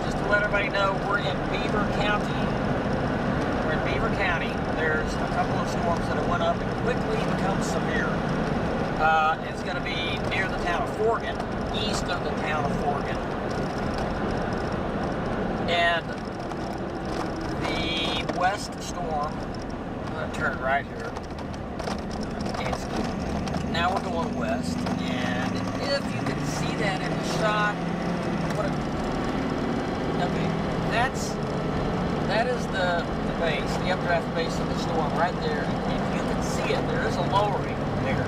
Just to let everybody know, we're in Beaver County. We're in Beaver County. There's a couple of storms that have went up and quickly become severe. It's going to be near the town of Forgan, east of the town of Forgan. And the west storm, I'm going to turn right here. Now we're going west, and if you can see that in the shot, okay, that is the base, the updraft base of the storm right there. If you can see it, there is a lowering there.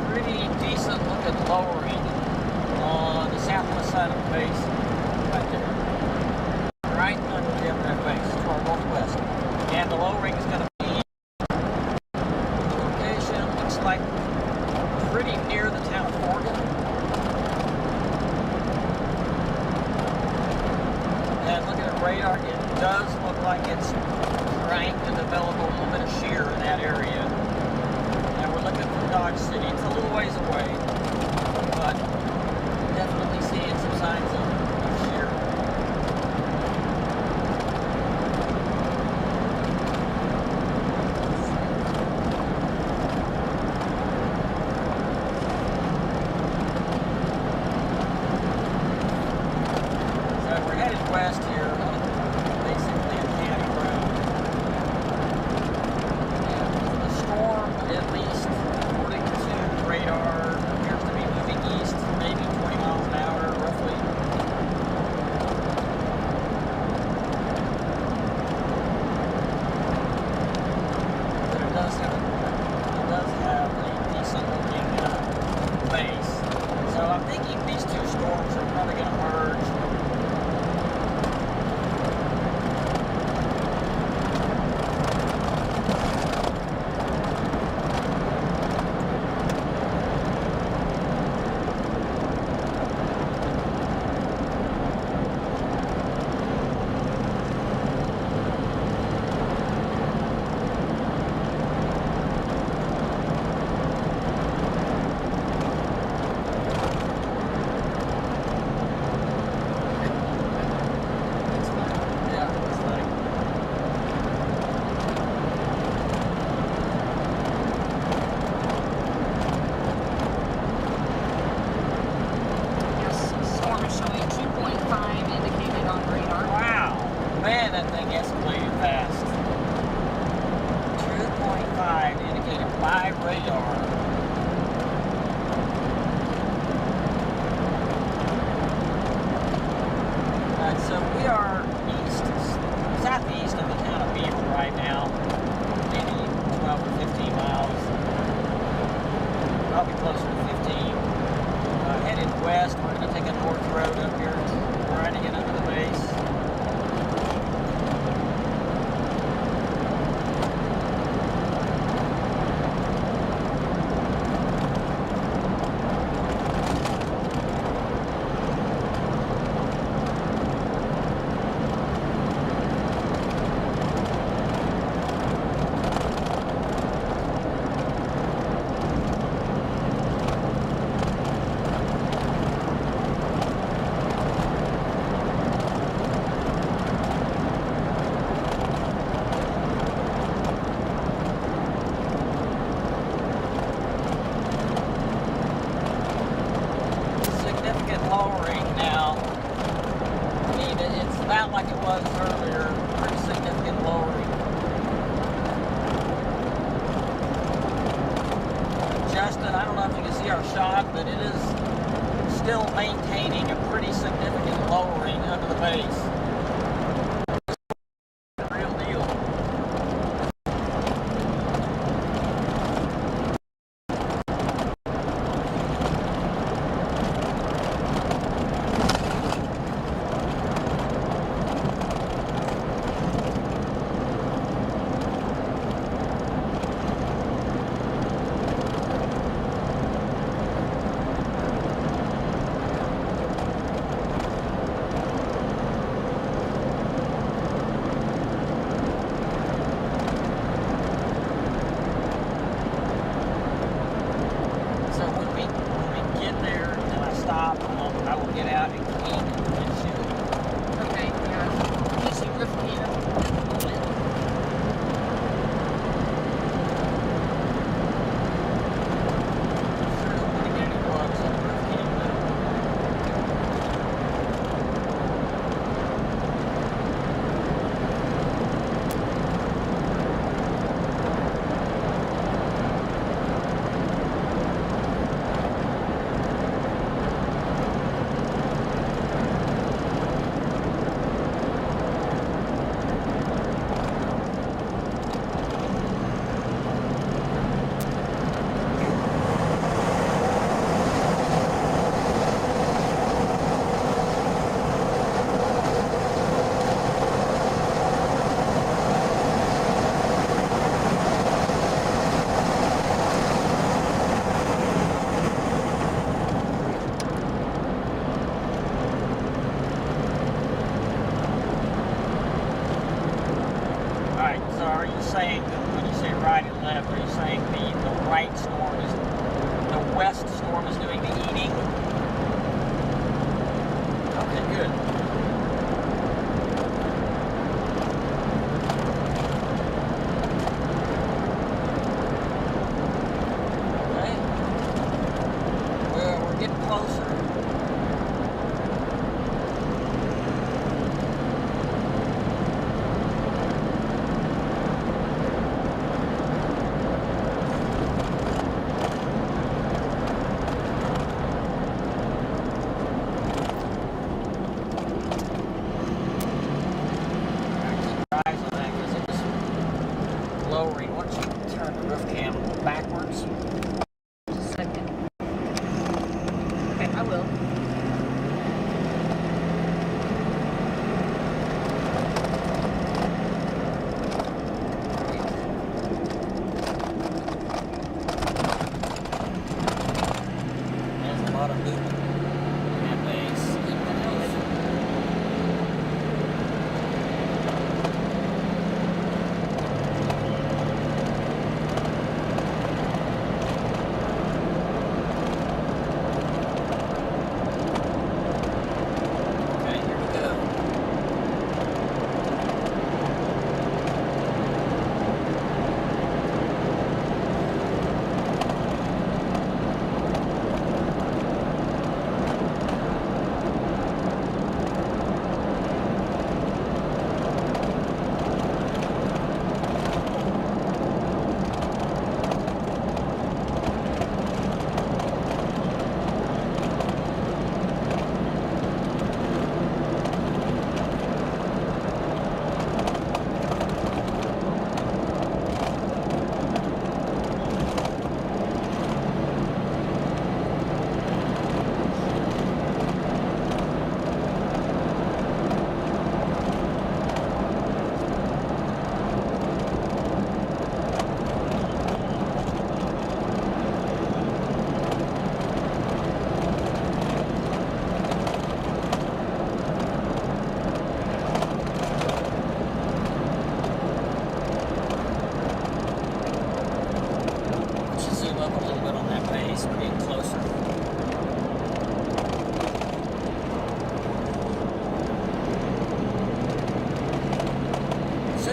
Pretty decent looking lowering on the southwest side of the base, right there. Right under the updraft base to our northwest. And the lowering is going to be, the location looks like pretty near the town of Forgan. And looking at radar, it does look like it's trying to develop a little bit of shear in that area. And we're looking from Dodge City. It's a little ways away, but definitely seeing some signs of shear. So we're headed west here, basically a county road. And the storm, at least according to radar, appears to be moving east, maybe 20 miles an hour, roughly. But it does have a decent looking base. So I'm thinking these two storms are probably going to merge. Man, that thing escalated fast. 2.5 indicated by radar. Alright, so we are southeast of the town of Beaver right now. Maybe 12 or 15 miles. Probably closer to 15. Headed west, we're going to take a north road up here, trying to get under the base. Lowering now. I mean, it's about like it was earlier. Pretty significant lowering. Justin, I don't know if you can see our shot, but it is still maintaining a pretty significant lowering under the base. Real deal.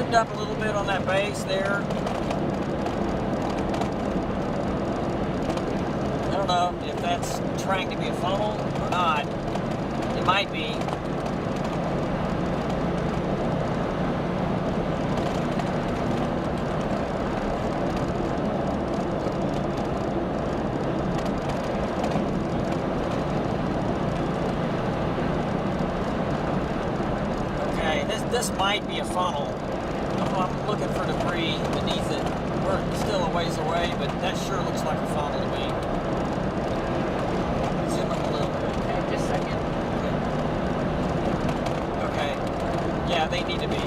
lubed up a little bit on that base there. I don't know if that's trying to be a funnel or not. It might be. This might be a funnel. I'm looking for debris beneath it. We're still a ways away, but that sure looks like a funnel to me. Zoom up a little bit. Okay, just a second. Okay. Yeah, they need to be.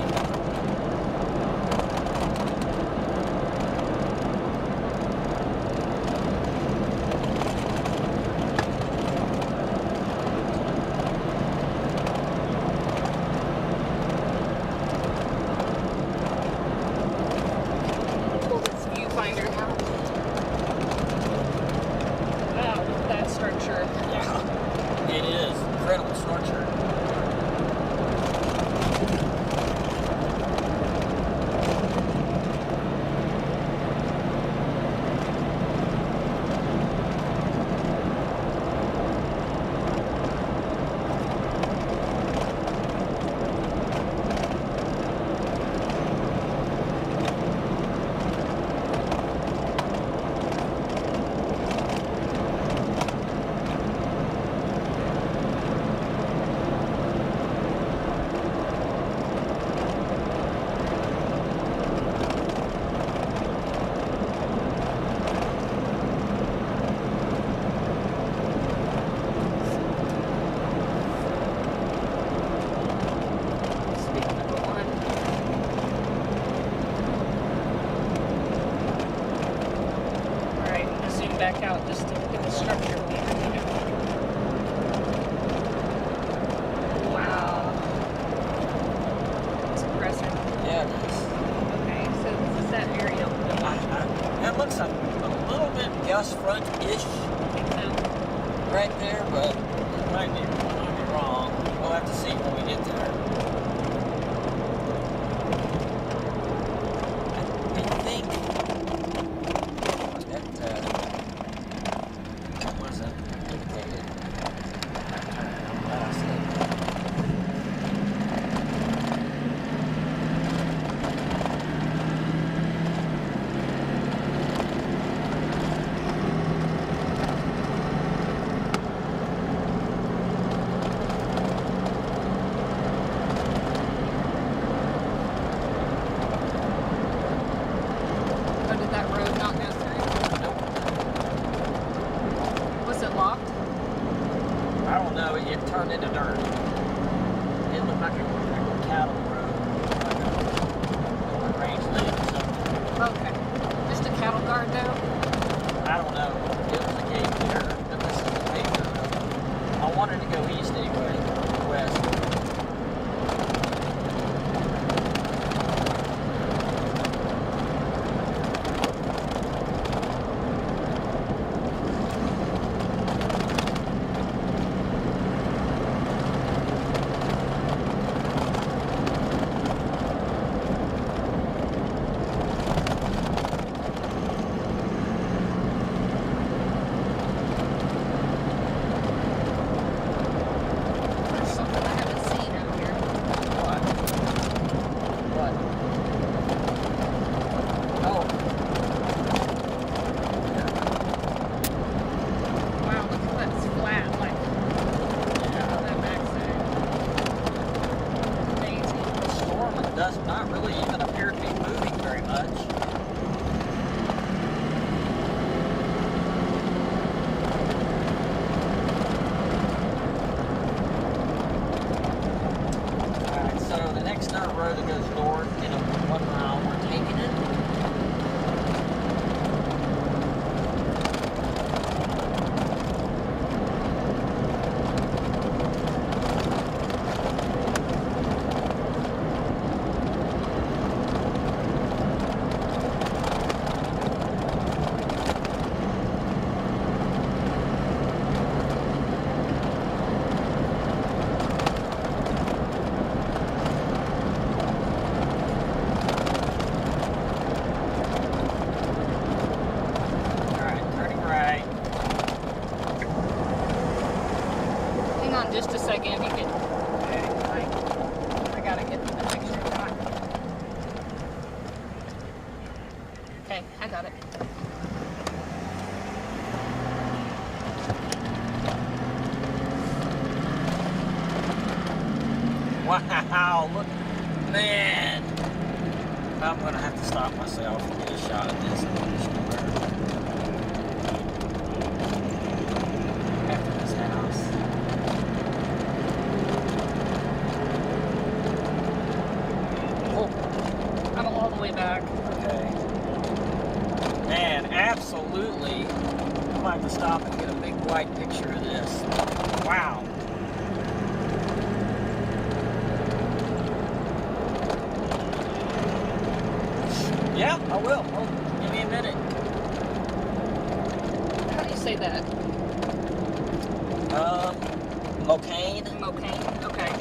Back out just to look at the structure. Wow. It's impressive. Yeah, it is. Okay, so this is that area. That looks a little bit gust front-ish right there, but it might be wrong. We'll have to see when we get there. I think that wasn't indicated. It turned into dirt. It looked like a cattle road, like a range land or something. Okay. Just a cattle guard though? I don't know. It was a gate there, but this is the paper road. I wanted to go east anyway, west. Does not really even appear to be moving very much. Alright, so the next dirt road that goes north in 1 mile, we're taking it. Wow, look, man. I'm going to have to stop myself and get a shot at this. After this house. Oh, I'm all the way back. Okay. Man, absolutely. I'm going to have to stop and get a big wide picture of this. Wow. Yeah, I will. Oh, give me a minute. How do you say that? Mocaine. Mocaine. Okay.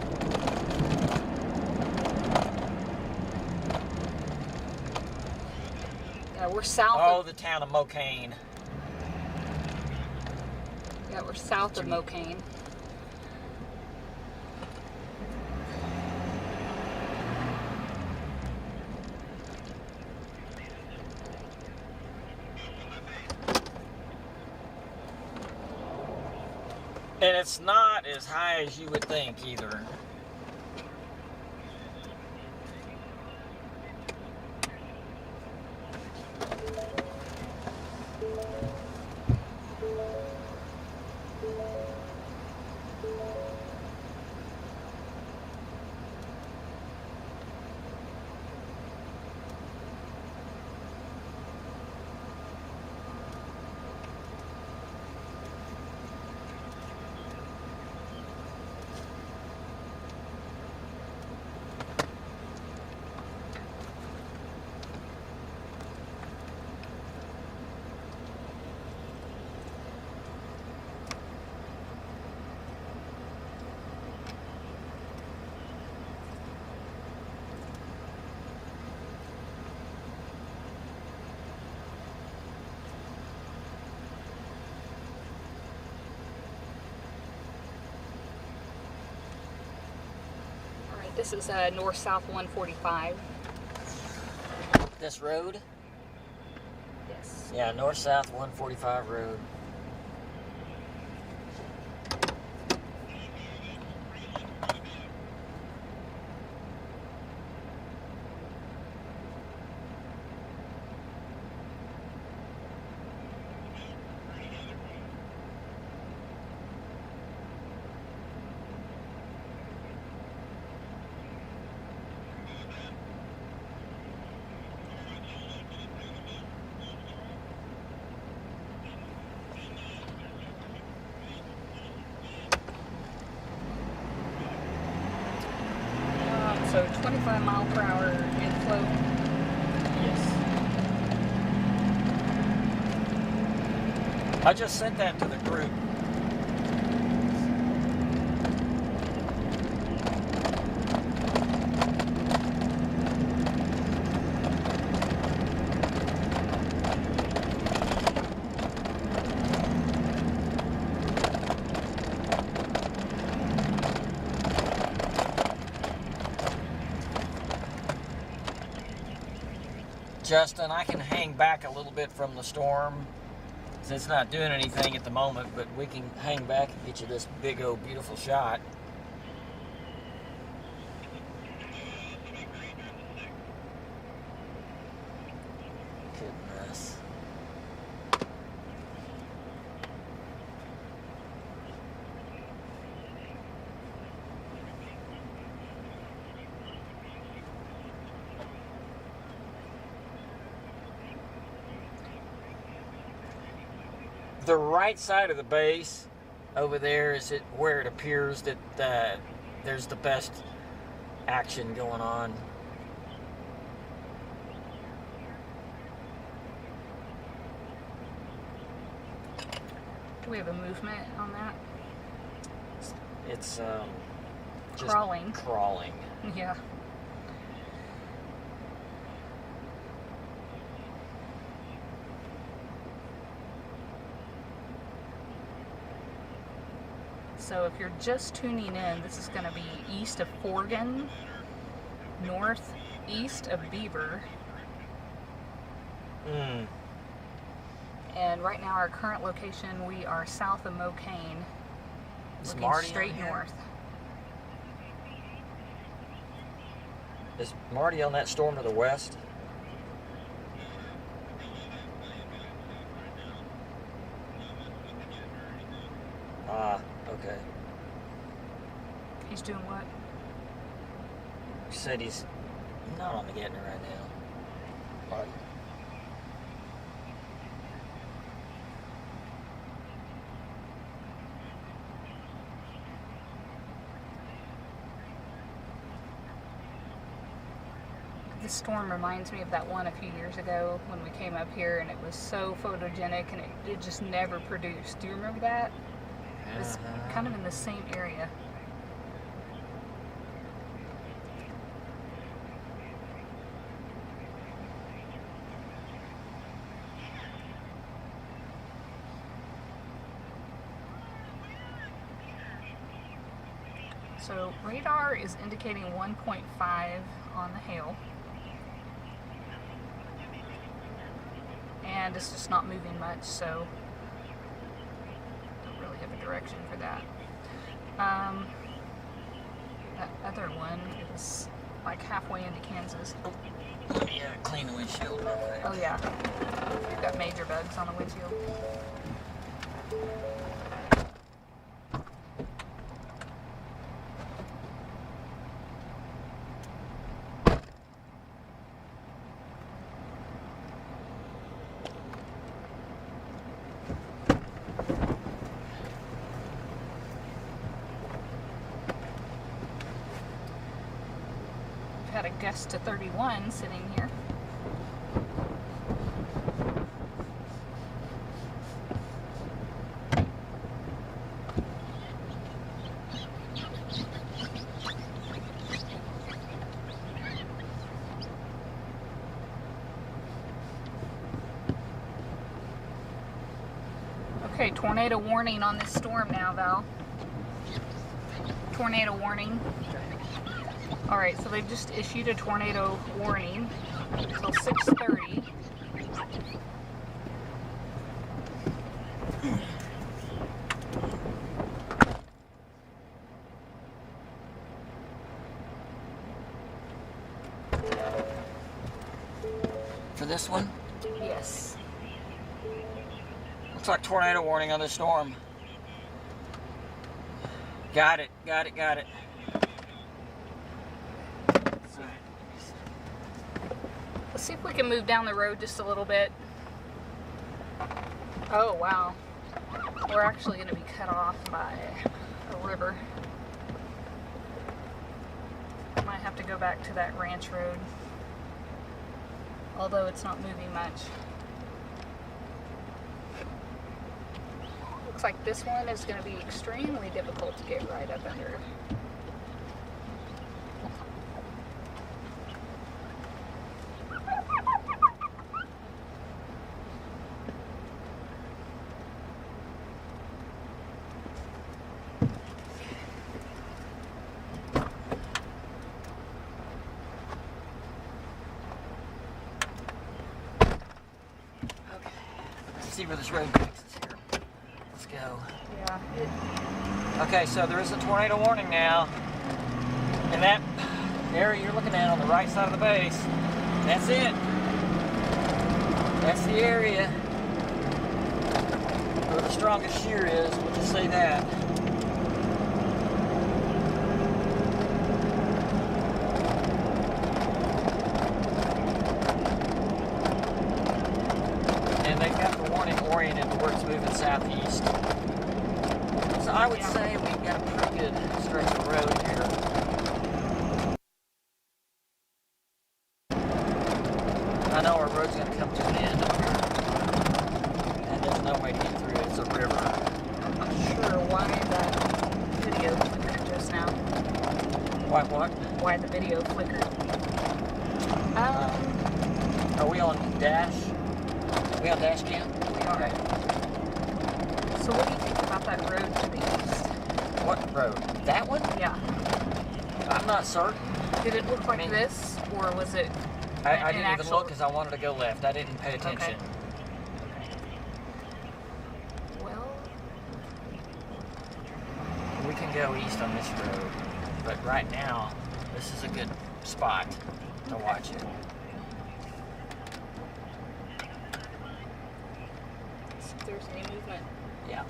Yeah, we're south Oh, of... the town of Mocaine. Yeah, we're south of Mocaine. And it's not as high as you would think either. This is north-south 145. This road? Yes. Yeah, north-south 145 road. So 25 mile per hour inflow. Yes. I just sent that to the group. Justin, I can hang back a little bit from the storm. It's not doing anything at the moment, but we can hang back and get you this big old beautiful shot. Goodness. The right side of the base over there is where it appears that there's the best action going on. Do we have a movement on that? It's just crawling. Crawling. Yeah. So if you're just tuning in, this is going to be east of Forgan, northeast of Beaver. And right now our current location, we are south of Mocaine, looking straight north. Is Marty on that storm to the west? Ah, okay. He's doing what? He said he's not on the Getner right now. Right. This storm reminds me of that one a few years ago when we came up here and it was so photogenic and it just never produced. Do you remember that? It was kind of in the same area. So radar is indicating 1.5 on the hail. And it's just not moving much, so don't really have a direction for that. That other one is like halfway into Kansas. Let me clean the windshield real quick. Oh yeah, we've got major bugs on the windshield. Got a gust to 31 sitting here. Okay, tornado warning on this storm now, Val. Tornado warning. Alright, so they've just issued a tornado warning until 6:30. For this one? Yes. Looks like tornado warning on this storm. Got it, got it, got it. Let's see if we can move down the road just a little bit. Oh, wow. We're actually going to be cut off by a river. Might have to go back to that ranch road. Although it's not moving much. Looks like this one is going to be extremely difficult to get right up under. See where this road takes us here. Let's go. Yeah. Okay, so there is a tornado warning now. And that area you're looking at on the right side of the base, that's it. That's the area where the strongest shear is, we'll just say that. And they've got the warning oriented to where it's moving southeast. So I would say we've got a pretty good stretch of road here. I know our road's going to come to an end up here. And there's no way to get through it. It's a river. I'm not sure why that video flickered just now. Why what? Why the video flickered. Are we on dash? Are we on dash cam? We are. Okay. So what do you think about that road to the east? What road? That one? Yeah. I'm not certain. Did it look like this, or was it I an didn't even look because I wanted to go left. I didn't pay attention. Okay. Well, We can go east on this road, but right now This is a good spot to watch it. See if there's any movement. Yeah.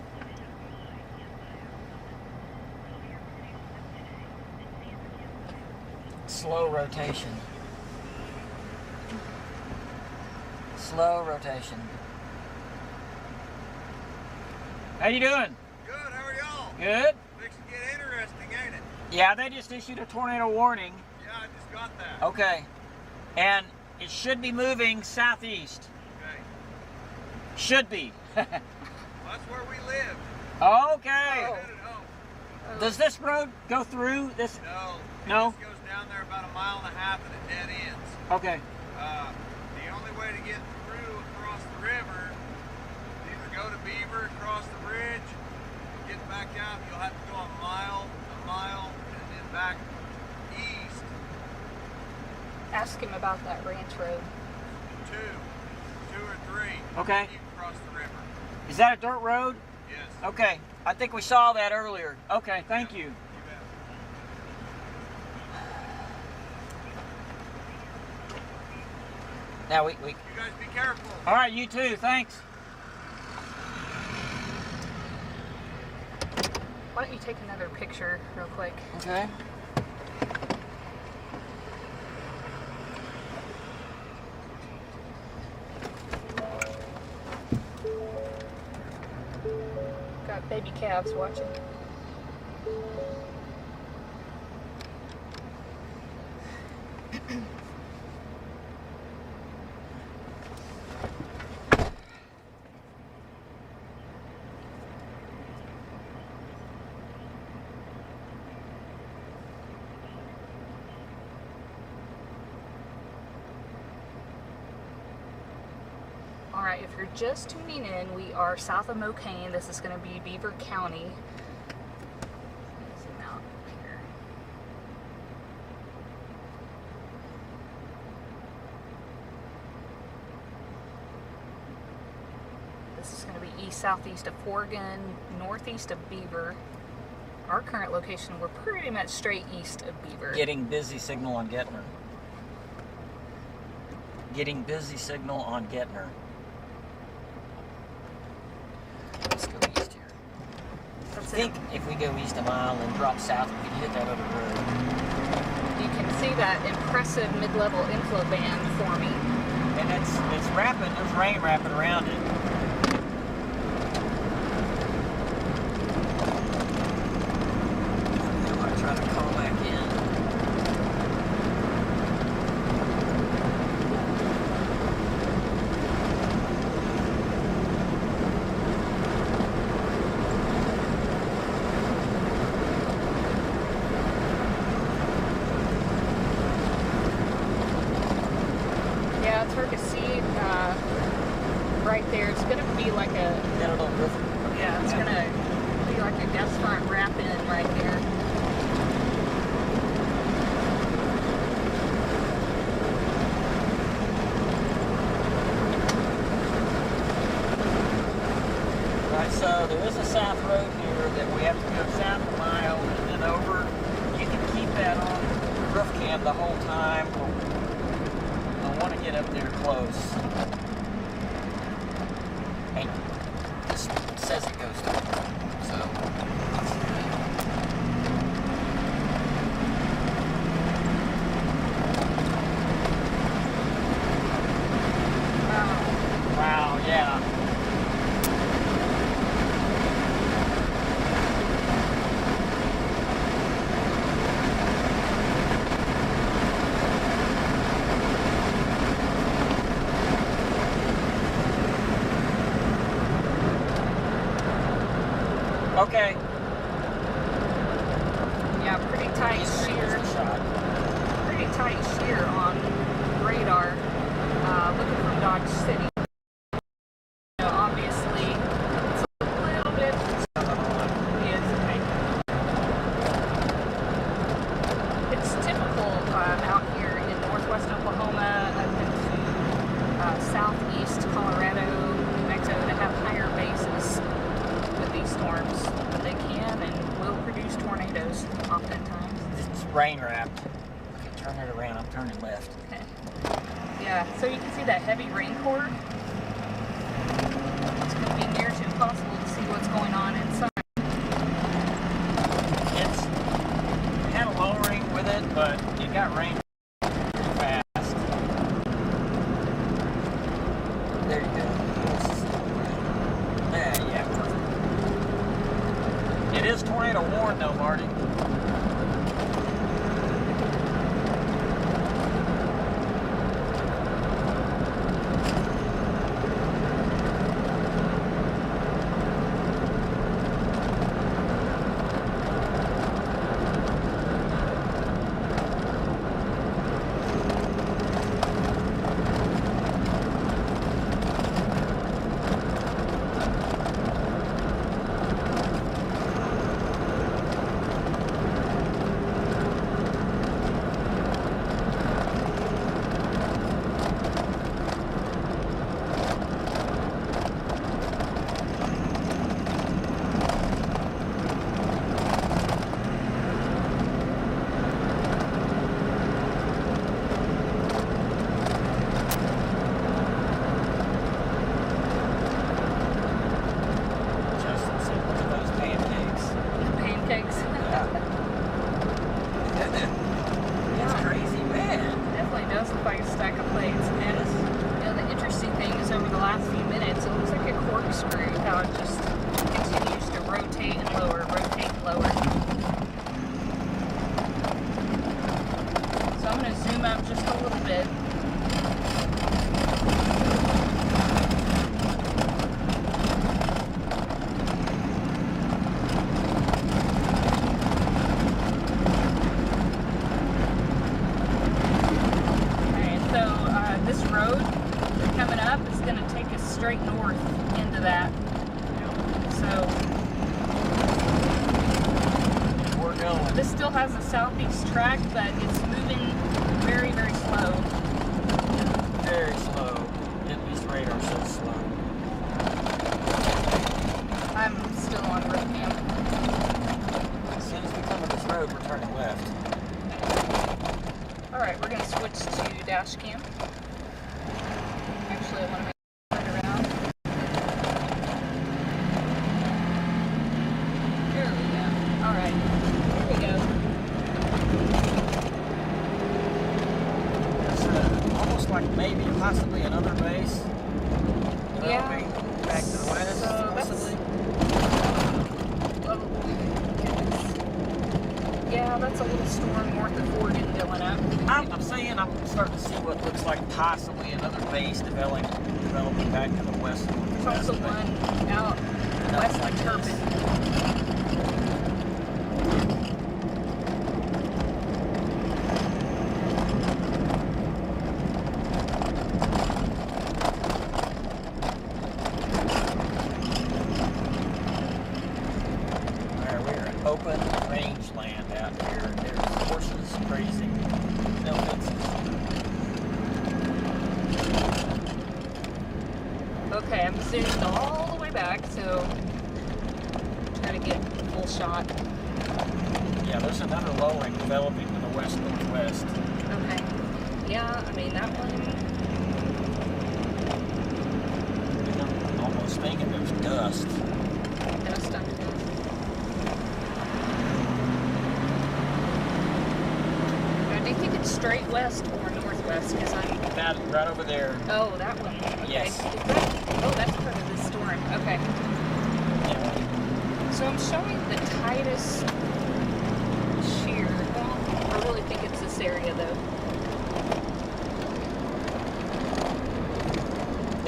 Slow rotation. Slow rotation. How you doing? Good, how are y'all? Good. Fixing to get interesting, ain't it? Yeah, they just issued a tornado warning. Yeah, I just got that. Okay. And it should be moving southeast. Okay. Should be. Well, that's where we live. Okay. We're headed home. Does this road go through this? No. No? It just goes down there about 1.5 miles and it dead ends. Okay. The only way to get through across the river is either go to Beaver, cross the bridge, get back out. You'll have to go a mile, and then back east. Ask him about that ranch road. Two or three. Okay. You can cross the river. Is that a dirt road? Yes. Okay. I think we saw that earlier. Okay, thank you. You bet. Now we You guys be careful. all right, you too, thanks. Why don't you take another picture real quick? Okay. Got baby calves watching. All right, if you're just tuning in, we are south of Mocaine. This is going to be Beaver County. Zoom out here. This is going to be east-southeast of Oregon, northeast of Beaver. Our current location, we're pretty much straight east of Beaver. Getting busy signal on Getner. Getting busy signal on Getner. Let's go east here. I That's think if we go east a mile and drop south, we can hit that other road. You can see that impressive mid-level inflow band forming. And it's wrapping, there's rain wrapping around it. I'm gonna try to call back in. Yeah, it's hard to see right there. It's going to be like a, Got a little roof. yeah, it's going to be like a gas front wrap-in right there. Right, so there is a south road here that we have to go south a mile and then over. You can keep that on roof cam the whole time. I want to get up there close. And this says it goes to so. Wow, yeah. Okay. Yeah, pretty tight shear. Shot. Pretty tight shear on radar. Looking from Dodge City. You know, obviously, it's a little bit. Yes, okay. It's typical out here in northwest Oklahoma, up into southeast Colorado, New Mexico, to have higher bases with these storms, but they can and will produce tornadoes oftentimes. It's rain wrapped. turn it around. I'm turning left. Okay. Yeah, so you can see that heavy rain cord. It's going to be near to impossible to see what's going on inside. It's had a lowering with it, but it got rained pretty fast. There you go. Yeah, perfect. It is tornado warned though, Marty. Straight north into that. So we're going. This still has a southeast track, but it's moving very, very slow. Very slow. At least radar says slow. I'm still on road cam. As soon as we come to this road, we're turning left. Alright, we're going to switch to dash cam. Actually, I want to make maybe possibly another base. Yeah. Back to the west. So possibly. Yeah, that's a little storm north of Fort and Dillon up. I'm saying I'm starting to see what looks like possibly another base developing back to the west. There's also one out west of Turpin. Open rangeland out here. There's horses grazing. No fences. Okay, I'm zoomed all the way back, so try to get a full shot. Yeah, there's another lowering developing to the west-northwest. Okay. Yeah, I mean, that one... I'm almost thinking there's dust. Dust under this. Do you think it's straight west or northwest? Because I'm... That, right over there. Oh, that one. Okay. Yes. Oh, that's part of the storm. Okay. Yeah. So I'm showing the tightest shear. Well, I really think it's this area, though.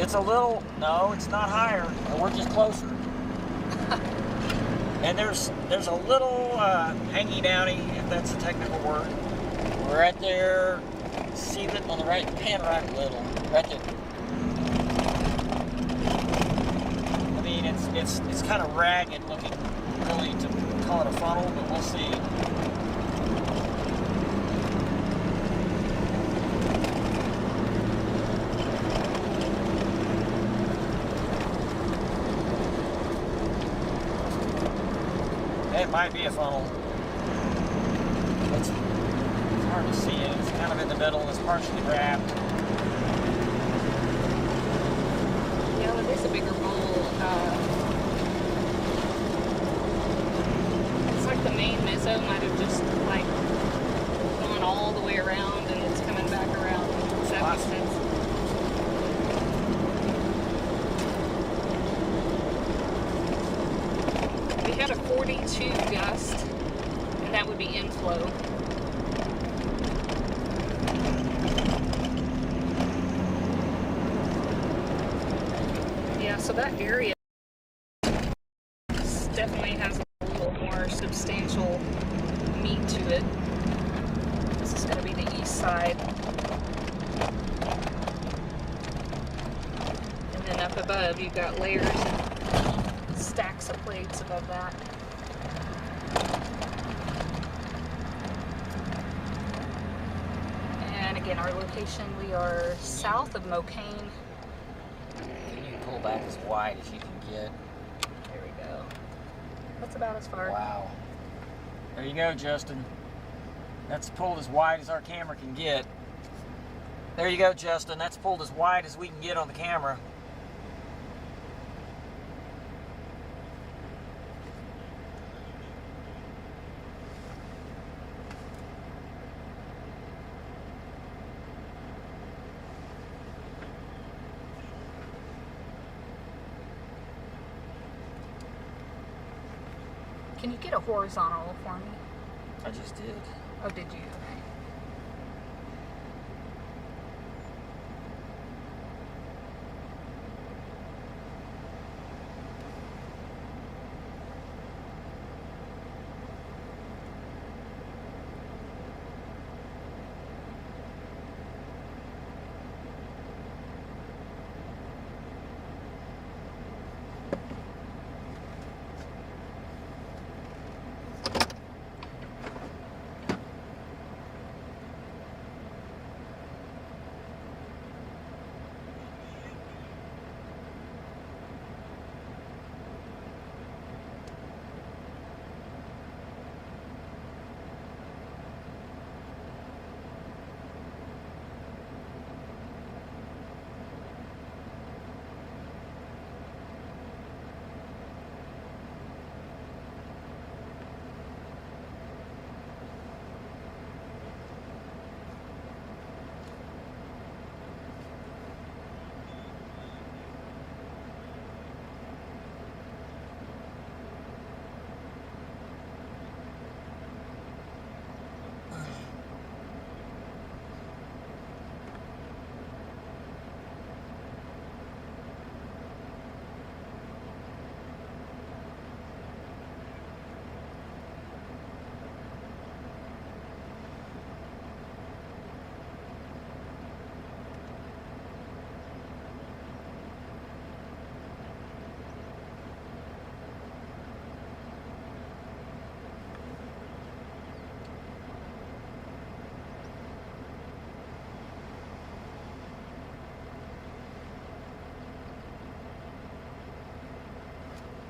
It's a little... No, it's not higher. We're just closer. And there's a little hangy-downy, if that's a technical word. We're right there. See that on the right, pan right a little. Right there. I mean, it's kind of ragged looking, really, to call it a funnel, but we'll see. It might be a funnel. It's hard to see it. kind of in the middle. It's partially wrapped. Yeah, it is a bigger bowl. It's like the main mezzo might have just like gone all the way around and it's coming back around. Does that make sense? We had a 42 gust, and that would be inflow. Yeah, so that area definitely has a little more substantial meat to it. This is going to be the east side. And then up above, you've got layers and stacks of plates above that. And again, our location, we are south of Mocaine. You can pull back as wide as you can get. There we go. That's about as far. Wow. There you go, Justin. That's pulled as wide as our camera can get. There you go, Justin. That's pulled as wide as we can get on the camera. Can you get a horizontal for me? I just did. Oh, did you? Okay.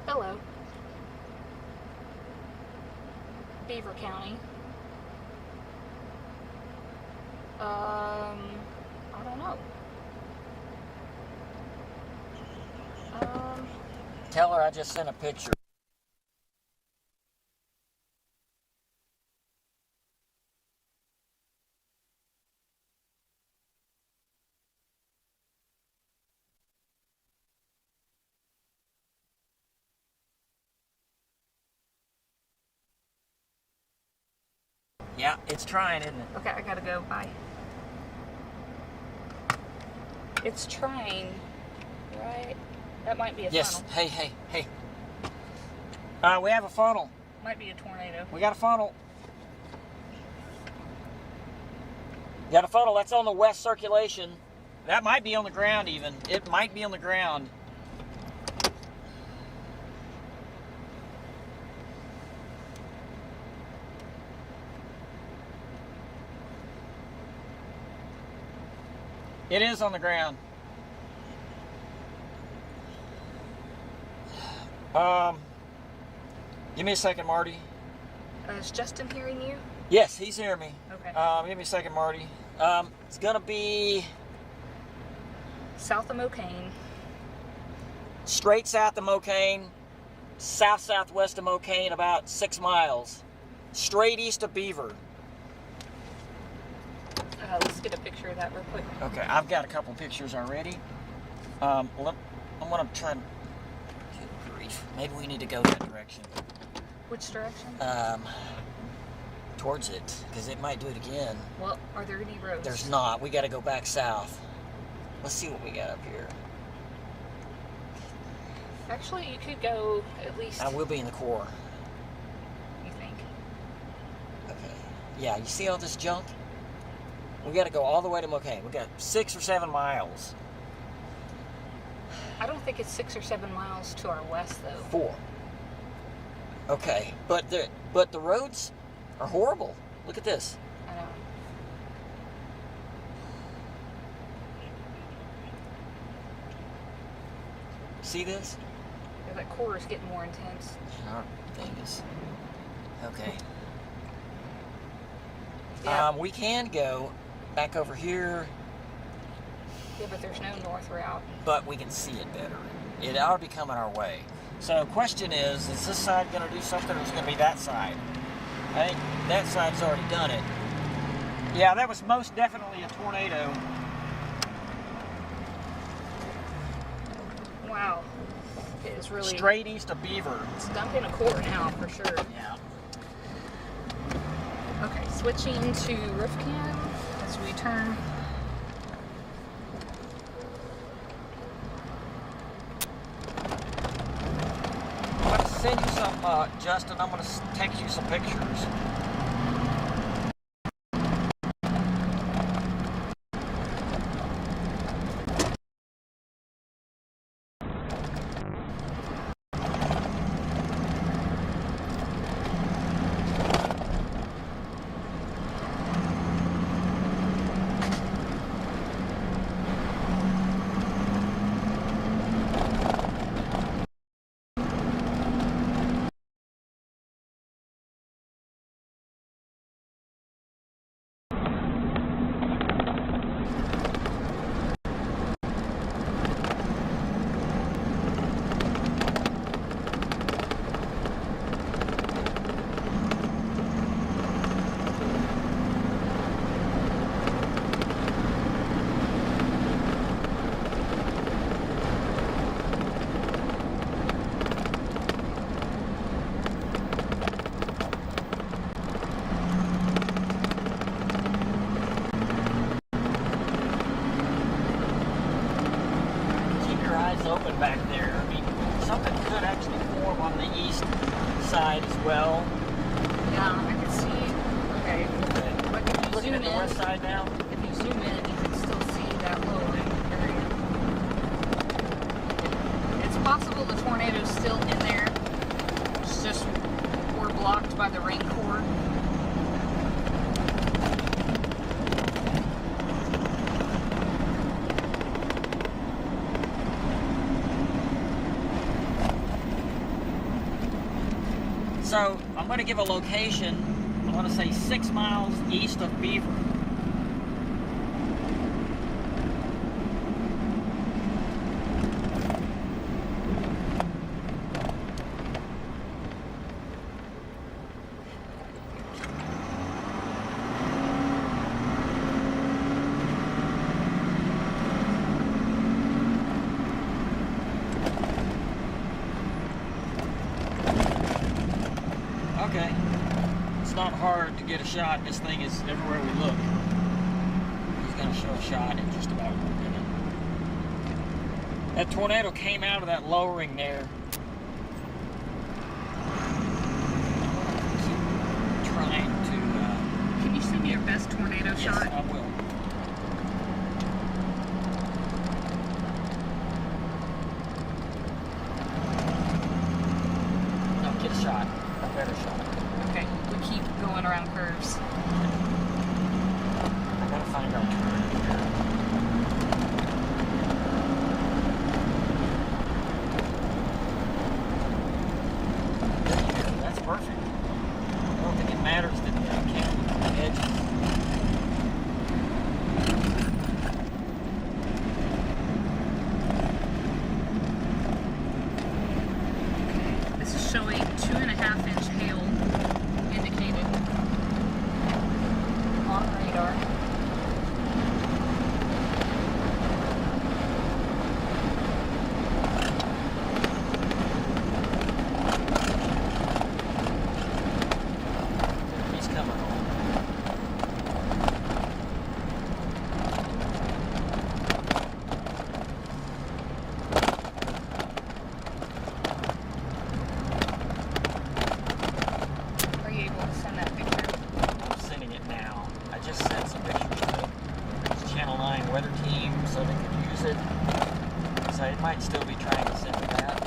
Hello. Beaver County. I don't know. Tell her I just sent a picture. Yeah, it's trying, isn't it? Okay, I gotta go. Bye. It's trying, right? That might be a Yes. funnel. Hey. We have a funnel. Might be a tornado. We got a funnel. Got a funnel. That's on the west circulation. That might be on the ground even. It might be on the ground. It is on the ground. Give me a second, Marty. Is Justin hearing you? Yes, he's hearing me. Okay. Give me a second, Marty. It's gonna be South of Mocaine. straight south of Mocaine, south-southwest of Mocaine, about 6 miles. Straight east of Beaver. Let's get a picture of that real quick. Okay, I've got a couple pictures already. I'm gonna try and... Good grief. Maybe we need to go that direction. Which direction? Towards it, because it might do it again. Well, are there any roads? There's not. We got to go back south. Let's see what we got up here. Actually, you could go at least... I will be in the core. You think? Okay. Yeah, you see all this junk? We got to go all the way to Mocaine. We got 6 or 7 miles. I don't think it's 6 or 7 miles to our west, though. 4. Okay, but the roads are horrible. Look at this. I know. See this? Yeah, that core is getting more intense. Our thing is... Okay. Yeah. We can go back over here, Yeah, but there's no north route. but we can see it better. It ought to be coming our way. So question is this side going to do something, or is it going to be that side? I think that side's already done it. Yeah, that was most definitely a tornado. Wow. It is really... Straight east of Beaver. It's dumping a core now, for sure. Yeah. Okay, switching to roof cam as we turn. I'm going to send you some, Justin, I'm going to text you some pictures. Open back there. I mean, something could actually form on the east side as well. Yeah, I can see. Okay. But if you Looking zoom at the in, west side now. if you zoom in, you can still see that lowering area. It's possible the tornado's still in there. It's just we're blocked by the rain core. So I'm going to give a location. I'm going to say 6 miles east of Beaver. Okay. It's not hard to get a shot. This thing is everywhere we look. He's going to show a shot in just about a minute. That tornado came out of that lowering there. Keep trying to... Can you send me your best tornado yes, shot? I will. No, get a shot. A better shot. Okay, we keep going around curves. I gotta find our turn here. That's perfect. I don't think it matters that the camera notifying weather team so they could use it. So it might still be trying to send that.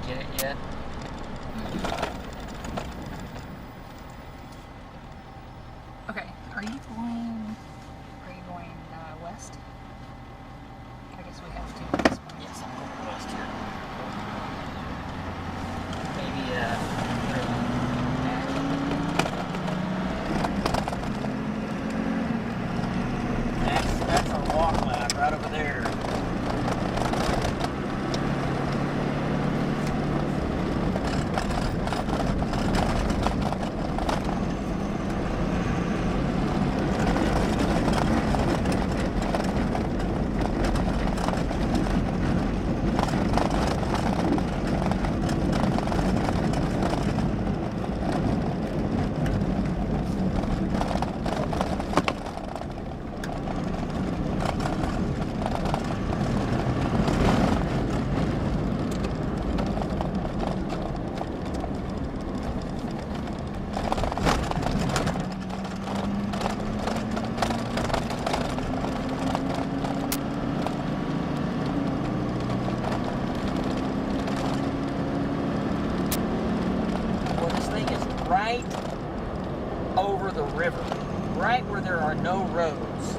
Get it yet? Okay, are you going west? I guess we have to this one. Yes, I'm going west here. Maybe, that's our walk lab right over there. Right over the river, right where there are no roads.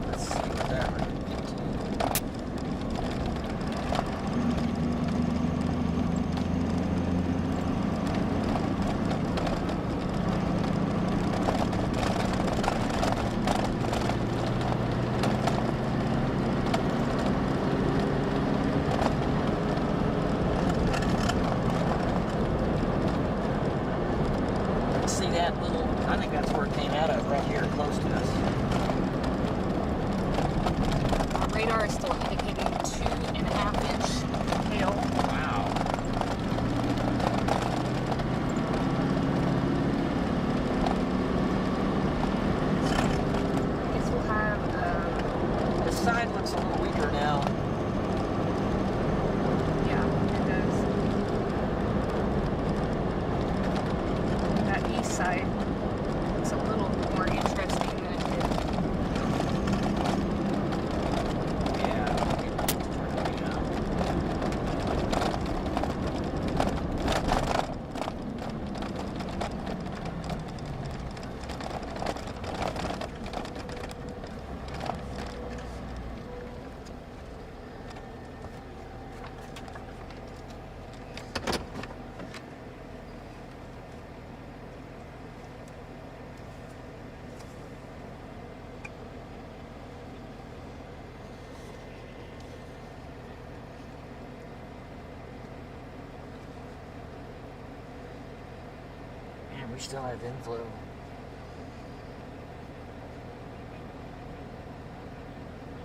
Let's see what that would get to. See that little, I think that's where it came out of, right here, close to us. Our radar is still indicating 2.5-inch hail. Wow. I guess we'll have, This side looks a little weaker now. yeah, it does. That east side is a little more interesting than it did. Man, we still have inflow.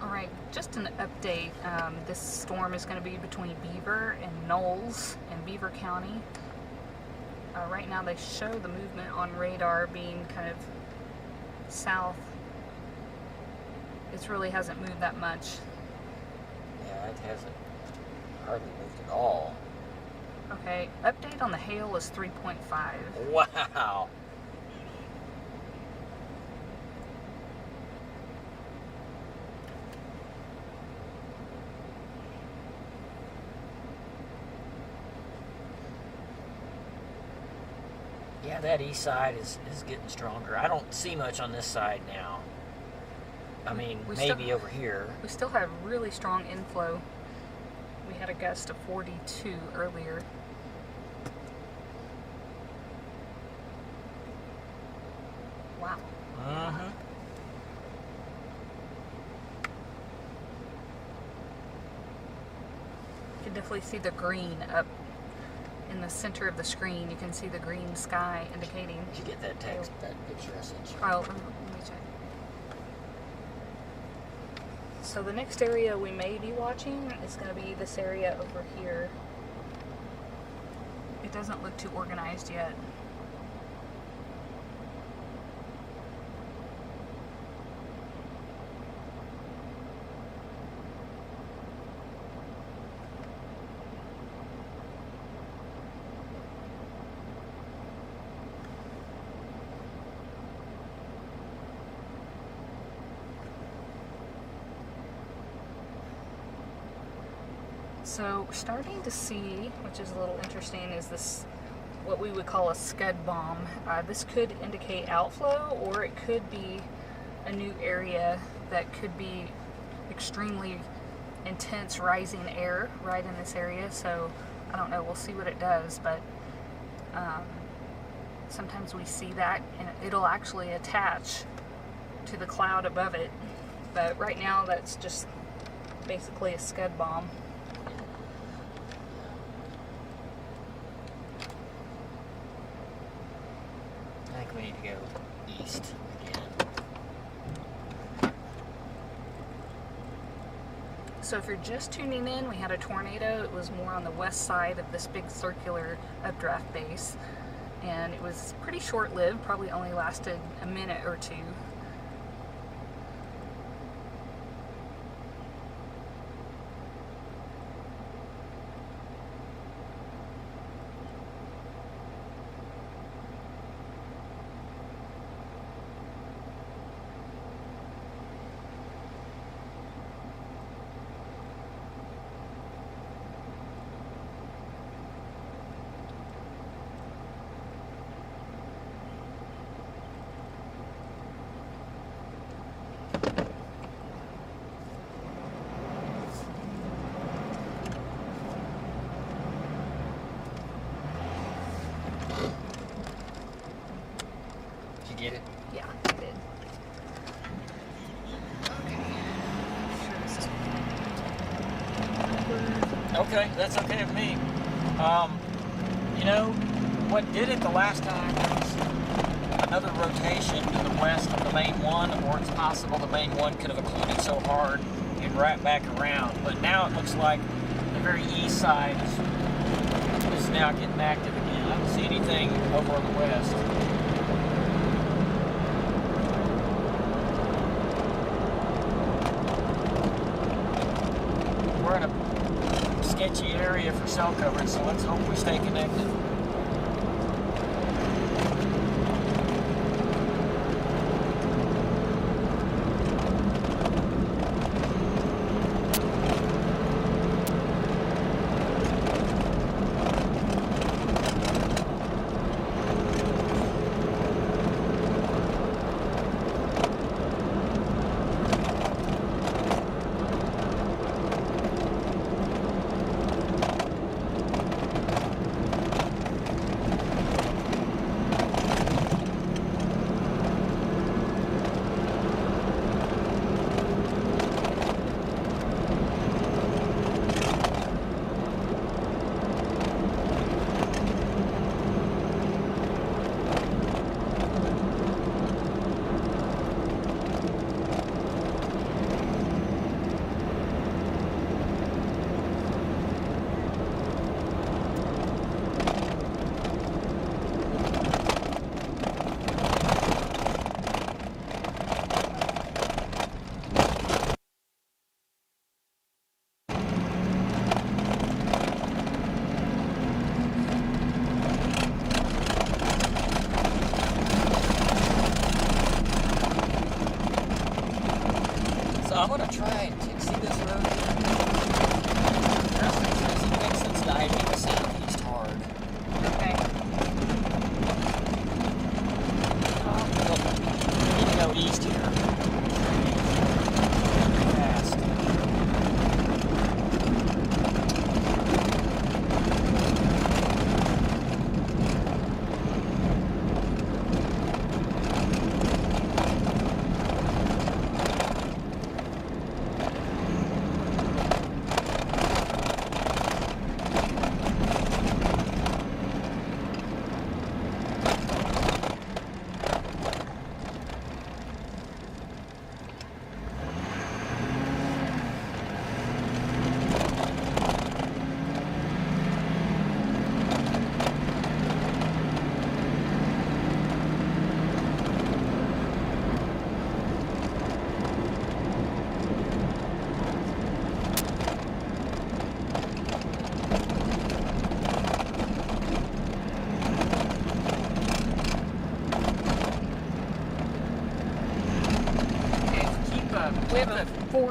Alright, just an update. This storm is going to be between Beaver and Knowles in Beaver County. Right now they show the movement on radar being kind of south. It really hasn't moved that much. Yeah, it hasn't hardly moved at all. Okay, update on the hail is 3.5. Wow. Yeah, that east side is getting stronger. I don't see much on this side now. I mean, We maybe still- over here. We still have really strong inflow. We had a gust of 42 earlier. Wow. Uh-huh. You can definitely see the green up in the center of the screen. You can see the green sky indicating. Did you get that text, that picture I sent you? Oh, let me check. So the next area we may be watching is going to be this area over here. It doesn't look too organized yet. So we're starting to see, which is a little interesting, is this what we would call a scud bomb. This could indicate outflow, or it could be a new area that could be extremely intense rising air right in this area. So I don't know, we'll see what it does, but sometimes we see that and it'll actually attach to the cloud above it. But right now that's just basically a scud bomb. I think we need to go east again. So if you're just tuning in, we had a tornado. It was more on the west side of this big circular updraft base. And it was pretty short-lived, probably only lasted a minute or two. Did you get it? Yeah, I did. Okay, that's okay with me. You know, what did it the last time was another rotation to the west of the main one, or it's possible the main one could have occluded so hard and right back around. But now it looks like the very east side is now getting active again. I don't see anything over on the west. We're in a sketchy area for cell coverage, so let's hope we stay connected.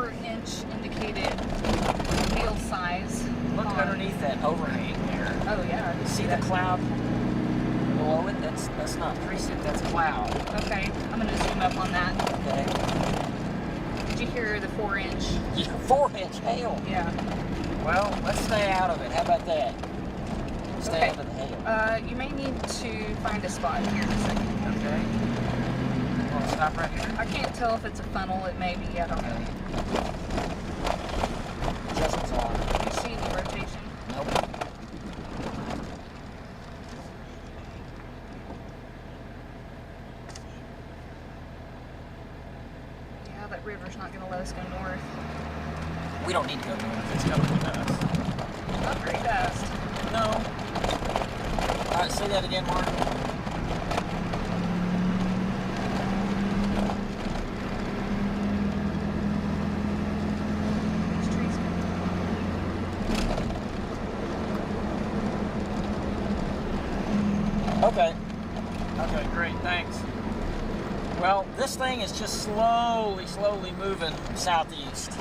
4-inch indicated wheel size. Look underneath that overhang there. Oh yeah. I See the cloud below it? That's not precip, that's cloud. Okay, I'm gonna zoom up on that. Okay. Did you hear the 4-inch? Yeah, 4-inch hail. Yeah. Well, let's stay out of it. How about that? Stay Okay. out of the hail. You may need to find a spot here in a second. Okay. Want to stop right here? I can't tell if it's a funnel. It may be. I don't know. Adjustments on. Do you see any rotation? Nope. Yeah, that river's not going to let us go north. We don't need to go north. It's coming with us. Not very fast. No. All right, say that again, Mark. These trees. Okay. Okay, great, thanks. Well, this thing is just slowly moving southeast.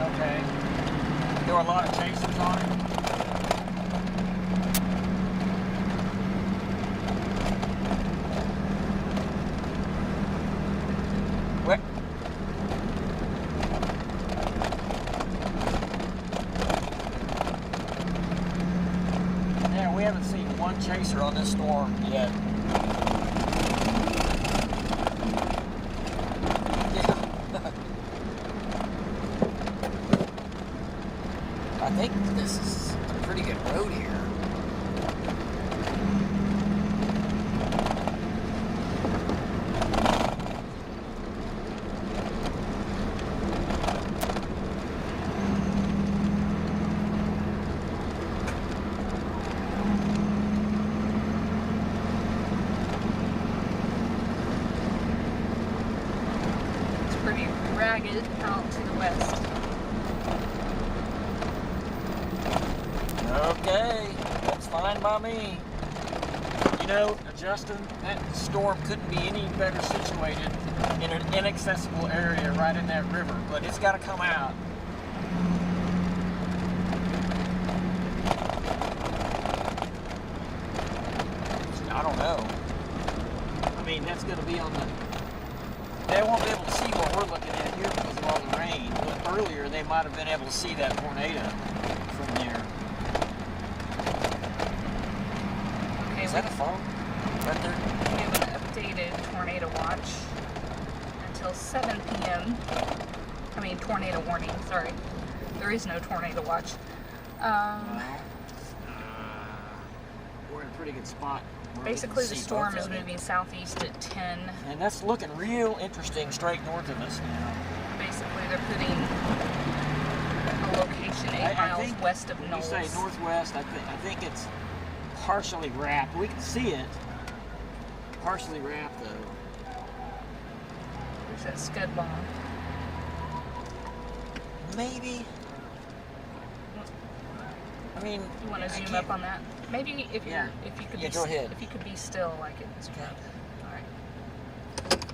Okay. There were a lot of chasers on it. Where? Yeah, we haven't seen one chaser on this storm yet. I think this is a pretty good road here. It's pretty ragged out to the west. Okay, that's fine by me. You know, Justin, that storm couldn't be any better situated in an inaccessible area right in that river, but it's got to come out. I don't know. I mean, that's going to be on the... They won't be able to see what we're looking at here because of all the rain, but earlier they might have been able to see that tornado from there. Okay, Is that a phone? Right there? we have an updated tornado watch until 7 p.m. I mean, tornado warning, sorry. There is no tornado watch. We're in a pretty good spot. where we Basically, can the see storm both is of them. moving southeast at 10. And that's looking real interesting straight north of us now. Basically, they're putting a location 8 I miles think west of when Knowles. you say northwest, I think it's partially wrapped. We can see it. Partially wrapped, though. There's that scud bomb. Maybe. I mean, You want to I zoom can't- up on that? Maybe if you Yeah. if you could Yeah, be go ahead. if you could be still, I could zoom Okay. up. All right.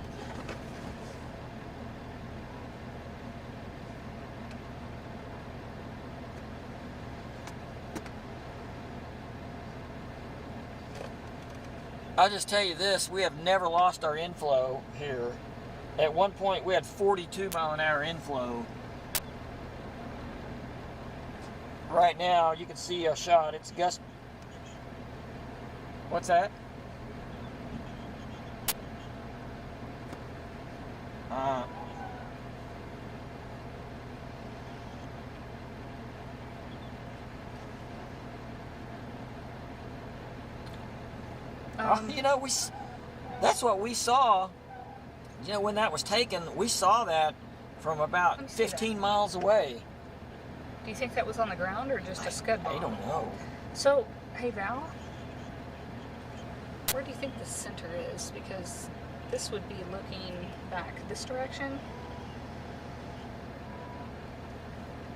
I'll just tell you this, we have never lost our inflow here. At one point, we had 42 mile an hour inflow. Right now, you can see a shot. It's gust. What's that? You know, that's what we saw. You know, when that was taken, we saw that from Let about me see 15 miles away. Do you think that was on the ground or just a scud bomb? I don't know. So, hey Val, Where do you think the center is? Because this would be looking back this direction.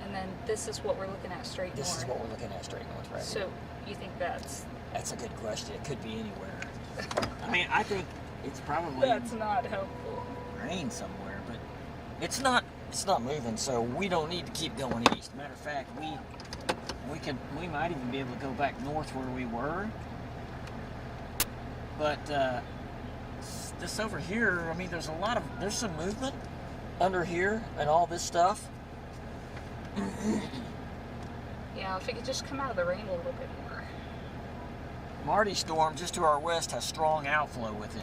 And then this is what we're looking at straight north. This is what we're looking at straight north, right? So you think that's... That's a good question. It could be anywhere. I mean, I think it's probably That's not helpful. rain somewhere, but it's not moving, so we don't need to keep going east. Matter of fact, we might even be able to go back north where we were. But this over here, I mean, there's some movement under here and all this stuff. Yeah, if it could just come out of the rain a little bit more. Marty storm just to our west has strong outflow with it.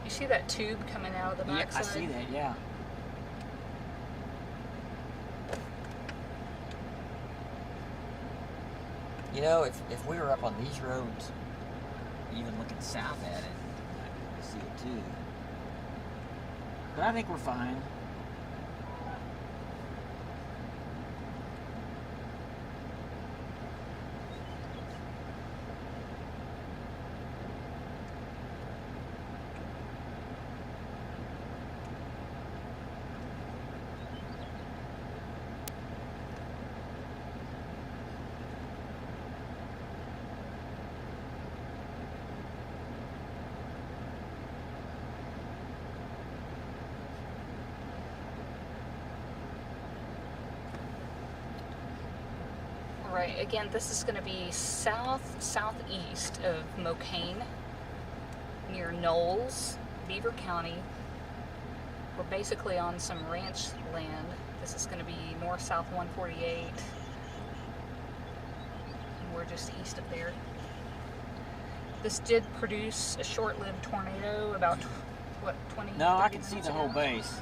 You see that tube coming out of the Yeah, backside? I see that, yeah. You know, if we were up on these roads, even looking south at it, I could see it too. But I think we're fine. Right, again, this is going to be southeast of Mocaine, near Knowles, Beaver County. We're basically on some ranch land. This is going to be north-south 148. And we're just east of there. This did produce a short-lived tornado about, what, 20 No, I 30 can see minutes the whole ago? base.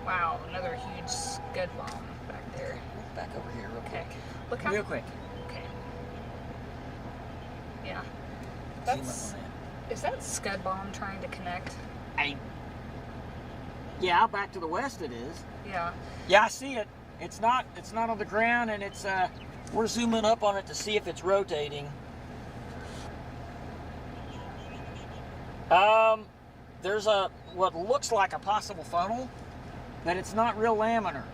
Wow, another huge scud bomb back there. Back over here real Okay, quick. look how... Real quick. Okay. Yeah. Zoom up That's... on Is that scud bomb trying to connect? that. Yeah, back to the west it is. Yeah. Yeah, I see it. It's not on the ground, and it's we're zooming up on it to see if it's rotating. There's what looks like a possible funnel, but it's not real laminar.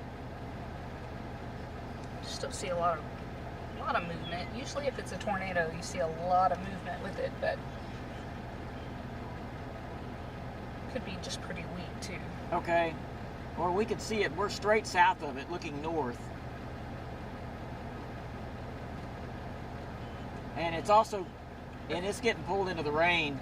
Just don't see a lot of movement. Usually if it's a tornado, you see a lot of movement with it, but could be just pretty weak too. Okay. Or we can see it. We're straight south of it, looking north. And it's getting pulled into the rain.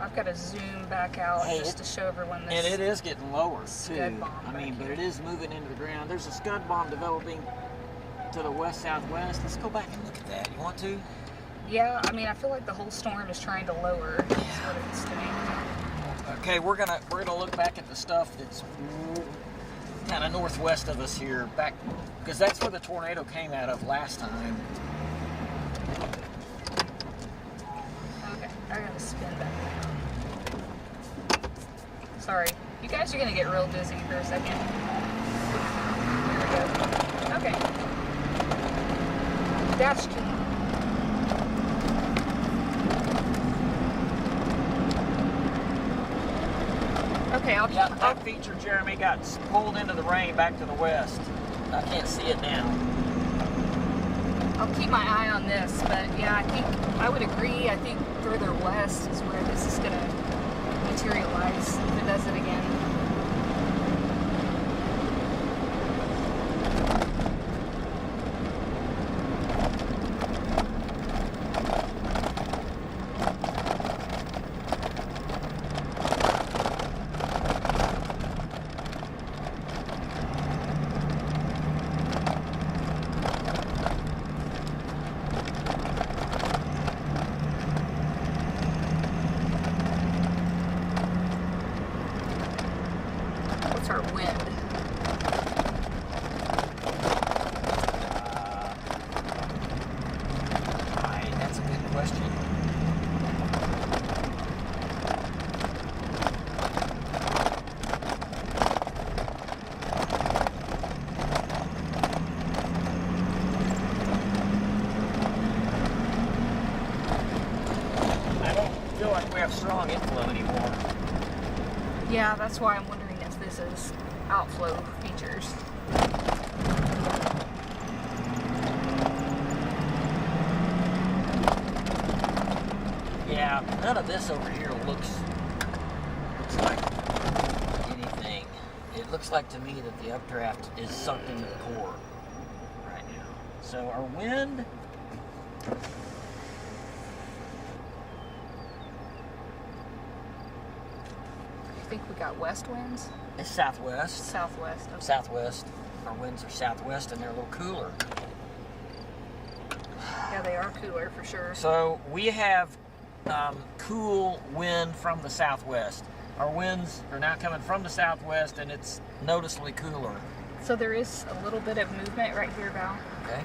I've got to zoom back out Hey, just to show everyone this. And it is getting lower too. Scud bomb I mean, back but here. it is moving into the ground. There's a scud bomb developing to the west-southwest. Let's go back and look at that. You want to? Yeah, I mean, I feel like the whole storm is trying to lower. Is what it's doing. Okay, we're gonna look back at the stuff that's kind of northwest of us here, back because that's where the tornado came out of last time. Okay, I gotta spin back around. Sorry, you guys are gonna get real dizzy for a second. Here we go. Okay. Dash key. Okay, Yeah, that feature, Jeremy, got pulled into the rain back to the west. I can't see it now. I'll keep my eye on this, but yeah, I would agree. I think further west is where this is gonna materialize if it does it again. have strong inflow anymore. Yeah, that's why I'm wondering if this is outflow features. Yeah, none of this over here looks like anything. It looks like to me that the updraft is sunk into the core right now. So our wind, I think we got west winds? is southwest. Southwest. Okay. Southwest. Our winds are southwest and they're a little cooler. Yeah, they are cooler for sure. So we have cool wind from the southwest. Our winds are now coming from the southwest and it's noticeably cooler. So there is a little bit of movement right here, Val. Okay.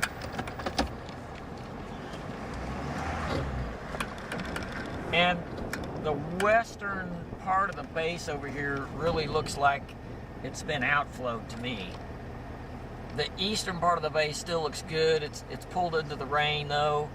And the western part of the base over here really looks like it's been outflowed to me. The eastern part of the base still looks good. It's pulled into the rain though.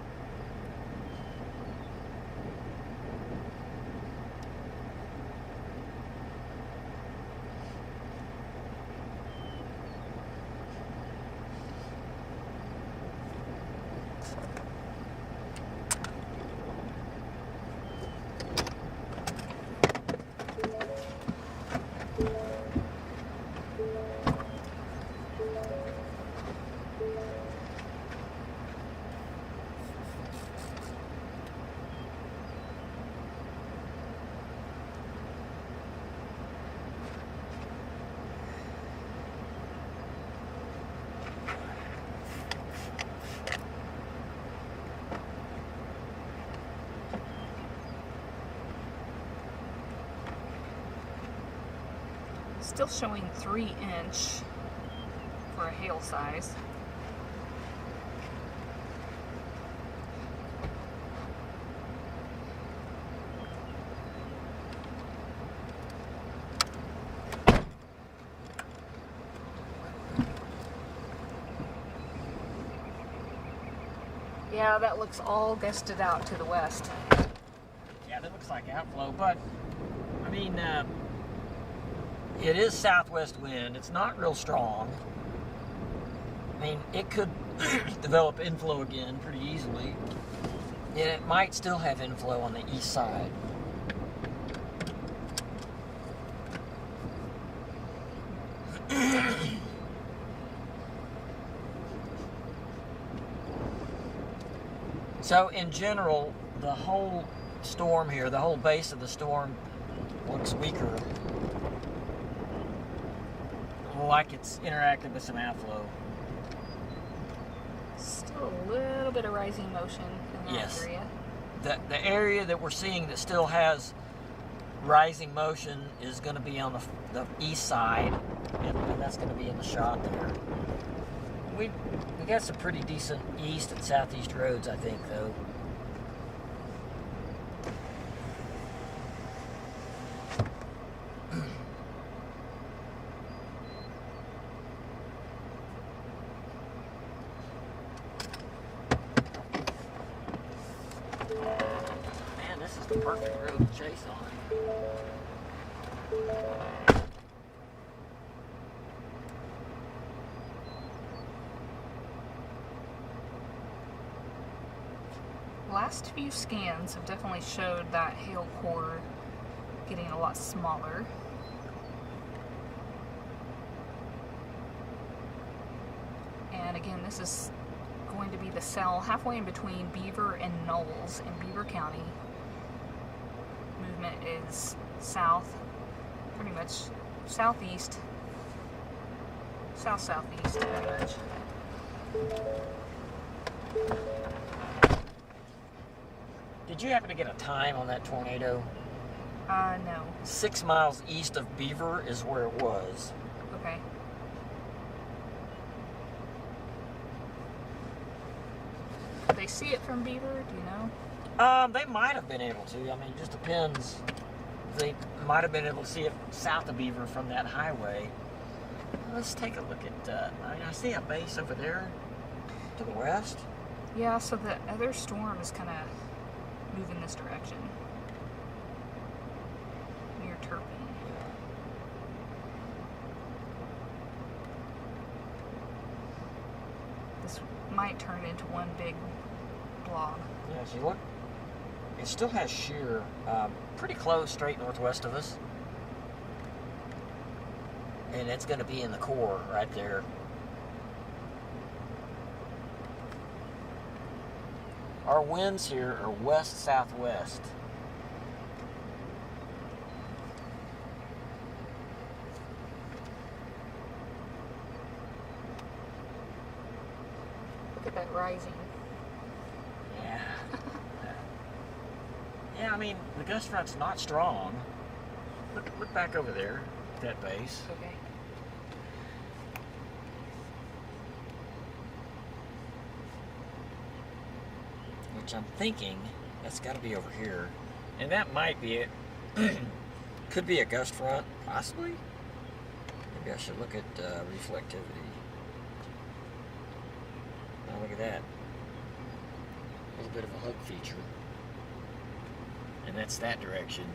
Still showing 3-inch for a hail size. Yeah, that looks all gusted out to the west. Yeah, that looks like outflow, but I mean, it is southwest wind. It's not real strong. I mean, it could develop inflow again pretty easily. And it might still have inflow on the east side. So in general, the whole storm here, the whole base of the storm looks weaker. Like it's interacted with some outflow. Still a little bit of rising motion in that Yes. area. The area that we're seeing that still has rising motion is going to be on the east side, and that's going to be in the shot there. We got some pretty decent east and southeast roads, I think, though. Man, this is the perfect road to chase on. Last few scans have definitely showed that hail core getting a lot smaller. And again, this is going to be the cell halfway in between Beaver and Knowles in Beaver County. Movement is south, pretty much southeast, south-southeast pretty much. Did you happen to get a time on that tornado? No. 6 miles east of Beaver is where it was. Okay. Did they see it from Beaver? Do you know? They might have been able to. I mean, it just depends. They might have been able to see it south of Beaver from that highway. Let's take a look at, I see a base over there to the west. Yeah, so the other storm is kind of moving this direction. turbine. This might turn into one big blob. Yeah, see, look. It still has shear pretty close straight northwest of us. And it's going to be in the core right there. Our winds here are west-southwest. Look at that rising. Yeah. Yeah, I mean, the gust front's not strong. Look back over there, at that base. Okay. Which I'm thinking that's got to be over here. And that might be it. Could be a gust front, possibly. Maybe I should look at reflectivity. Now look at that. A little bit of a hug feature. And that's that direction.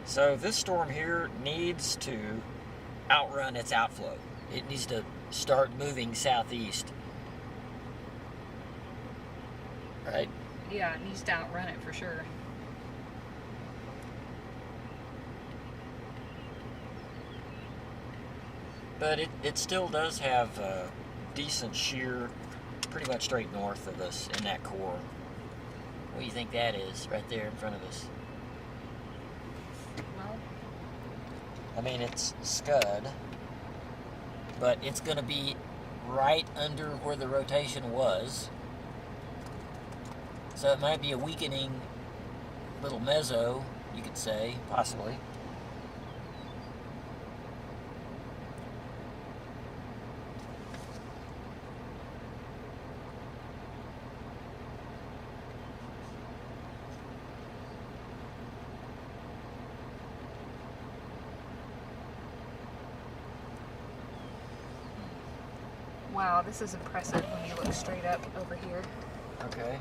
So this storm here needs to outrun its outflow. It needs to start moving southeast. Right? Yeah, it needs to outrun it for sure. But it still does have decent shear pretty much straight north of us in that core. What do you think that is right there in front of us? Well, I mean, it's scud, but it's going to be right under where the rotation was. So it might be a weakening little mezzo, you could say, possibly. wow, this is impressive when you look straight up over here. Okay.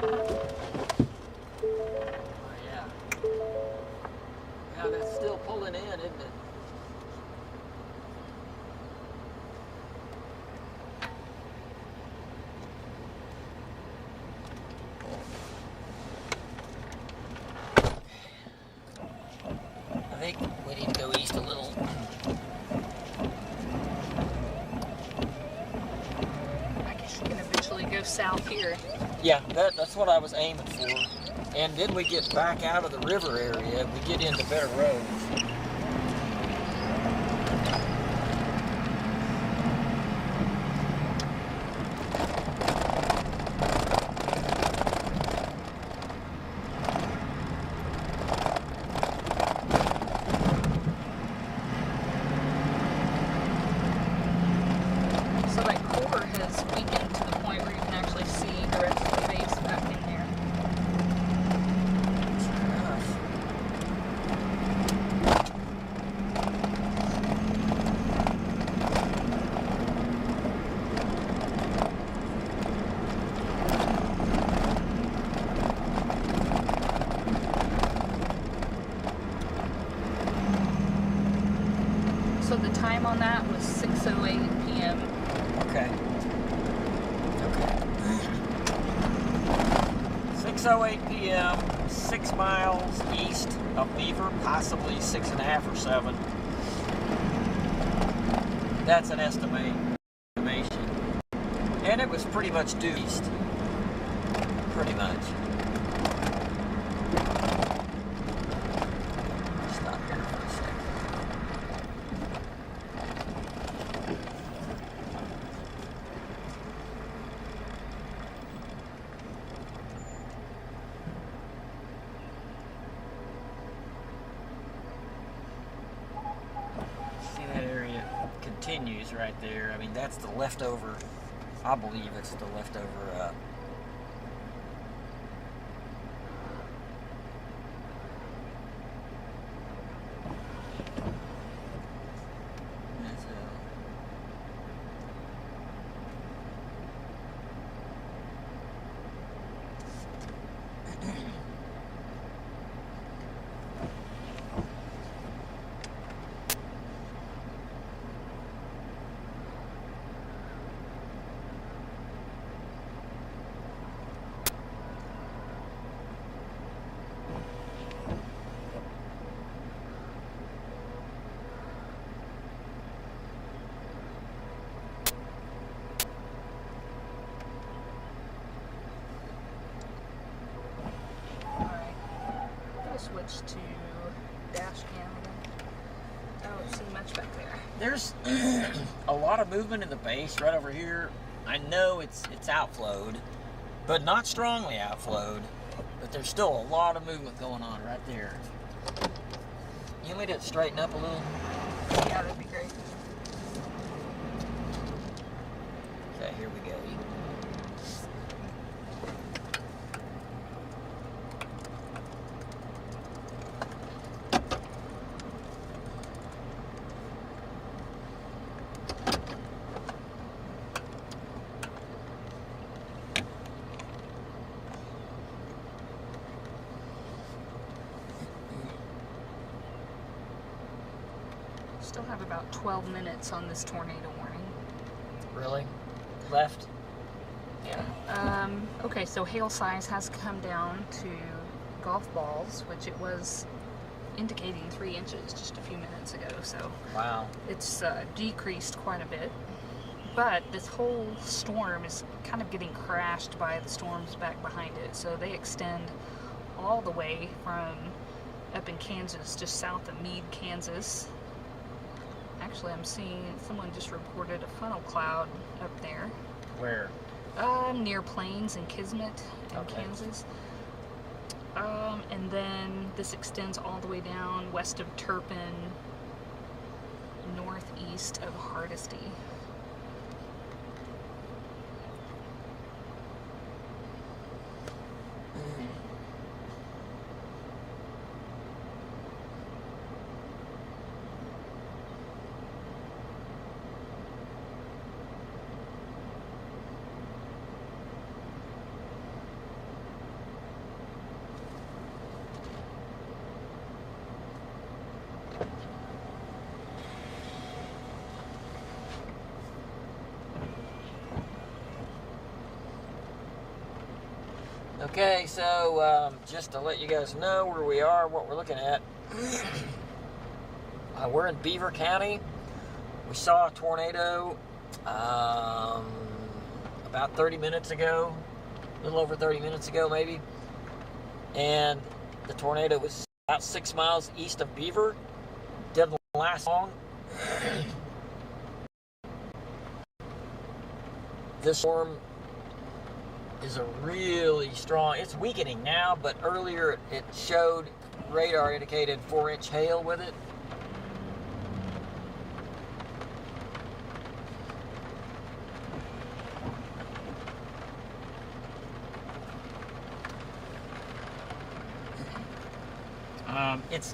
Oh, yeah. Yeah, that's still pulling in, isn't it? I think we need to go east a little. I guess you can eventually go south here. Yeah, that's what I was aiming for. And then we get back out of the river area, we get into better roads. So that core has weakened to the point where you can actually see the rest of the base back in there. Sure enough. So the time on that was 6:08 p.m. Okay. Okay. 6:08 p.m., 6 miles east of Beaver, possibly 6.5 or 7. That's an estimation. And it was pretty much due east. Pretty much. Stop here for a second. continues right there. I mean, that's the leftover, I believe it's the leftover switch to dash cam again. I don't see much back there. There's a lot of movement in the base right over here. I know it's outflowed, but not strongly outflowed. But there's still a lot of movement going on right there. You want me to straighten up a little? Yeah, that'd be great. Okay, here we go. Still have about 12 minutes on this tornado warning. Really? Left? Yeah. Okay, so hail size has come down to golf balls, which it was indicating 3 inches just a few minutes ago. So wow, it's decreased quite a bit. But this whole storm is kind of getting crashed by the storms back behind it. So they extend all the way from up in Kansas, just south of Meade, Kansas. Actually, I'm seeing someone just reported a funnel cloud up there. Where? Near Plains in Kismet in Kansas. And then this extends all the way down west of Turpin, northeast of Hardesty. Okay, so just to let you guys know where we are, what we're looking at. We're in Beaver County. We saw a tornado about 30 minutes ago, a little over 30 minutes ago maybe. And the tornado was about 6 miles east of Beaver. Didn't last long. This storm is a really strong, it's weakening now, but earlier it showed, radar indicated 4-inch hail with it.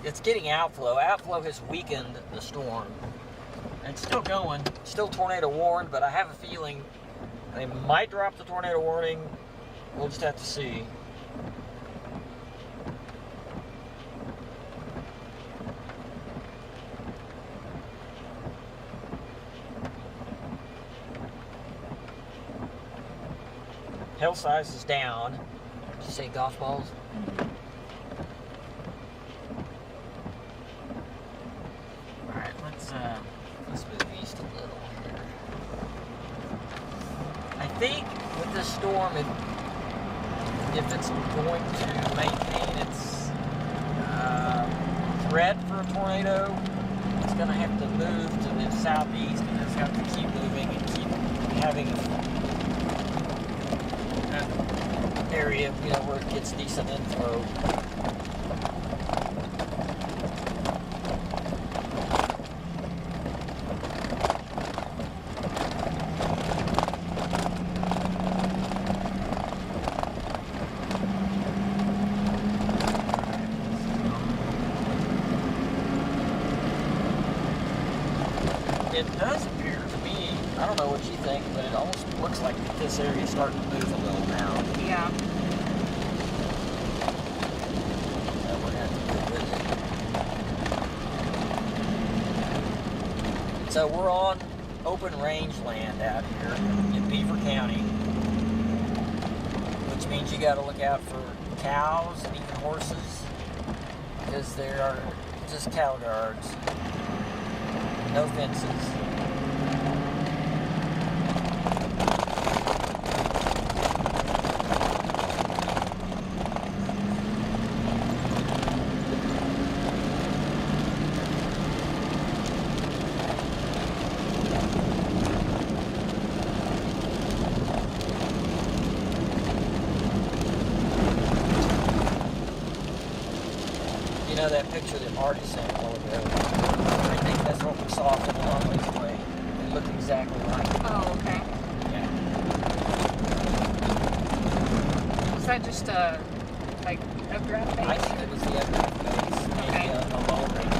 It's getting outflow. Outflow has weakened the storm. It's still going, still tornado warned, but I have a feeling they might drop the tornado warning. We'll just have to see. Hail size is down. Did you say golf balls? Alright, let's move east a little here. I think with this storm, if it's going to maintain its threat for a tornado, it's going to have to move to the southeast, and it's got to keep moving and keep having an area, where it gets decent inflow. it does appear to me, I don't know what you think, but it almost looks like this area is starting to move a little now. Yeah. So we're going to have to deal with it. So we're on open rangeland out here in Beaver County, which means you got to look out for cows and even horses, because there are just cattle guards, no fences. You know that picture that Marty sent a while ago? I think that's what we saw from a long ways away. It looked exactly like it. Oh, okay. Yeah. Was that just a, like, updraft base? I think it was the updraft base. Okay. Maybe a low range.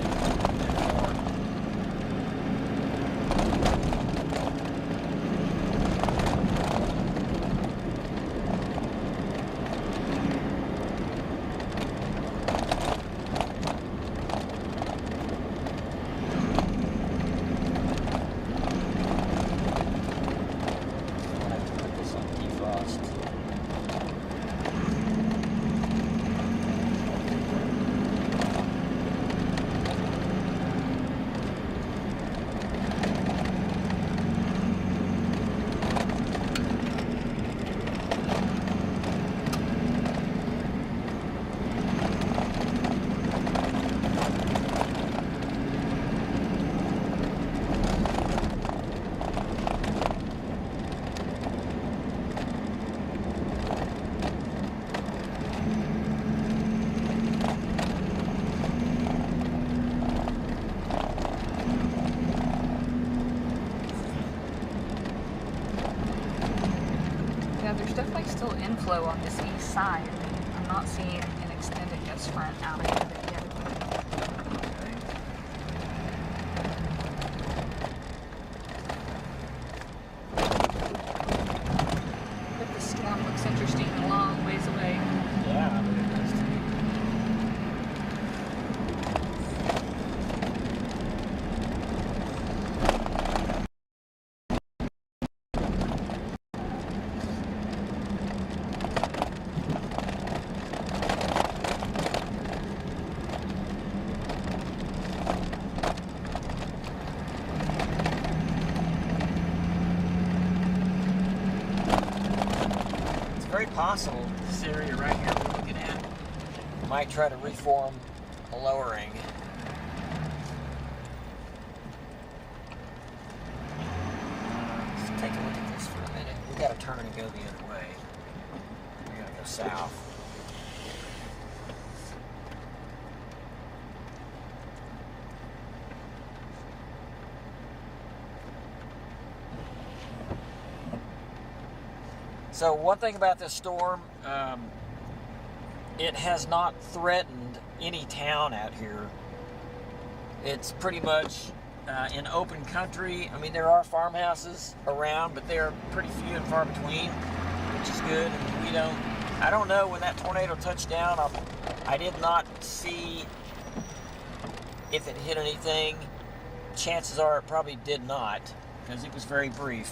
Yeah, there's definitely still inflow on this east side. I'm not seeing an extended gust front out of it yet. But the storm looks interesting a long ways away. Yeah, but it does too. Very possible this area right here we're looking at might try to reform a lowering. Let's take a look at this for a minute. We got to turn and go the other way. We're going to go south. So one thing about this storm, it has not threatened any town out here. It's pretty much in open country. I mean, there are farmhouses around, but they're pretty few and far between, which is good. And I don't know when that tornado touched down. I did not see if it hit anything. Chances are it probably did not, because it was very brief.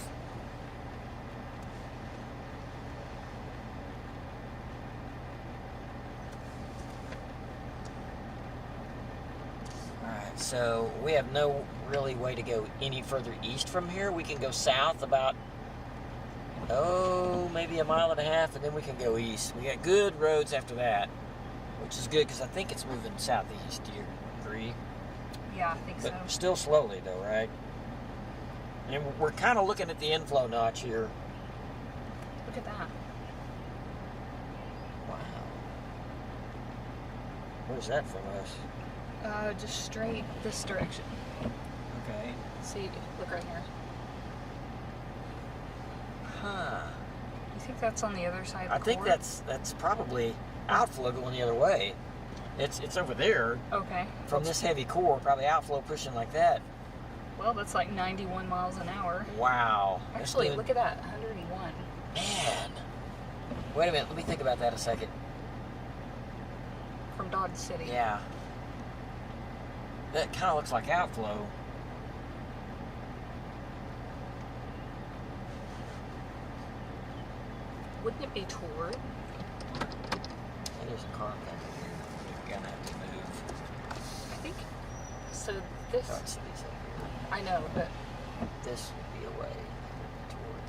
So we have no really way to go any further east from here. We can go south about, maybe a mile and a half, and then we can go east. We got good roads after that, which is good because I think it's moving southeast. Do you agree? Yeah, I think so. But still slowly though, right? And we're kind of looking at the inflow notch here. Look at that. Wow. Where's that from us? Just straight this direction. Okay. See, look right here. Huh. You think that's on the other side of the I think core? that's probably outflow going the other way. It's over there. Okay. From this heavy core, probably outflow pushing like that. Well, that's like 91 miles an hour. Wow. Actually, look at that, 101. Man. Wait a minute, let me think about that a second. From Dodge City. Yeah. That kind of looks like outflow. Wouldn't it be toward? There's a car back here. You're gonna have to move. I think. So this. Dodge City's up here. I know, but. This would be away toward.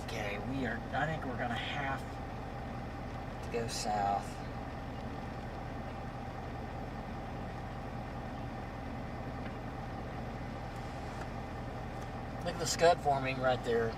Okay, I think we're gonna have to go south. Look at the scud forming right there.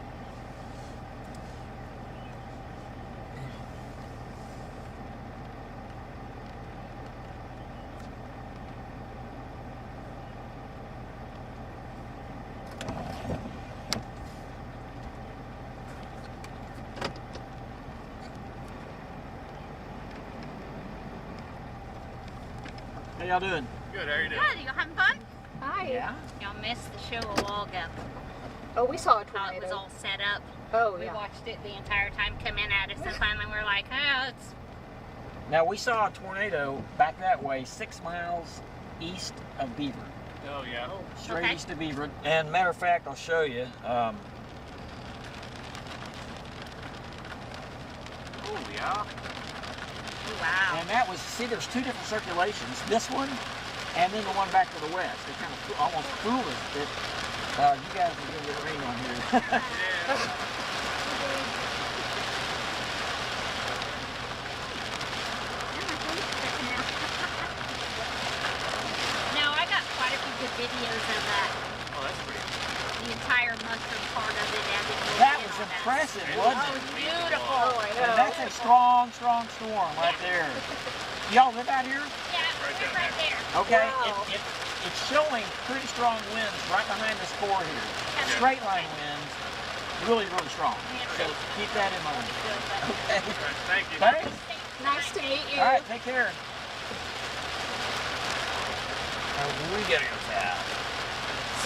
How y'all doing? Good, how are you doing? Good, you having fun? Hi. Yeah. Y'all missed the show a while ago. Oh, we saw a How it was tornado. all set up. Oh, We yeah. watched it the entire time come in at us, and finally we're like, oh, it's Now we saw a tornado back that way, 6 miles east of Beaver. Oh, yeah. Straight Okay. east of Beaver. And matter of fact, I'll show you. Oh, yeah. oh, wow. And that was, see, there's 2 different circulations. This one, and then the one back to the west. They kind of almost fooled us that you guys are going to get rain on here. No, I got quite a few good videos of that. Oh, that's pretty cool. The entire mustard part of it as it goes That in was on impressive, Oh, wasn't it it? was beautiful. Oh, I know. And that's a strong, strong storm right there. Y'all live out here? Yeah, it's right there. Okay. Wow. It's showing pretty strong winds right behind this core here. Straight line winds, really, really strong. So keep that in mind. Okay. All right, thank you. Thanks. Nice to meet you. All right, take care. We gotta go south.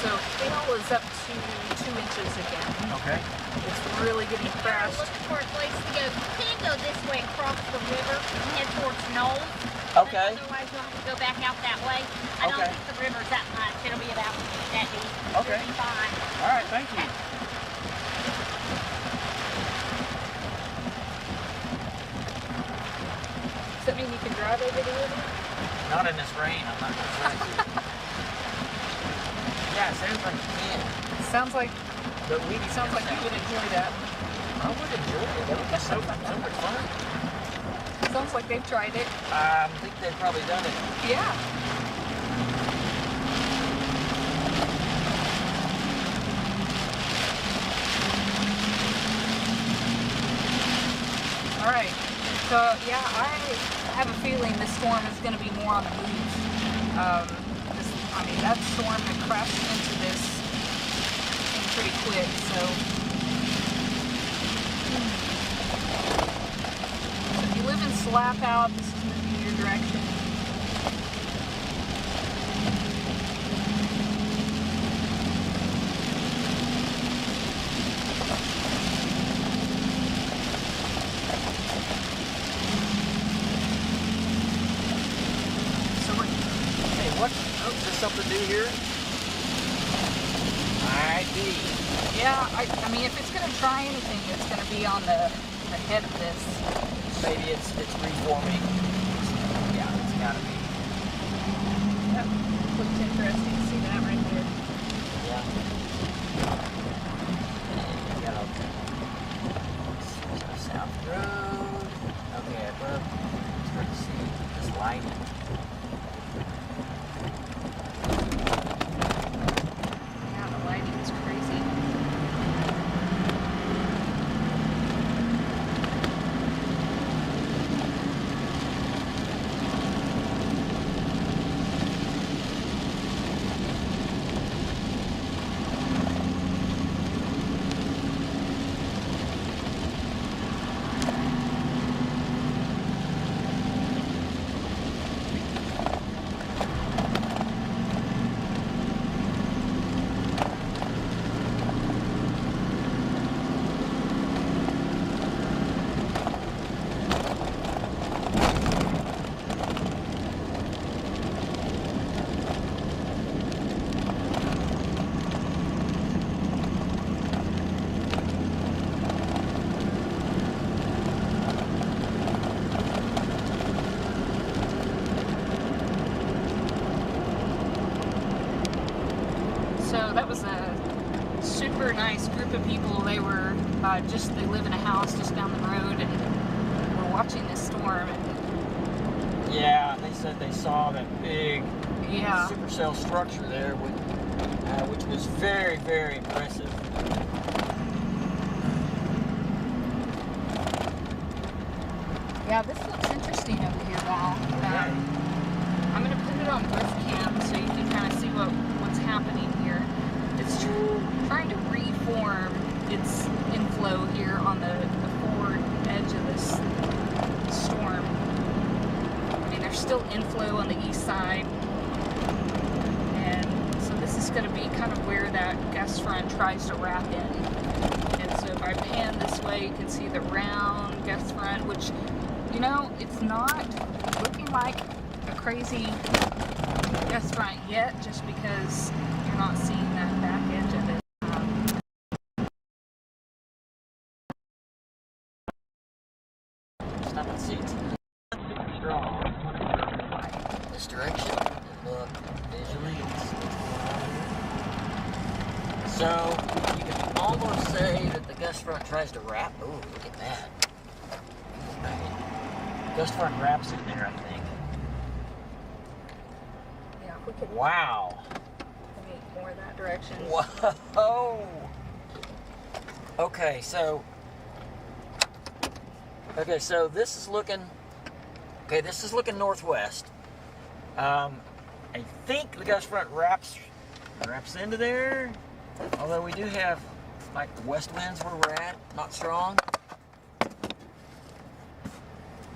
So hail is up to 2 inches again. Okay. It's really getting We're fast. looking for a place to go. You can go this way across the river and head towards Knowles. Okay. Otherwise, you'll have to go back out that way. I don't Okay. think the river's that much. It'll be about that deep. Okay. It'll be fine. All right, thank you. Does that mean you can drive over the river? Not in this rain, I'm not gonna try to. Yeah, it sounds like you can. Sounds like But we sounds like you would enjoy that. I would enjoy it. That would be so much fun. Sounds like they've tried it. I think they've probably done it. Yeah. All right. So yeah, I have a feeling this storm is going to be more on the move. I mean, that storm that crashed into this came pretty quick. So if you live in Slap Out, this is moving your direction. So we're Hey, what? Oh, is there something new here? Might be. yeah, I mean, if it's going to try anything, it's going to be on the head of this. Maybe it's reforming. Yeah, it's gotta be. That looks interesting to see that right there. Yeah. And you got a South Road. Okay, above. Start to see this lighting. Yeah, the lighting is crazy. a super nice group of people. They were they live in a house just down the road and were watching this storm. And yeah, they said they saw that big yeah, supercell structure there, which was very, very impressive. yeah, this looks interesting over here, Val. Okay. I'm going to put it on both cams so you can kind of see what's happening here. It's trying to reform its inflow here on the forward edge of this storm. I mean, there's still inflow on the east side. And so this is going to be kind of where that gust front tries to wrap in. And so if I pan this way, you can see the round gust front, which, you know, it's not looking like a crazy gust front yet, just because you're not seeing that back edge of it. Stop and see. It's super strong. This direction. And look, visually, it's so you can almost say that the gust front tries to wrap. Oh, look at that. Gust front wraps in there, I think. Yeah, if we could Wow. maybe more that direction. Whoa. Okay, so this is looking northwest. I think the gust front wraps into there. Although we do have like west winds where we're at, not strong.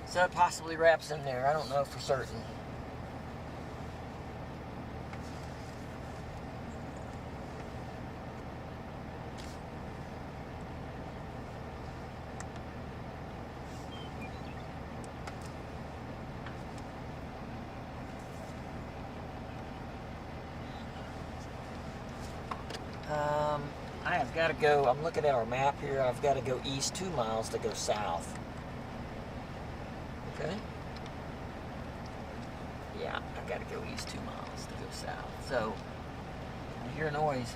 So it possibly wraps in there. I don't know for certain. I have got to go, I'm looking at our map here, I've got to go east 2 miles to go south. Okay? Yeah, I've got to go east 2 miles to go south. So, I hear a noise.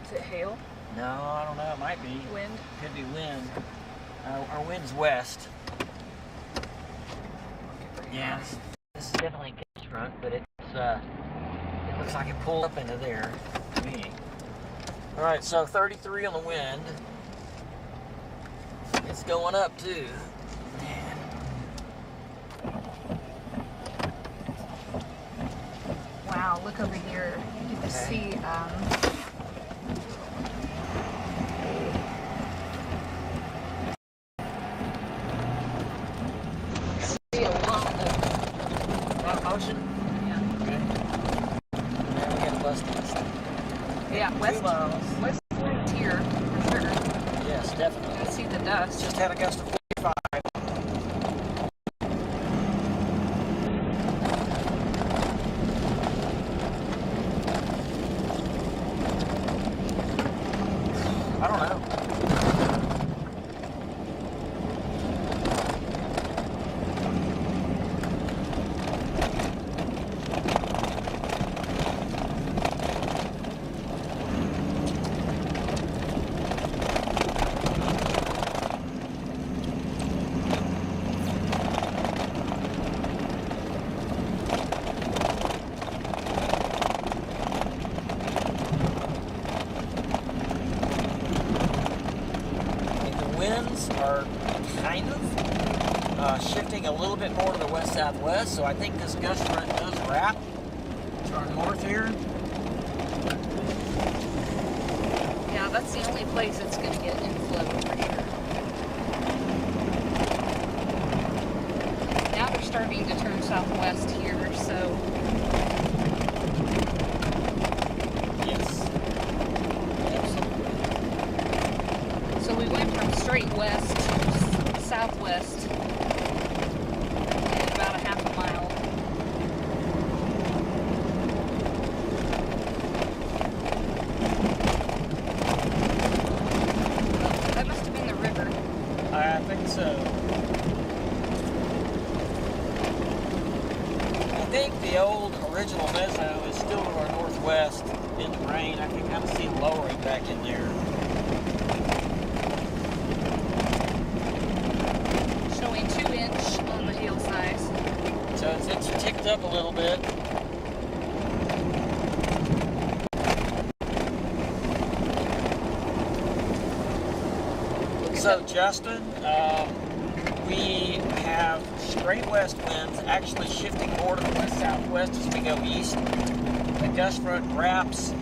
Is it hail? No, I don't know, it might be. Wind? Could be wind. Our wind's west. Yeah, this is definitely a gust front, but it looks like it pulled up into there to me. All right, so 33 on the wind. It's going up too. Man. Wow, look over here. You can see See a lot of ocean. yeah. Okay. Now we got west east. Yeah, 2 west miles. wind here for sure. Yes, You definitely. can see the dust. Just had a gust of 45. I don't know. Winds are kind of shifting a little bit more to the west-southwest, so I think this gust front does wrap to our north here. Yeah, that's the only place it's going to get inflow for sure. Now they're starting to turn southwest here, so Yes. Absolutely. we went from straight west to southwest in about a half a mile. That must have been the river. I think so. I think the old original mezzo is still to our northwest. in the rain. I can kind of see the lowering back in there. Showing 2-inch on the hail size. So it's ticked up a little bit. So Justin, we have straight west winds actually shifting more to the west-southwest as we go east. The gust front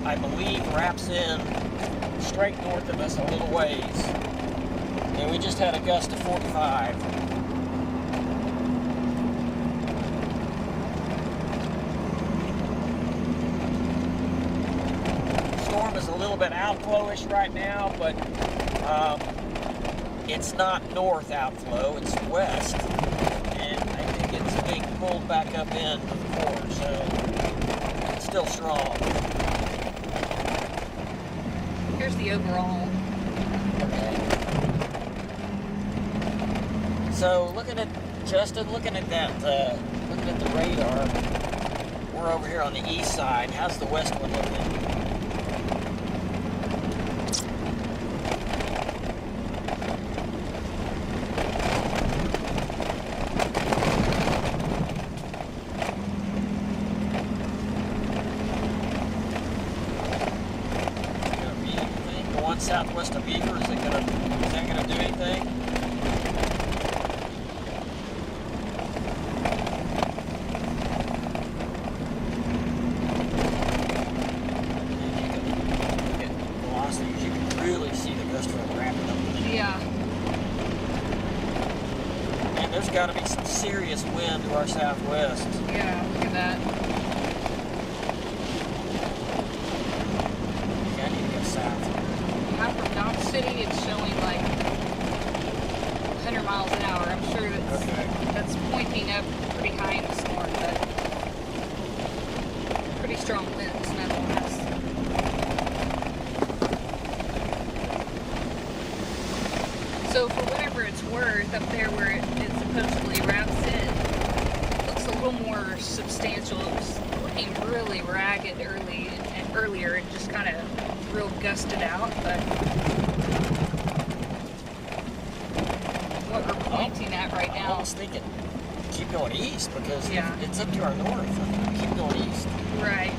I believe wraps in straight north of us a little ways. And we just had a gust of 45. Storm is a little bit outflowish right now, but it's not north outflow, it's west, and I think it's being pulled back up in before, so it's still strong. Here's the overall. Okay. So looking at Justin, looking at that, looking at the radar, we're over here on the east side. How's the west one looking? Southwest of Beaver, is that gonna do anything? And you can get velocities, you can really see the gust front wrapping up. Yeah. And there's got to be some serious wind to our southwest. Yeah, look at that. Okay, I need to go south. I'm from Dodge City, it's showing like 100 miles an hour. I'm sure that's pointing up pretty high in the storm, but pretty strong winds nonetheless. So for whatever it's worth, up there where it supposedly wraps in, looks a little more substantial. It was looking really ragged earlier and just kind of real gusted out, but what we're pointing at right now. I was thinking, keep going east because Yeah. it's up to our north. Keep going east. Right.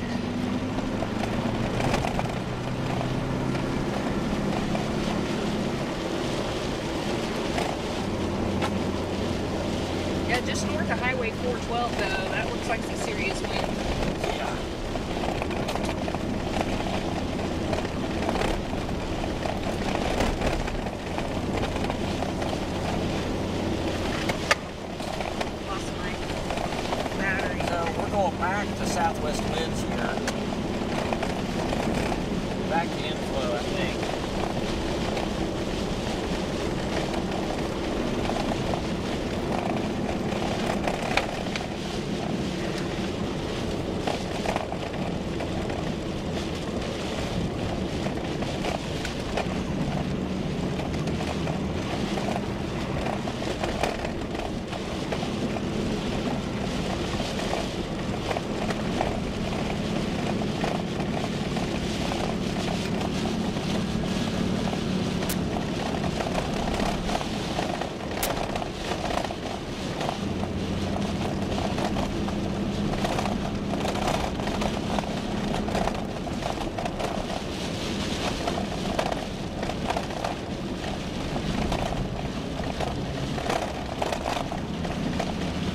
Yeah, just north of Highway 412 though, that looks like some serious wind. Yeah. Back to southwest winds here. Back to inflow, I think.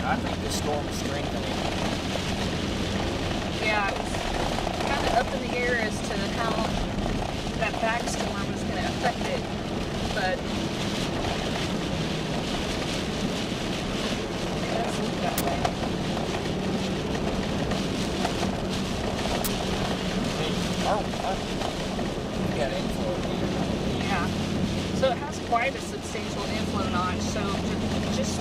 I think this storm is strengthening. Yeah, it was kind of up in the air as to how that back storm was going to affect it, but it does look that way. We got inflow here. Yeah. So it has quite a substantial inflow notch. So just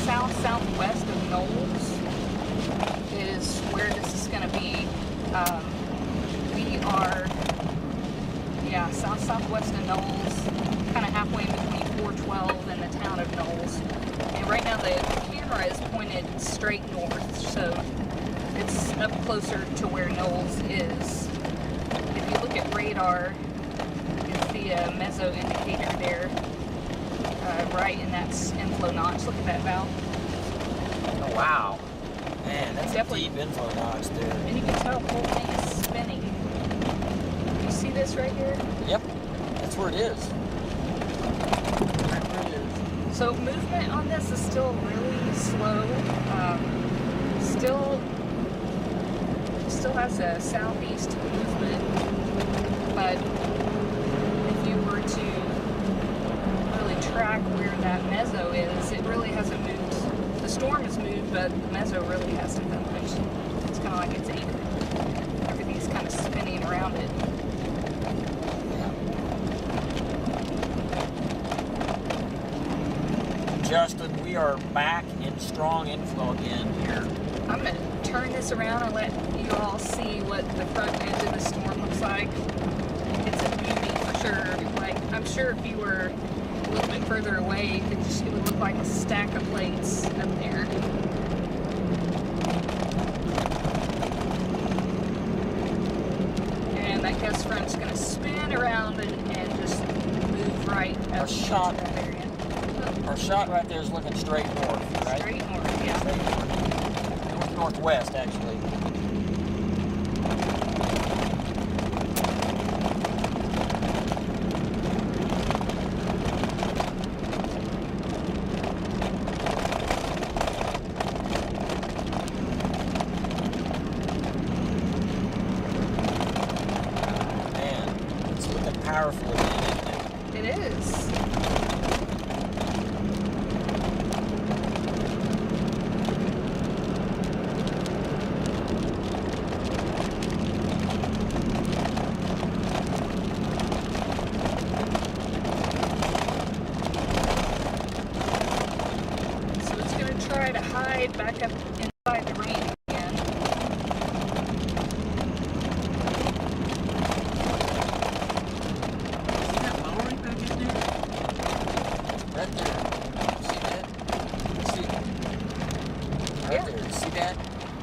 south-southwest of Knowles is where this is going to be. We are, yeah, south-southwest of Knowles, kind of halfway between 412 and the town of Knowles. And right now the camera is pointed straight north, so it's up closer to where Knowles is. if you look at radar, it's the meso indicator there, right in that inflow notch. Look at that valve. Oh, wow. Man, that's Definitely. a deep inflow notch there. And you can tell the whole thing is spinning. You see this right here? Yep, that's where it is. Right where it is. So movement on this is still really slow. Still has a southeast movement, but if you were to really track where that meso is, it really hasn't moved. The storm has moved, but the meso really hasn't done much. It's kind of like it's anchored. Everything's kind of spinning around it. Justin, we are back in strong inflow again here. I'm going to turn this around and let you all see what the front edge of the storm looks like. It's a movie for sure. Like, I'm sure if you were a little bit further away, it would look like a stack of plates up there. And that gust front's going to spin around and just move right up into that area. Our shot right there is looking straight north, right? Straight north, yeah. Straight north. Northwest, actually. Man, it's looking powerful again, isn't it? It is. Back up inside the rain again. See that lowering back in there? Right there. See that? See? Right Yeah. there. See that?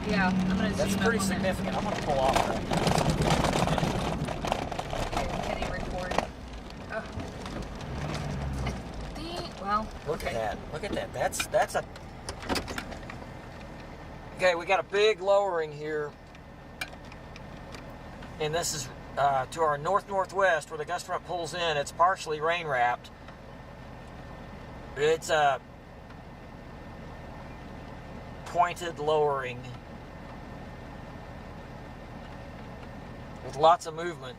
Yeah, I'm going to zoom That's up pretty on significant. I'm going to pull off right now. that. Can you record? Oh. Well, Look okay. at that. Look at that. That's a... Okay, we got a big lowering here. And this is to our north-northwest where the gust front pulls in. It's partially rain-wrapped. It's a pointed lowering with lots of movement.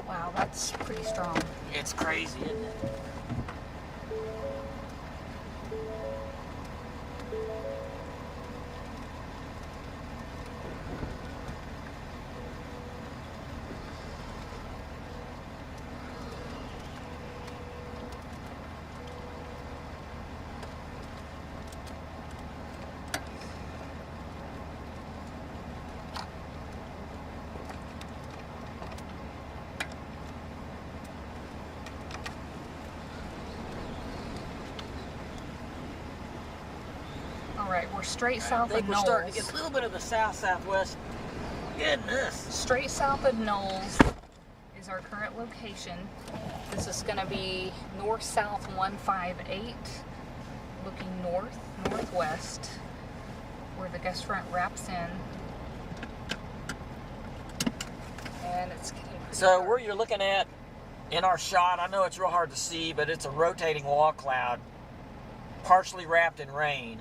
Wow, that's pretty strong. It's crazy, isn't it? All right, we're straight south I think of we're Knowles. starting to get a little bit of the south-southwest. Goodness. Straight south of Knowles is our current location. This is going to be north-south 158, looking northwest, where the gust front wraps in. And it's getting pretty So dark. where you're looking at in our shot, I know it's real hard to see, but it's a rotating wall cloud, partially wrapped in rain.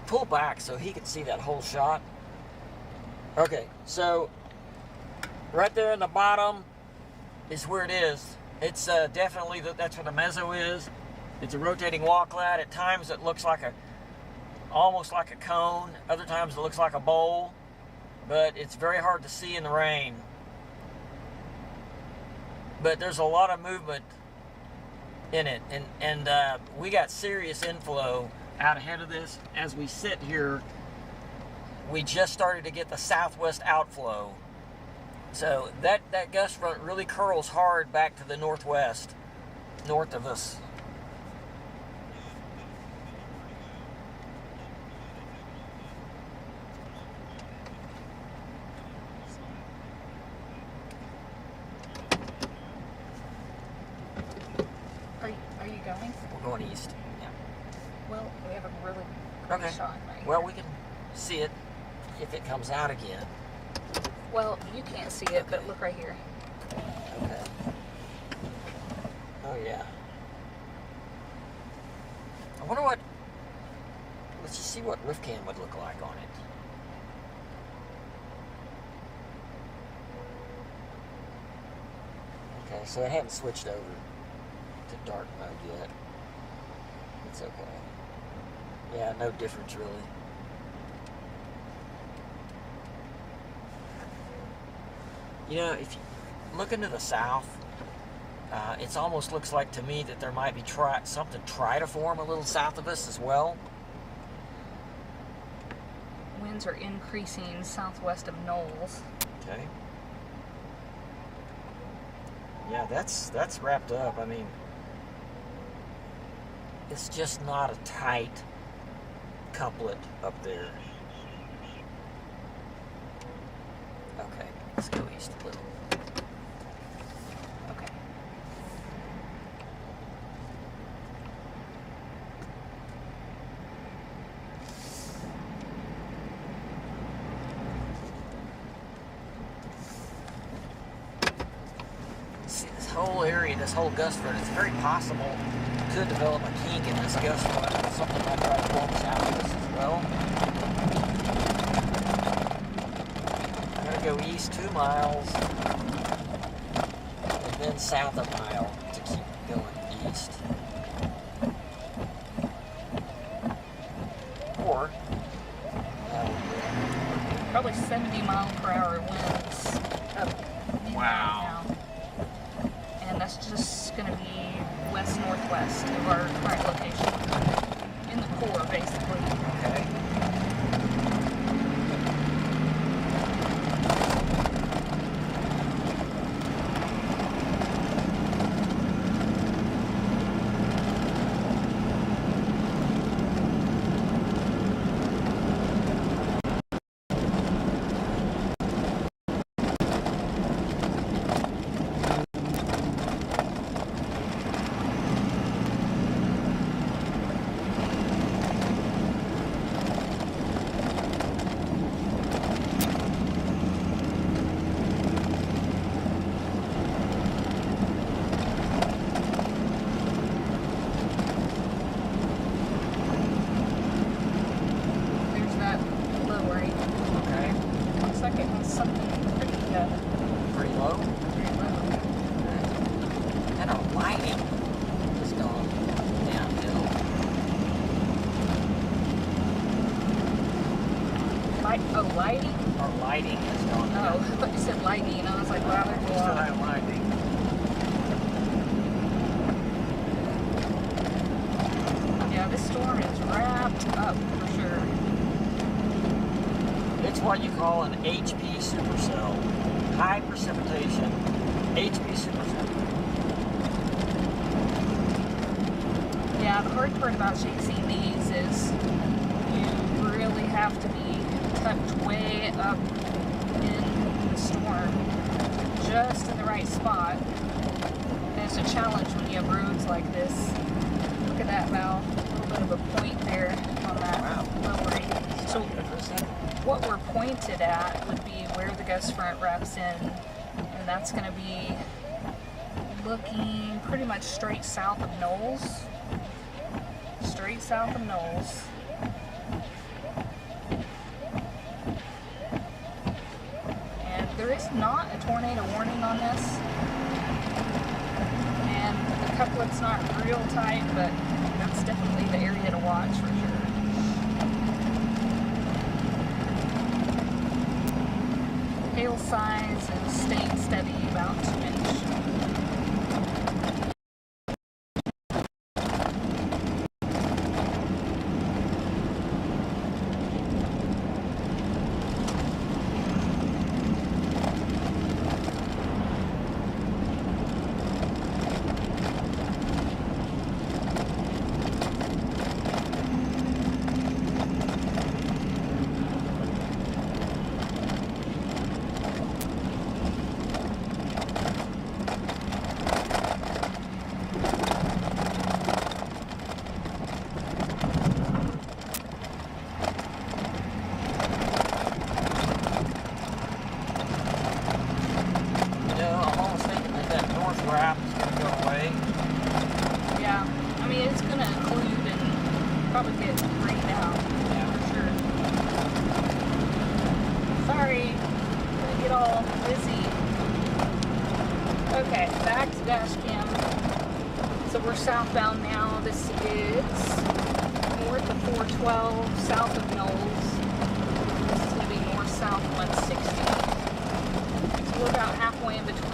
Pull back so he can see that whole shot. Okay, so right there in the bottom is where it is. It's definitely, that's where the meso is. It's a rotating wall cloud. At times it looks like almost like a cone. Other times it looks like a bowl. but it's very hard to see in the rain. But there's a lot of movement in it, and we got serious inflow out ahead of this. As we sit here, we just started to get the southwest outflow. So that gust front really curls hard back to the northwest, north of us. Are you going? We're going east. Yeah. Well, we have a really Okay. shot right Well, here. we can see it if it comes out again. Well, you can't see it, but look right here. Okay. Oh yeah. I wonder what. Let's just see what Rifcan would look like on it. Okay, so I haven't switched over to dark mode yet. It's okay. Yeah, no difference really. You know, if you look into the south, it almost looks like to me that there might be something try to form a little south of us as well. Winds are increasing southwest of Knowles. Okay. Yeah, that's wrapped up. I mean, it's just not a tight couplet up there. Okay, let's go east a little. Okay. See, this whole area, this whole gust front, it's very possible could develop a kink in this gust front. Something might try to form south of us as well. I'm going to go east 2 miles and then south a mile to keep going east. Or, Probably 70-mile-per-hour winds up in Wow. right now. And that's just going to be west-northwest of our current location. In the core, basically. okay. There's that lowering. Okay. Looks like it has something pretty Pretty low. low. And our lighting is going downhill. Lighting? Our lighting has gone Oh, down. I thought you said lightning, and I was like, wow, there's a Still lot. have lighting. Yeah, this storm is wrapped up for sure. It's what you call an HP supercell. High precipitation HP supercell. Yeah, the hard part about chasing these is you really have to be tucked way up in the storm, just in the right spot. And it's a challenge when you have roads like this. Look at that, Val. A little bit of a point there on that Wow. lowering. So what we're pointed at would be where the gust front wraps in, and that's going to be looking pretty much straight south of Knowles. Straight south of Knowles. And there is not a tornado warning on this. And the couplet's not real tight, but that's definitely the area to watch for sure. hail size is staying steady about 2 inch. Wrap is going to go away. Yeah, I mean it's going to include and probably get rained out. Yeah, for sure. Sorry, I'm going to get all busy. Okay, back to dash cam. So we're southbound now. This is north of 412, south of Knowles. This is going to be more south 160. So we're about halfway in between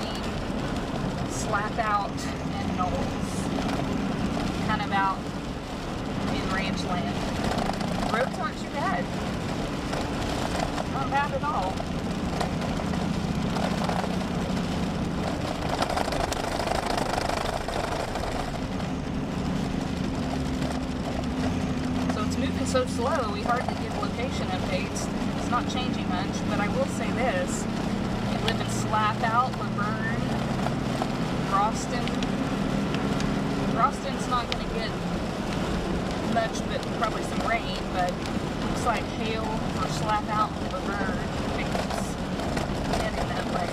Slap Out and Knowles, kind of out in ranch land. Roads aren't too bad. Not bad at all. So it's moving so slow, we hardly give location updates. It's not changing much, but I will say this. We live in Slap Out, Laverne, Roston's not going to get much, but probably some rain, but looks like hail for Slap Out and Laverne. It keeps heading that way.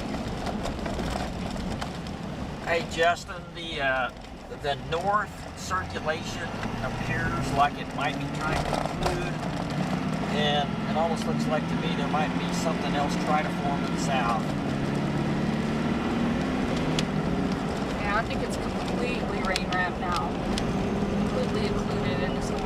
Hey Justin, the north circulation appears like it might be trying to conclude, and it almost looks like to me there might be something else trying to form in the south. I think it's completely rain wrapped now. Completely included in the storm.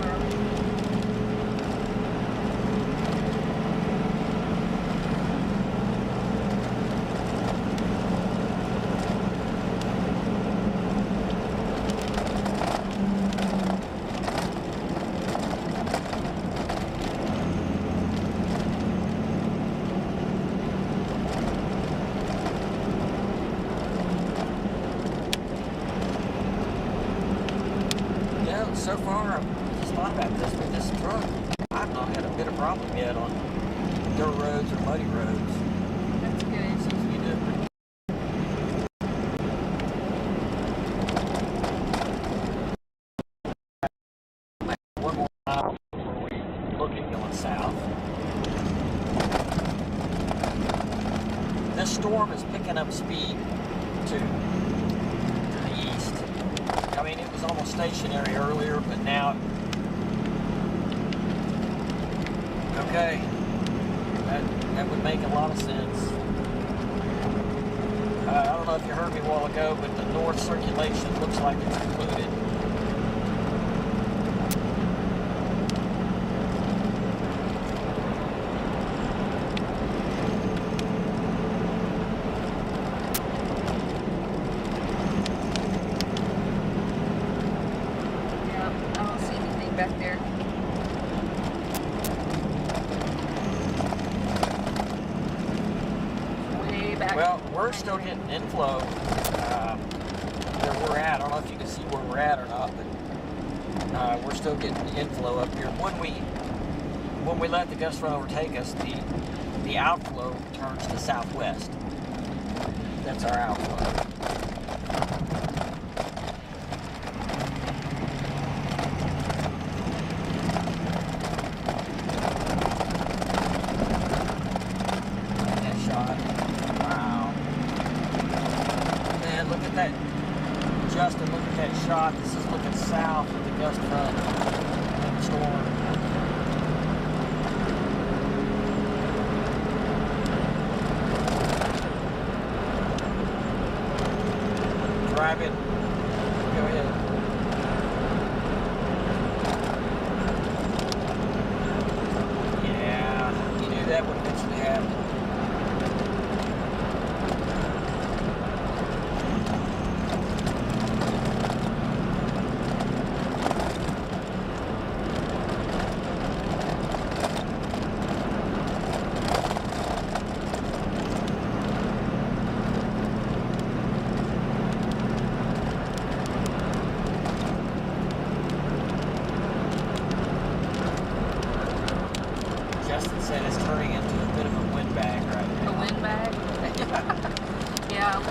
So far, I just thought about this with this truck. I've not had a bit of problem yet on dirt roads or muddy roads. That's good. It seems to be different. One more mile before we look at going south. This storm is picking up speed too. I mean, it was almost stationary earlier, but now, okay, that would make a lot of sense. I don't know if you heard me a while ago, but the north circulation looks like it's included. Back there. Way back. Well, we're still getting inflow where we're at. I don't know if you can see where we're at or not, but we're still getting inflow up here. When we let the gust front overtake us, the outflow turns to southwest. That's our outflow. Justin, look at that shot. This is looking south of the gust front storm. Drive it. Go ahead. Yeah, you knew that would eventually happen.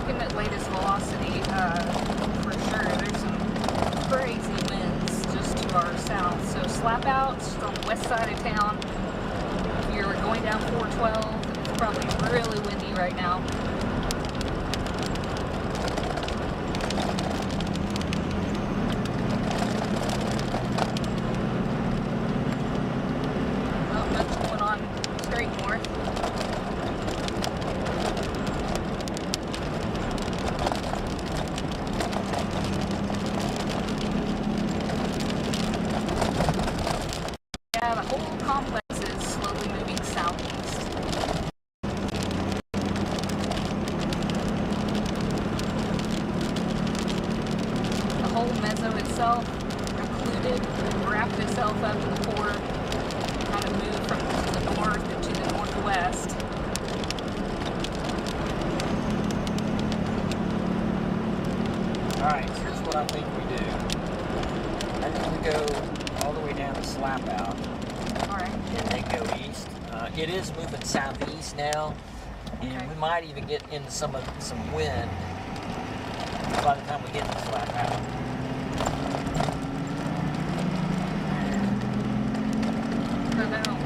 looking at latest velocity, for sure, there's some crazy winds just to our south. So slap outs from the west side of town. If you're going down 412, it's probably really windy right now. Not much going on straight north. Yeah, the whole complex is slowly moving southeast. The whole mezzo itself occluded and wrapped itself up in the core, kind of moved from the north into the northwest. Alright, here's what I think we do. I think we go all the way down to Slap Out Alright. and then go east. It is moving southeast now, and Okay. we might even get into some wind by the time we get to Slap Out. I don't know.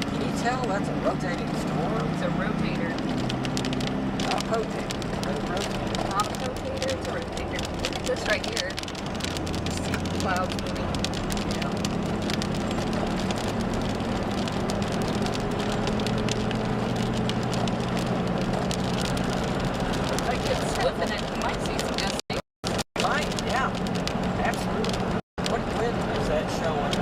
Can you tell that's a rotating storm? It's a rotator. Not a potato, but a rotator. Not a rotator, it's a rotator. This right here. Just the clouds moving. Yeah. Like it's whipping it. You might see some gusts. Right, yeah, absolutely. What wind is that showing?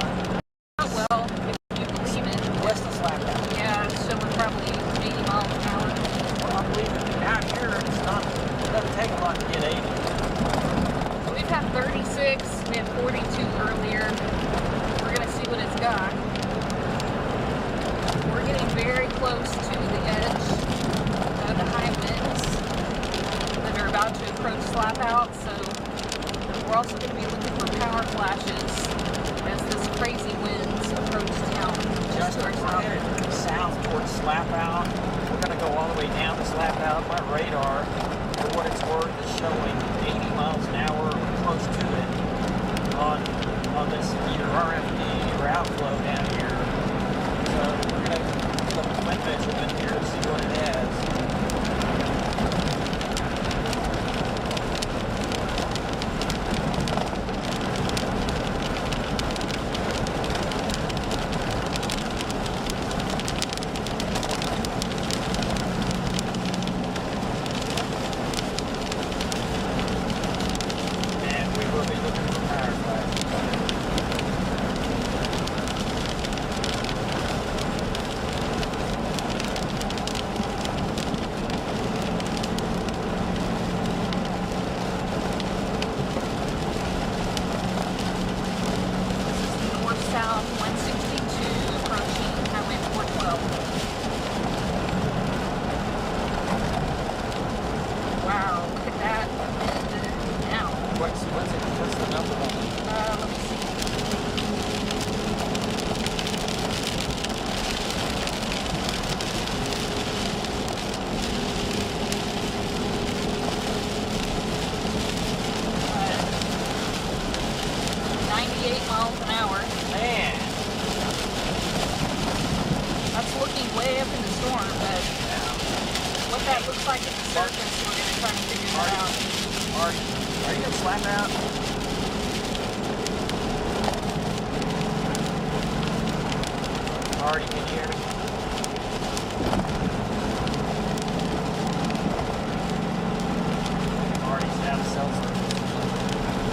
Well, if you believe it. West of Slap Out. Yeah, it's showing probably 80 miles an hour. Well, I believe it. Out here, it doesn't take a lot to get 80. So we've had 36, we had 42 earlier. We're gonna see what it's got. We're getting very close to the edge of the high winds that are about to approach Slap Out, so we're also gonna be looking for power flashes as this crazy winds approach town. Just to our we're south. headed south towards Slap Out. We're going to go all the way down to Slap Out. My radar, for what it's worth, is showing 80 miles an hour or close to it on this either RFD or outflow down here. So we're going to look at the wind measurement here and see what it has. And we will be looking for power flashes. North-south 162 approaching Highway 412. Wow, look at that. Now, What's the number on it? let me see. Uh, 98 miles an hour. Man, That's looking way up in the storm, but what that looks like at the surface, we're going to try and figure that out. are you going to Slap Out? Artie, can you hear me? Artie's out of cell service.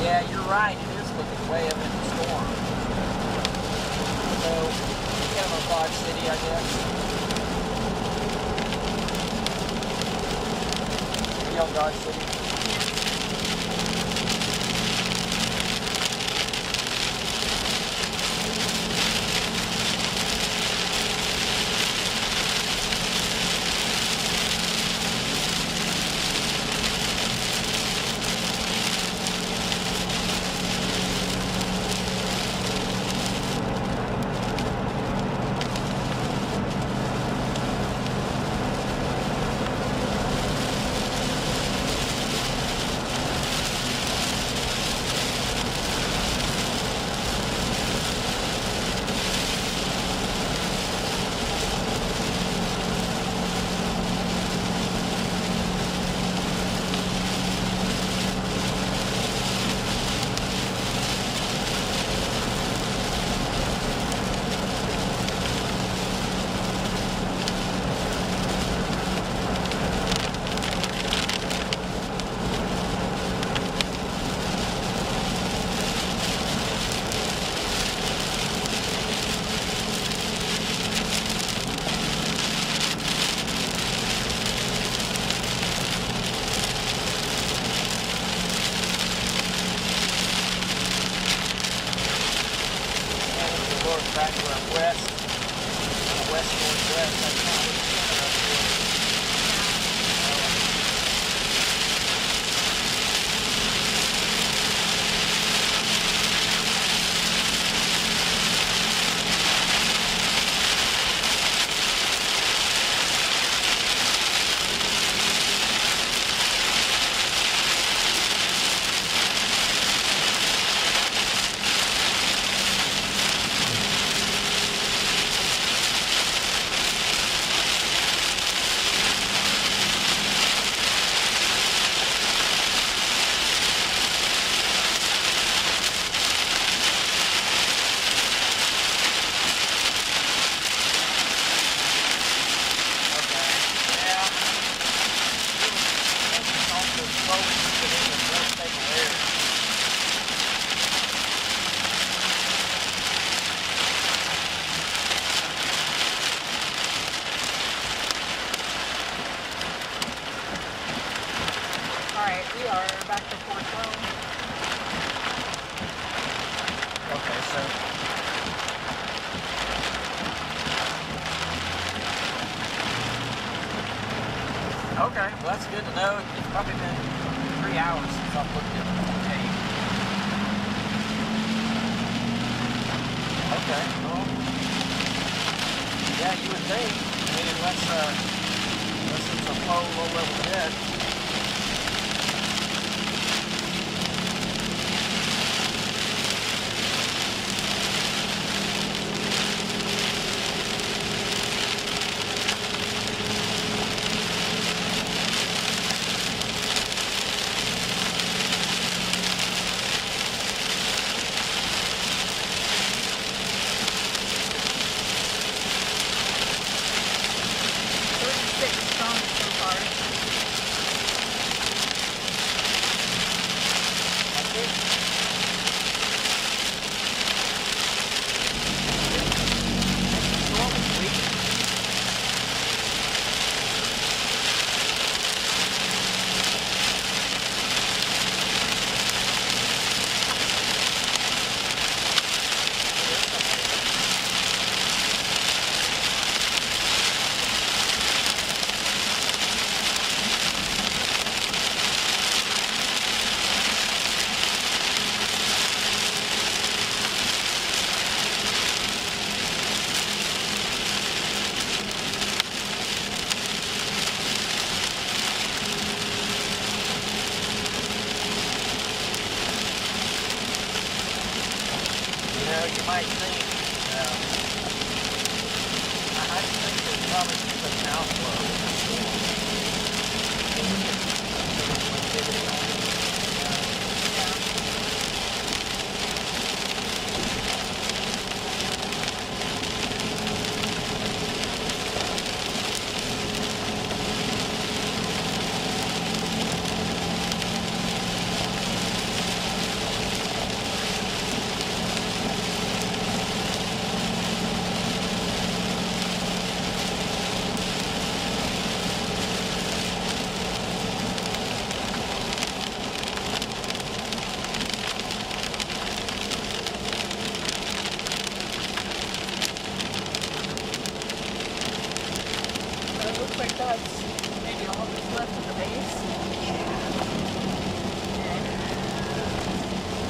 Yeah, you're right. It is looking way up in the storm. So, kind of a Dodge City, I guess. Are you on Dodge City? Okay, well that's good to know. It's probably been 3 hours since I've looked at the tape. Okay, well, yeah, you would think. I mean, unless it's a low-level jet. You might think, I think there's probably some outflow. Like that's maybe all that's left of the base.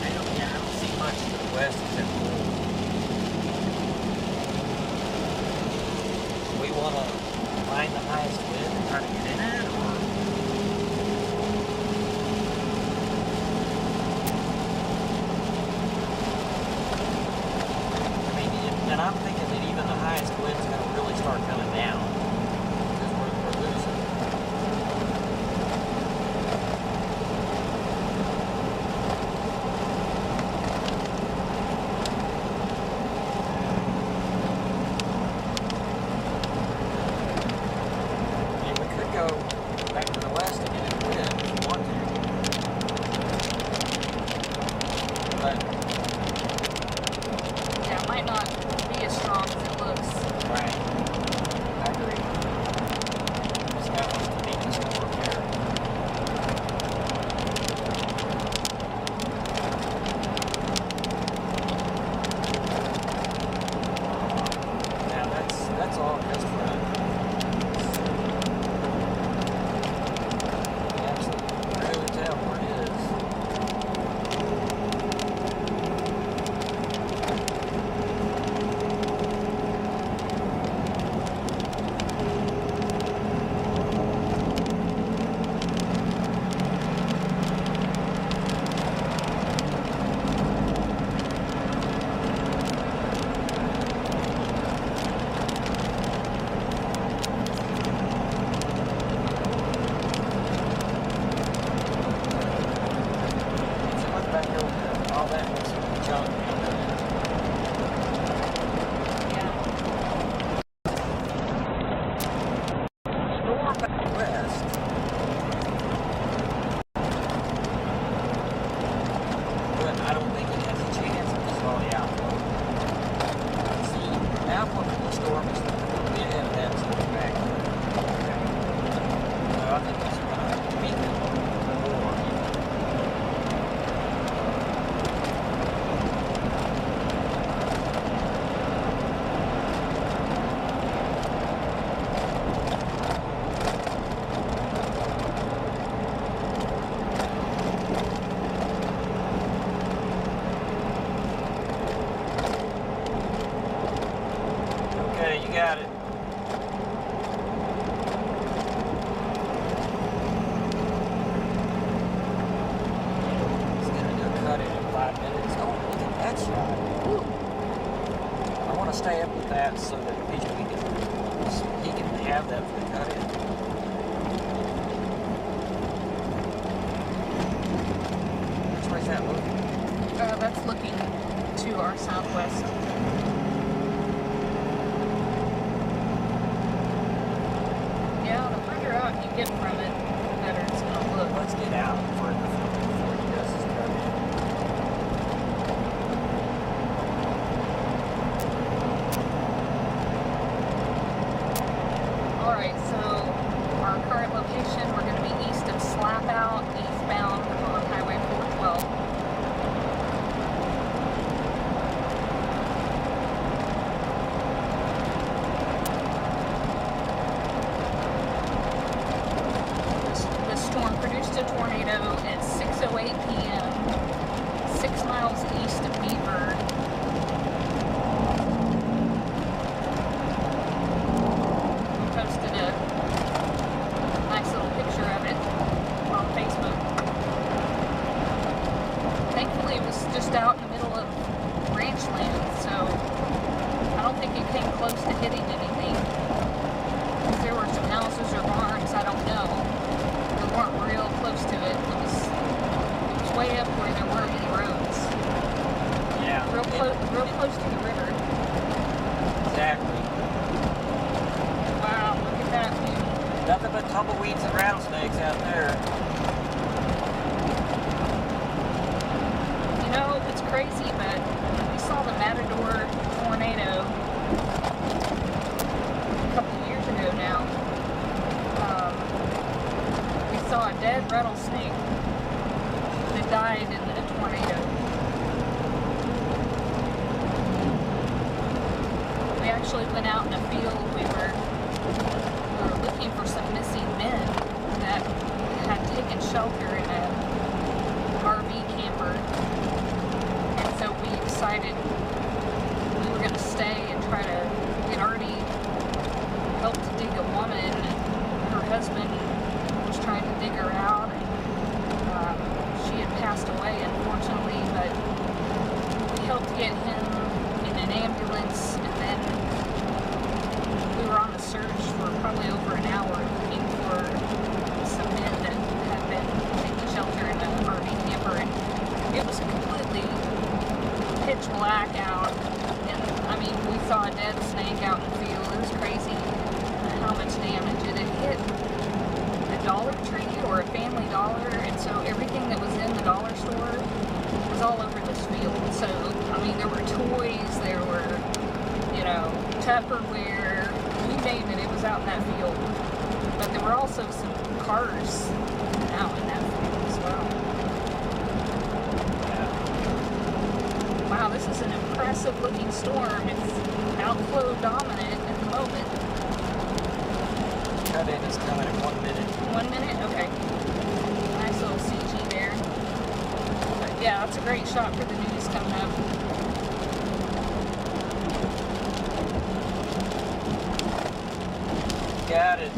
I don't see much to the west except for we want to find the highest wind and try to get in it, or I mean, and I'm thinking that even the highest wind's going to really start coming down. got it. He's gonna do a cut in 5 minutes. Oh, look at that shot. Woo. I want to stay up with that so that he can have that for the cut in. Which way's that looking? That's looking to our southwest. Yeah, the further out you get from it, the better it's going to look. Let's get out before he does his cut in. Alright, so our current location, we're going to be east of Slap Out, eastbound on Highway 412. The storm produced a tornado at 6:08 p.m. 6 miles east of Beaver. Posted a nice little picture of it on Facebook. Thankfully, it was just out in the middle of ranch land, so I don't think it came close to hitting anything. If there were some houses or barns, I don't know. We weren't real close to it. It was way up where there weren't any roads. Yeah. Real close to the river. Exactly. Wow, look at that view. Nothing but tumbleweeds and rattlesnakes out there. You know, it's crazy, but we saw the Matador tornado a couple of years ago now. We saw a dead rattlesnake that died in the tornado. We actually went out in a field. We were looking for some missing men that had taken shelter in a RV camper. And so we decided we were going to stay and try to get Artie helped to dig a woman, and her husband was trying to dig her out, and she had passed away, unfortunately, but we helped get him in an ambulance, and then we were on the search for probably over an hour looking for some men that had been taking shelter in an RV camper, and it was completely pitch black out, and I mean, we saw a dead snake out in the field. It was crazy how much damage it had hit a Dollar Tree or a Family Dollar, and so everything that was in the dollar store was all over this field. So, I mean, there were toys, there were, you know, Tupperware, you name it, it was out in that field. But there were also some cars out in that field as well. Wow, this is an impressive looking storm. It's outflow dominant at the moment. Cut in is coming in 1 minute. 1 minute? Okay. Nice little CG there. But yeah, that's a great shot for the news coming up. Got it.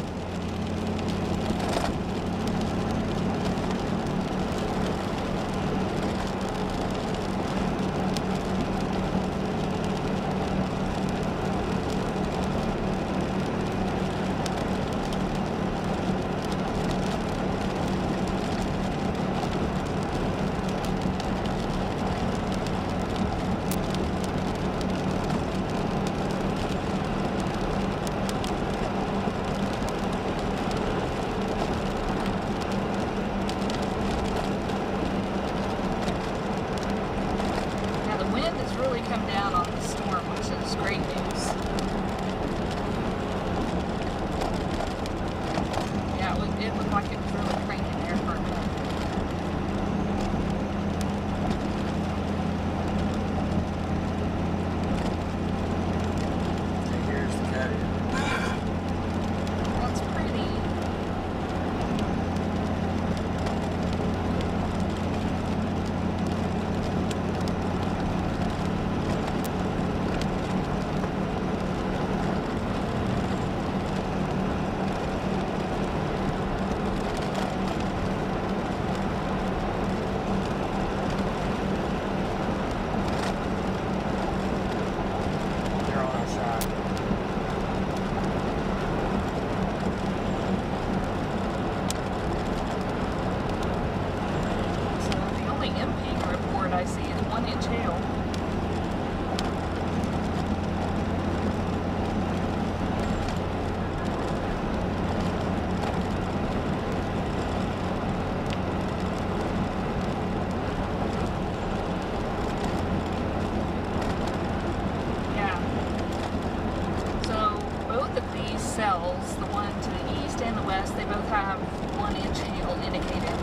of these cells, the one to the east and the west, they both have 1 inch handle indicated.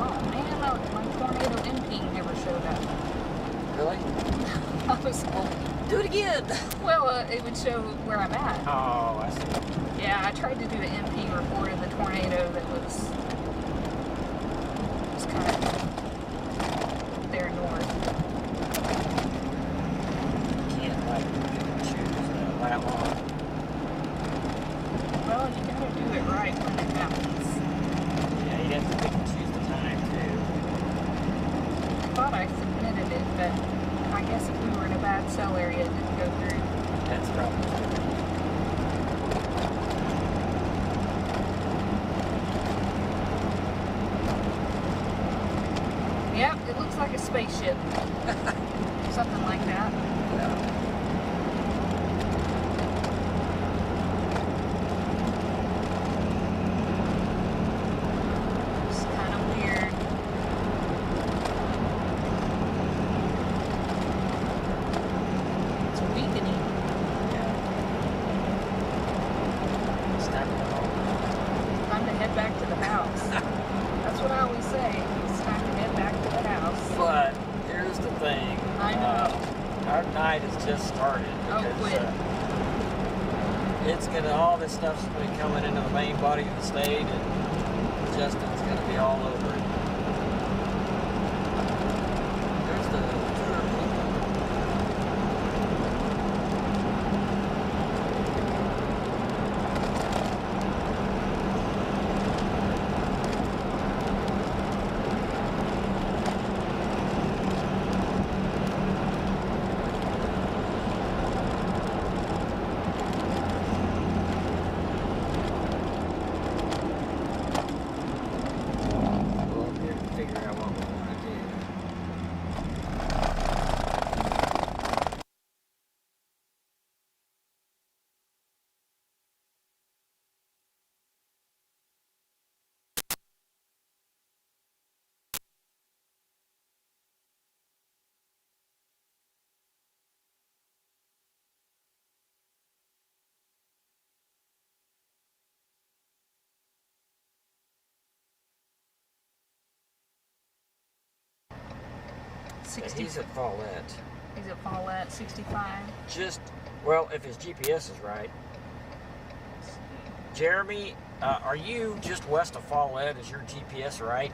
Oh man, my tornado NP never showed up. Really? I was, Do it again. well, it would show where I'm at. Oh, I see. Yeah, I tried to do an MP report of the tornado that was kind of there north. Can't like choose that long. Well, you gotta do it right when it happens. Yeah, you have to pick and choose the time too. I thought I submitted it, but I guess if we were in a bad cell area, it didn't go through. That's probably. Yep, it looks like a spaceship. Something like that. It's kind of weird. It's weakening. Yeah. It's time to go home. Time to head back to the house. That's what I always say. It's time to head back to the house. But here's the thing. I know. Our night has just started. Oh, quit. It's gonna, all this stuff's gonna be coming into the main body of the state, and Justin's gonna be all over it. There's the tour people. Go up there and figure out what we want to do. He's at Follett. He's at Follett, 65. Just, well, if his GPS is right. Jeremy, are you just west of Follett? Is your GPS right?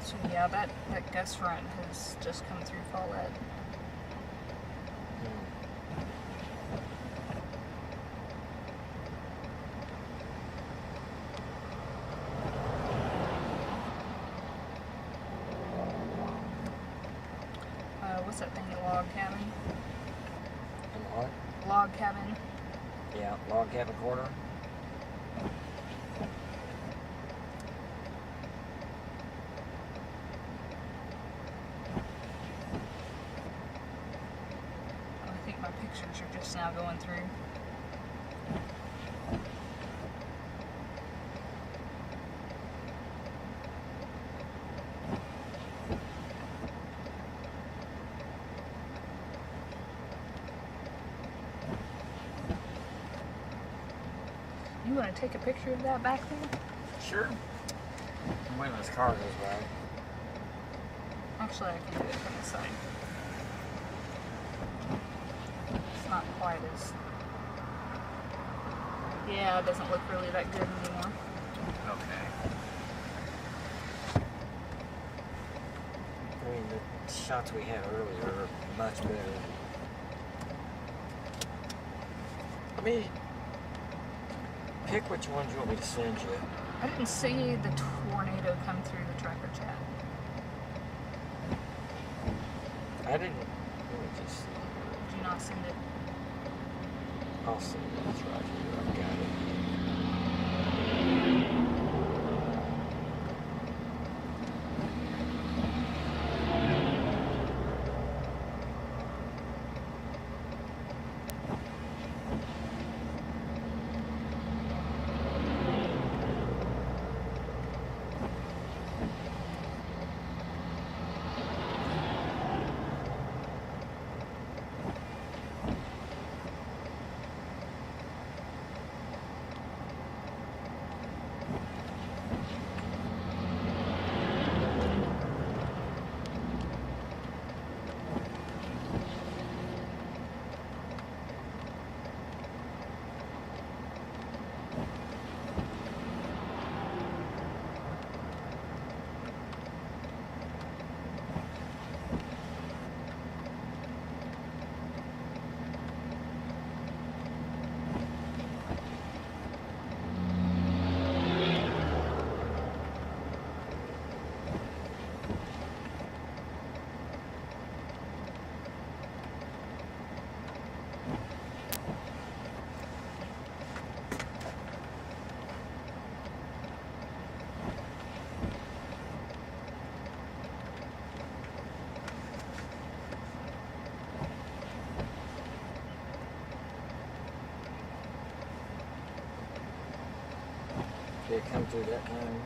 So yeah, that gust front has just come through Follett. What's that thing, a log cabin? And what? Log cabin. Yeah, log cabin corner. I think my pictures are just now going through. You want to take a picture of that back there? Sure. When this car goes by. Actually, I can do it from the side. It's not quite as... Yeah, it doesn't look really that good anymore. Okay. I mean, the shots we had earlier are much better. Let me pick which ones you want me to send you. I didn't see the tornado come through the tracker chat. I didn't. Let me just see. Did you not send it? I'll send it. It's right here. I've got it. Did it come through that time?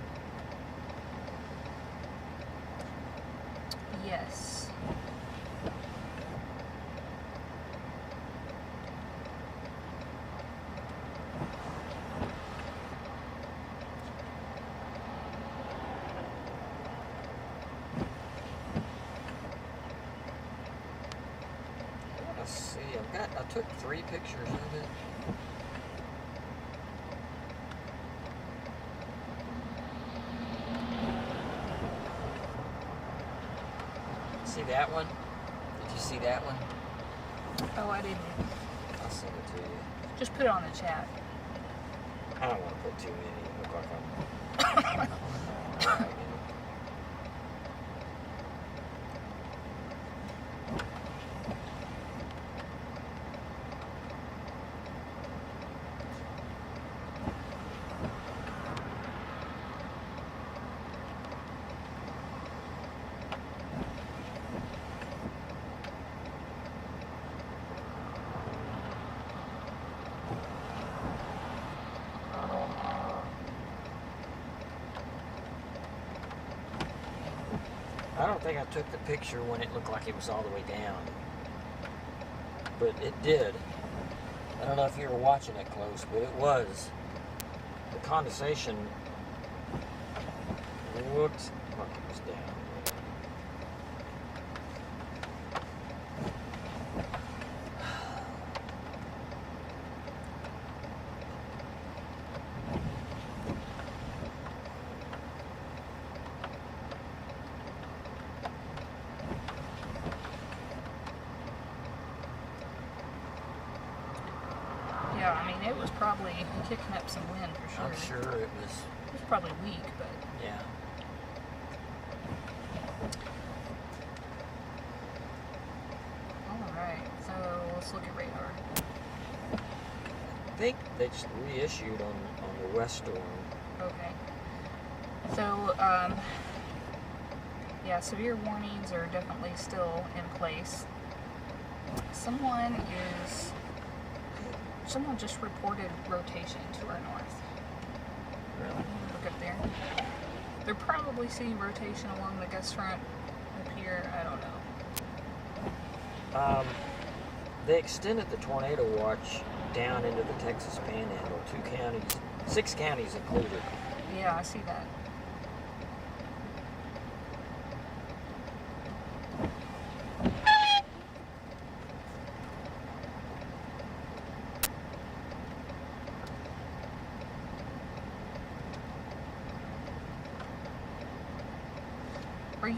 Yes. Let's see. I took 3 pictures of it. See that one? Did you see that one? Oh, I didn't. I'll send it to you. Just put it on the chat. I don't want to put too many. Look like I'm. I don't think I took the picture when it looked like it was all the way down, but it did. I don't know if you were watching it close, but it was. The condensation looked like it was down. Yeah, I mean, it was probably kicking up some wind for sure. I'm sure it was. It was probably weak, but... Yeah. Alright, so let's look at radar. I think they just reissued on the West Storm. Okay. So, yeah, severe warnings are definitely still in place. Someone just reported rotation to our north. Really? Look up there. They're probably seeing rotation along the gust front up here. I don't know. They extended the tornado watch down into the Texas Panhandle. 2 counties, 6 counties included. Yeah, I see that.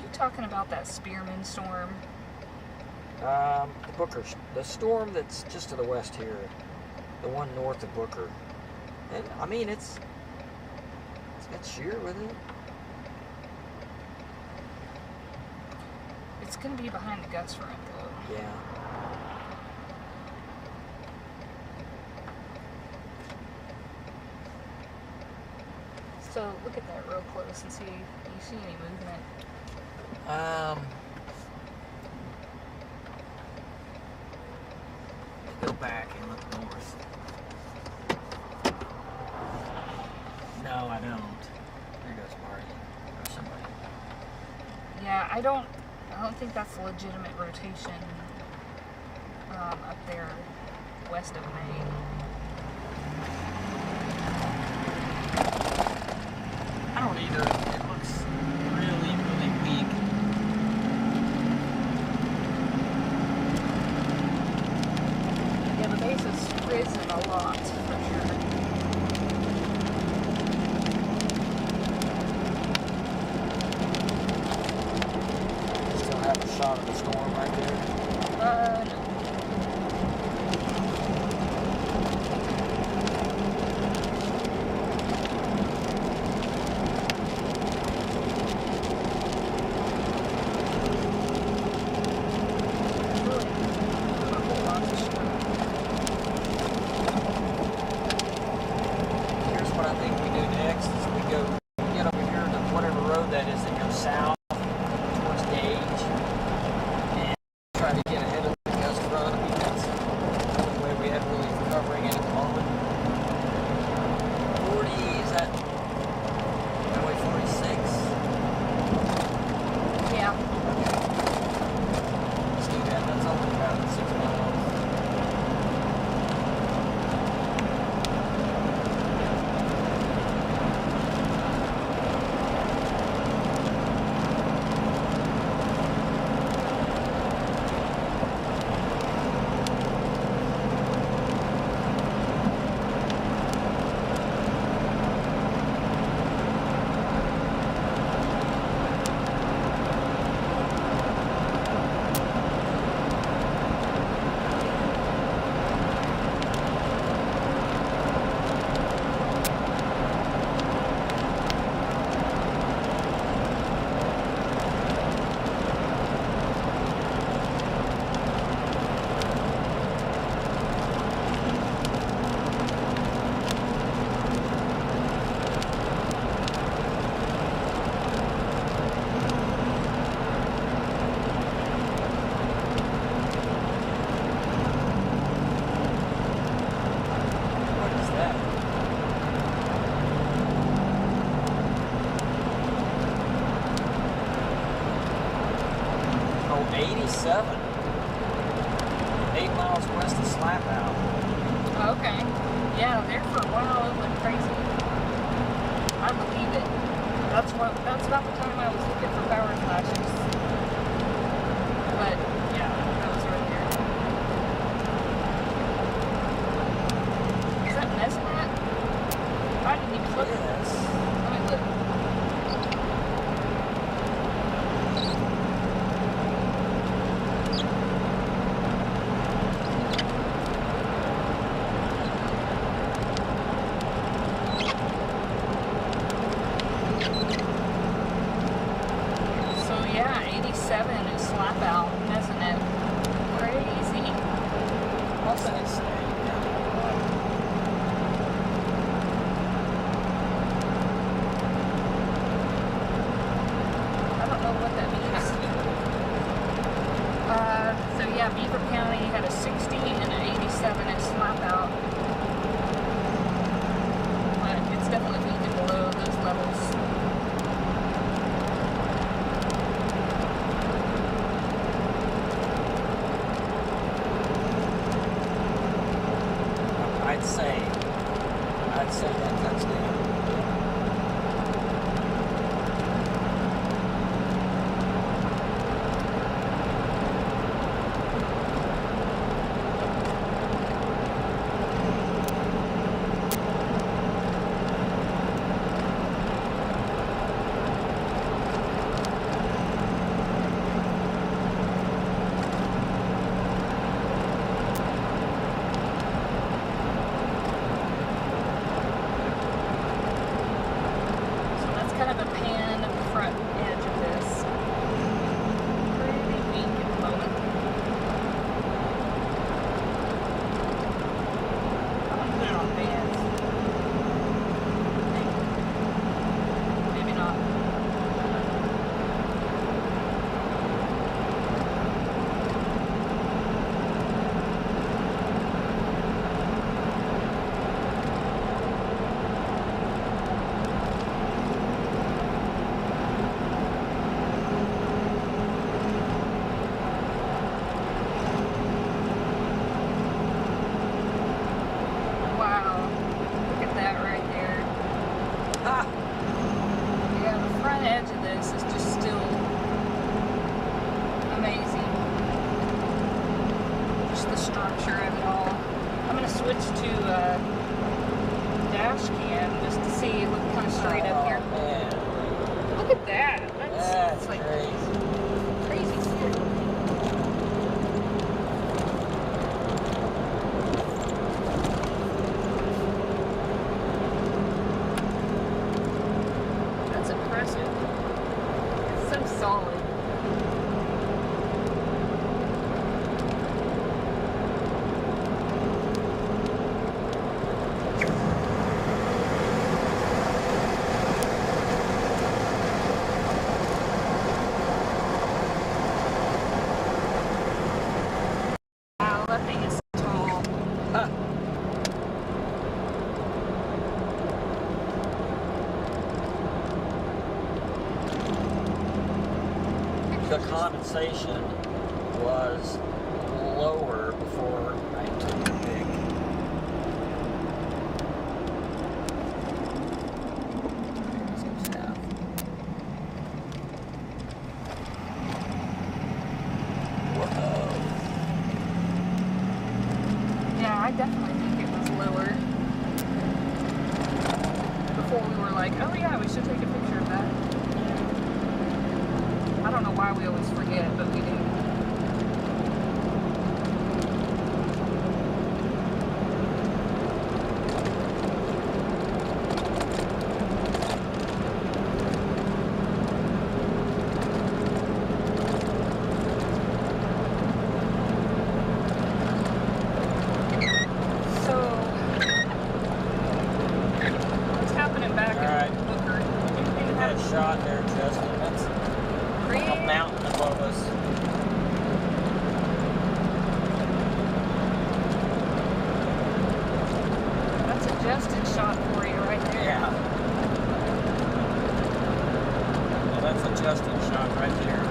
you talking about that Spearman storm? The storm that's just to the west here, the one north of Booker. And I mean, it's got shear with it. It's going to be behind the gust front, though. Yeah. So look at that real close and see if you see any movement. Go back and look north. No, I don't. There goes Marty or somebody. Yeah, I don't think that's a legitimate rotation up there west of Maine. I don't either. It looks really, really weak. Yeah, the base has risen a lot, for sure. Still have a shot of the storm right there. No. Here's what I think we do next is we get over here to whatever road that is that goes south towards Gage and try to get ahead of the gust run. I mean, that's the way we have really covering it at the moment. 40, is that Highway 46? Yeah. Okay. Let's do that. That's only about 6 miles. What is that? Oh, 87. 8 miles west of Slapout. Okay. Yeah, there for a while it went crazy. I believe it. That's about the time I was looking for power flashes. But yeah, that was right there. Is that Mesnat? I didn't even look at this. Let me look. So yeah, 87 is slap out, isn't it? Crazy. What's that say? I don't know what that means. So yeah, Beaver County had a 60 and an 87 at slap out. But it's definitely moving below those levels. I'd say that cuts down. condensation was lower before I took the pick. Let's go south. Whoa. Yeah, I definitely think it was lower. Before we were like, oh yeah, we should take a picture of that. I don't know why we always forget, but we do. Shot there, Justin. That's like a mountain above us. That's a Justin shot for you right there. Yeah. Well, that's a Justin shot right there.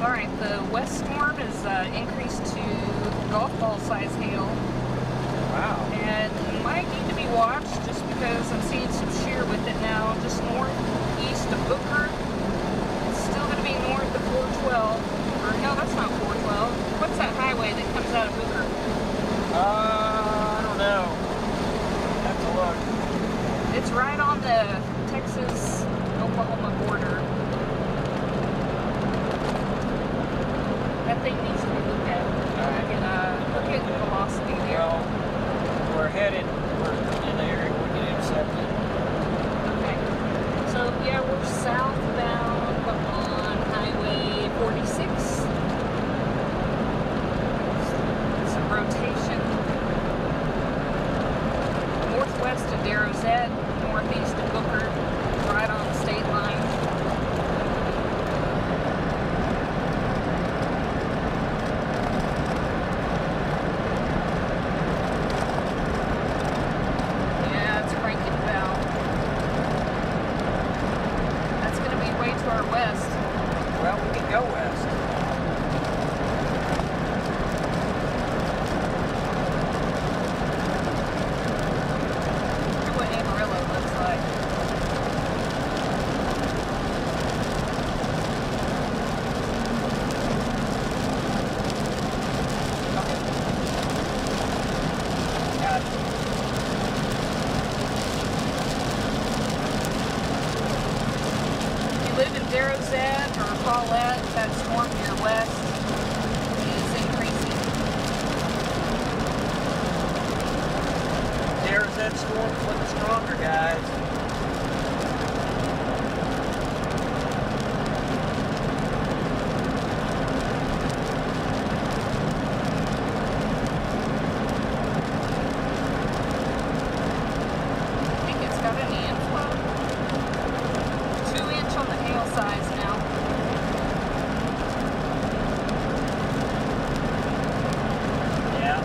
Alright, the west storm is increased to golf ball size hail. Wow. And might need to be watched just because I'm seeing some shear with it now, just northeast of Booker. It's still going to be north of 412. Or no, that's not 412. What's that highway that comes out of Booker? I don't know. Have to look. It's right on the Texas-Oklahoma border. That thing needs to be looked at. I can look at the velocity there. Well, we're in the area we can intercept it. Okay. So, yeah, we're southbound on Highway 46. Some rotation. Northwest of Darrowsette, northeast of Booker, right on the state line. Yeah, it's cranking about. That's going to be way to our west. Well, we can go west. Look at what Amarillo looks like. Got it. If you live in Darrowsette or Paulette, that storm to your west is increasing. There's that storm looking stronger, guys. I think it's got any inflow. 2-inch on the hail size now. Yeah.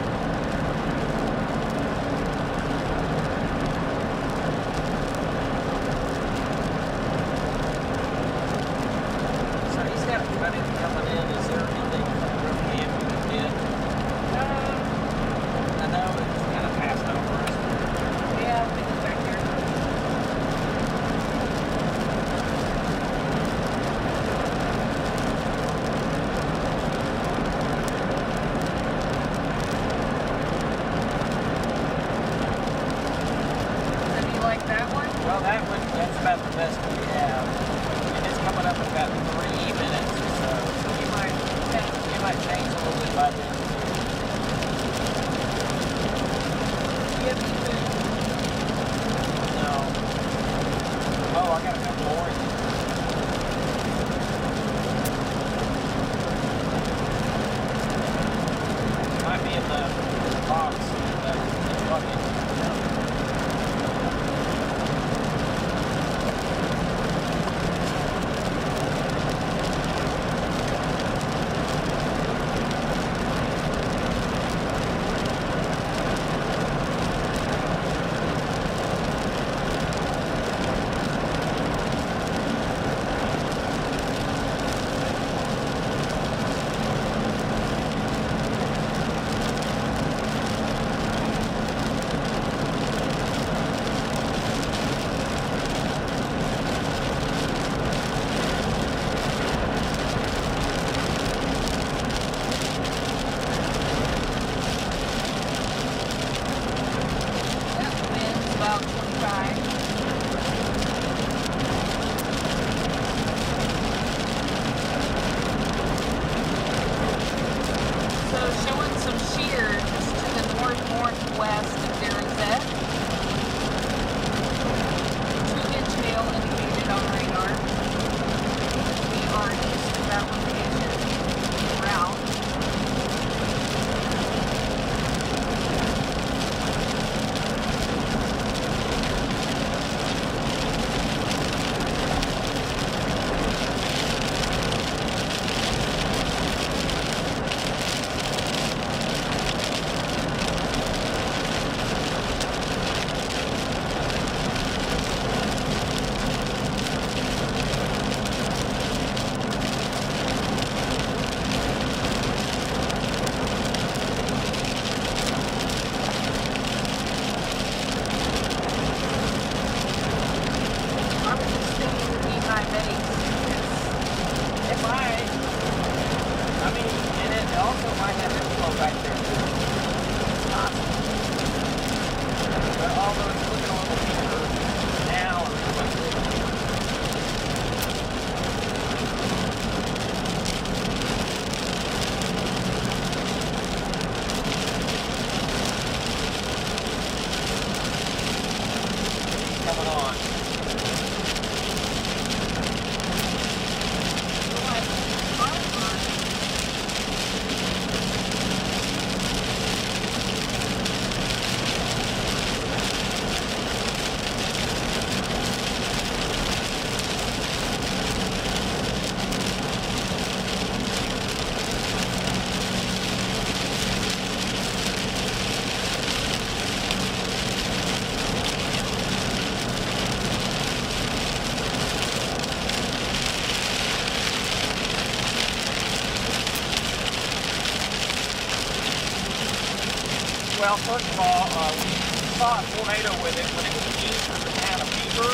Well, first of all, we saw a tornado with it when it was east of the town of Beaver.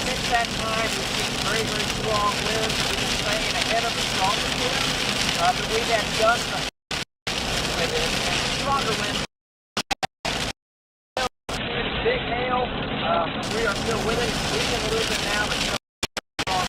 Since that time, we've seen very, very strong winds. We've been staying ahead of the stronger winds, but we've had gusts with it and stronger winds. Big hail. We are still with it. It's weakened a little bit now, but still strong.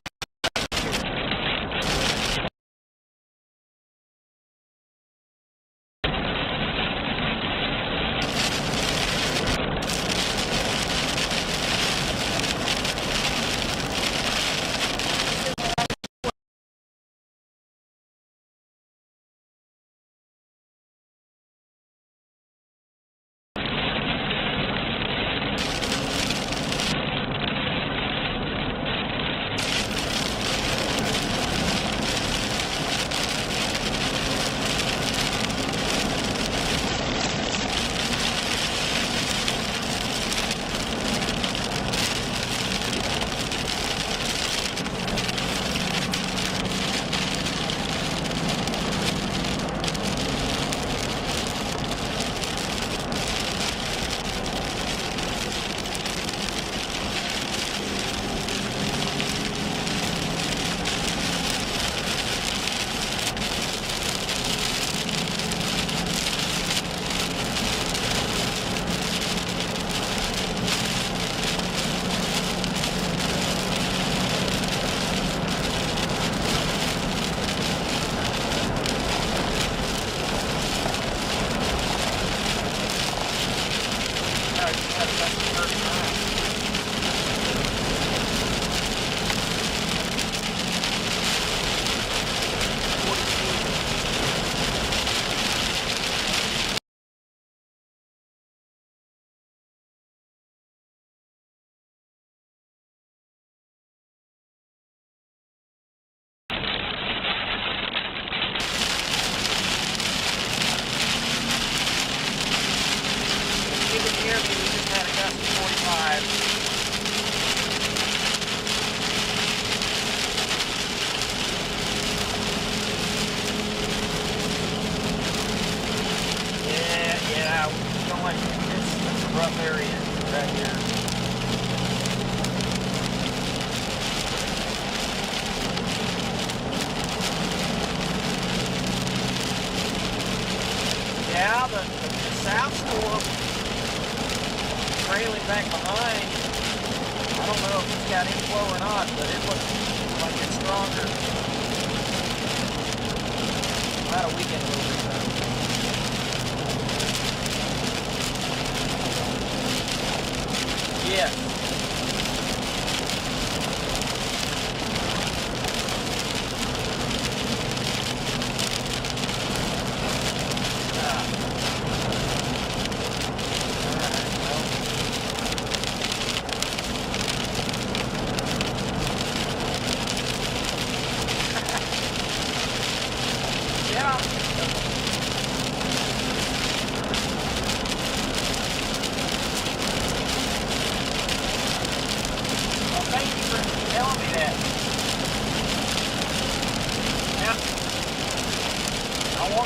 It's a rough area right here. Yeah, the south storm trailing back behind. I don't know if it's got inflow or not, but it looks like it's stronger. About a weekend a little bit though. Yeah.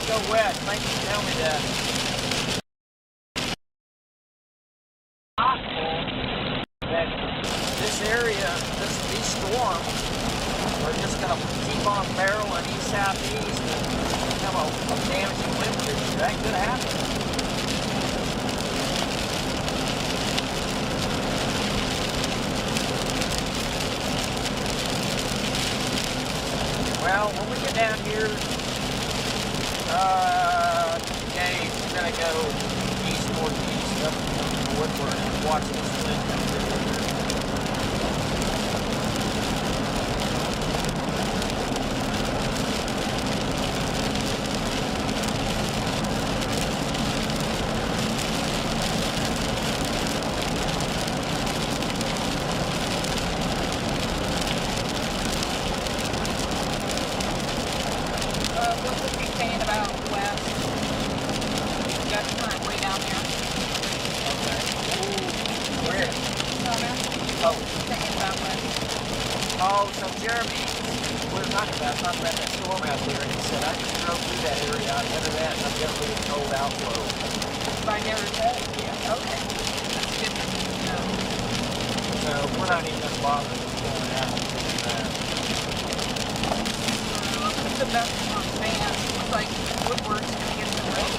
Go west. Thank you for telling me that. Possible that this area, these storms are just going to keep on barreling east-southeast and become a damaging wind condition. That could happen. Well, when we get down here, okay, we're going to go east-northeast up to Woodward and watch this wind come through. Oh, so Jeremy, we were talking about that storm out there, and he said, I just drove through that area out ahead of that, and I've got a really cold outflow. by Narrowhead? Yeah. Okay. That's good for me to know. So we're not even gonna bother with going out and doing that. Let's put the best on fans. Looks like Woodward's going to get some rain.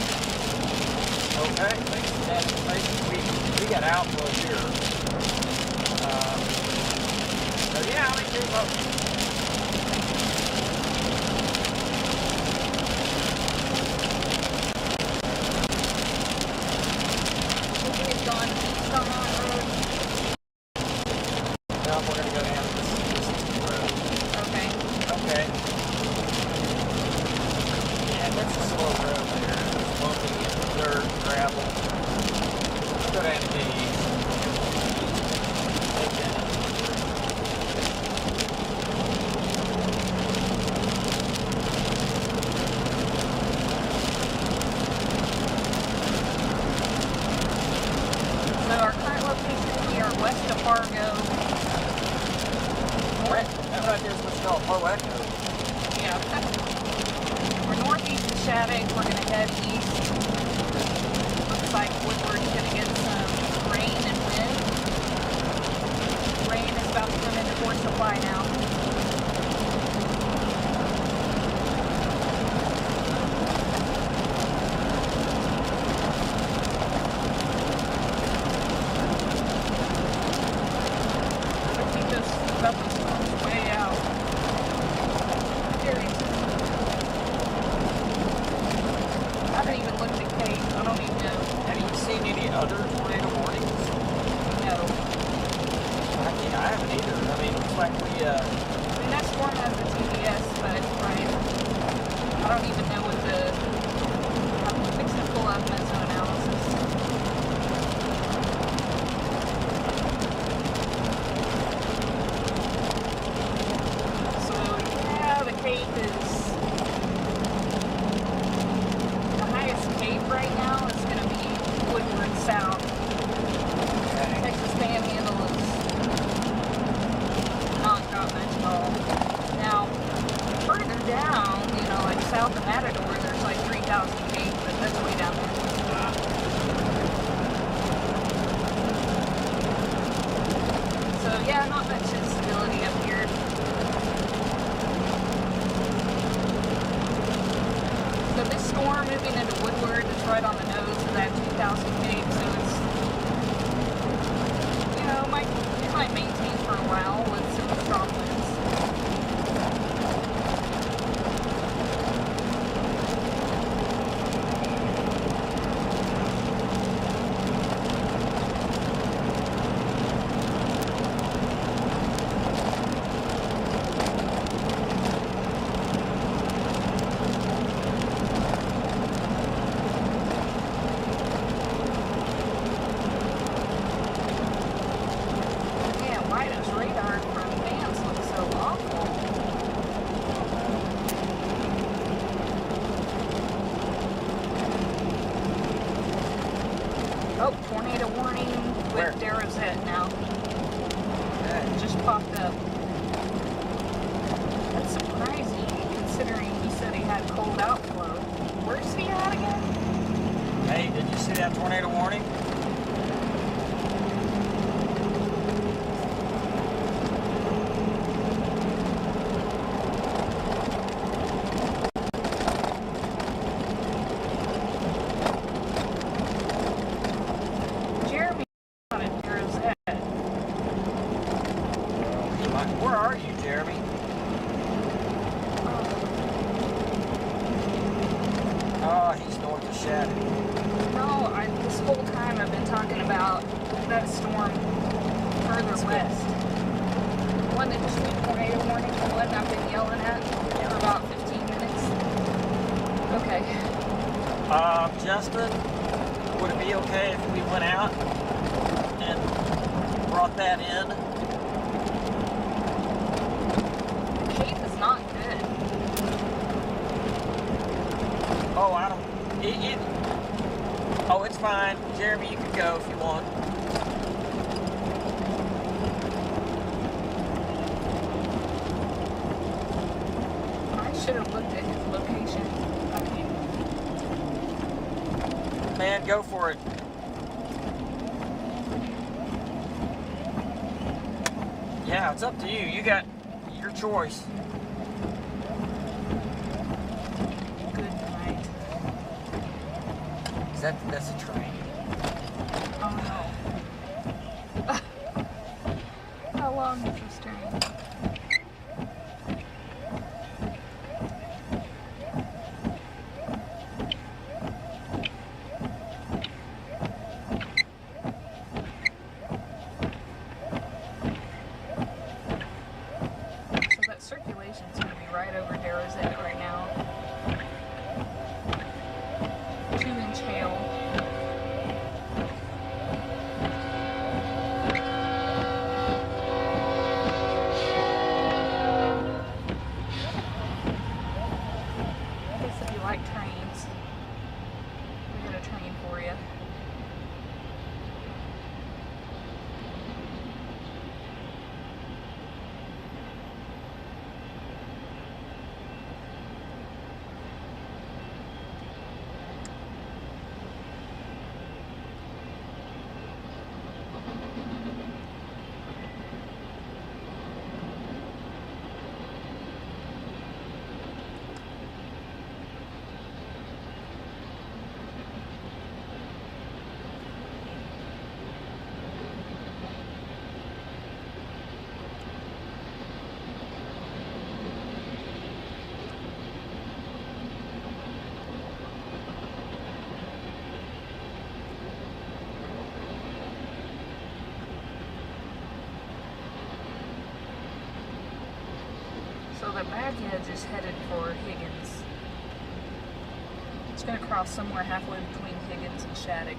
Okay, thanks for that information. We got outflow here. So yeah, I think there's a We've gone east on that road. now we're gonna go down this road. Okay. Okay. Yeah, that's a slow road there. It's bumpy, dirt, gravel. Let's go down to the east. Take that up. So our current location, we are west of Fargo. That right there's what's called Low Echo. Yeah. We're northeast of Shattuck. We're going to head east. Looks like Woodward's going to get some rain and wind. Rain is about to come into Fort Supply now. I think this stuff is way out. I haven't even looked at Kate. I don't even know. Have you seen any other tornado warnings? No. I haven't either. I mean, it looks like we, I mean, that storm has a TDS, but I don't even know what I'm fixing to pull up mesoanalysis. So, yeah, the Cape is, the highest Cape right now is going to be Woodward South. Texas Panhandle is not got much at all. Now, further down, like south of Matador, there's like 3,000 feet, but that's way down there. So yeah, not much instability up here. So this storm moving into Woodward is right on the nose of that 2,000 feet, so it's, it might maintain for a while with some strong winds. Man, why does radar from fans look so awful? Oh, tornado warning Where? with Darrowsette now. okay. Just popped up. That's surprising considering he said he had cold outflow. Where's he at again? Hey, did you see that tornado warning? Jeremy on it, Darrowsette. Where are you, Jeremy? Oh, he's north of Shattuck. No, this whole time I've been talking about that storm further west. One that just made tornado warning, the one I've been yelling at for about 15 minutes. Okay. Justin, would it be okay if we went out and brought that in? The Cape is not good. Oh, I don't. Oh, it's fine. Jeremy, you can go if you want. I should have looked at his location. I mean, man. Go for it. Yeah, it's up to you. You got your choice. Good night. That's a train. Oh no. How long is this train? Circulation's going to be right over Darrowsette right now. 2-inch hail. I guess if you like trains, we got a train for you. So the baggage is headed for Higgins. It's going to cross somewhere halfway between Higgins and Shattuck.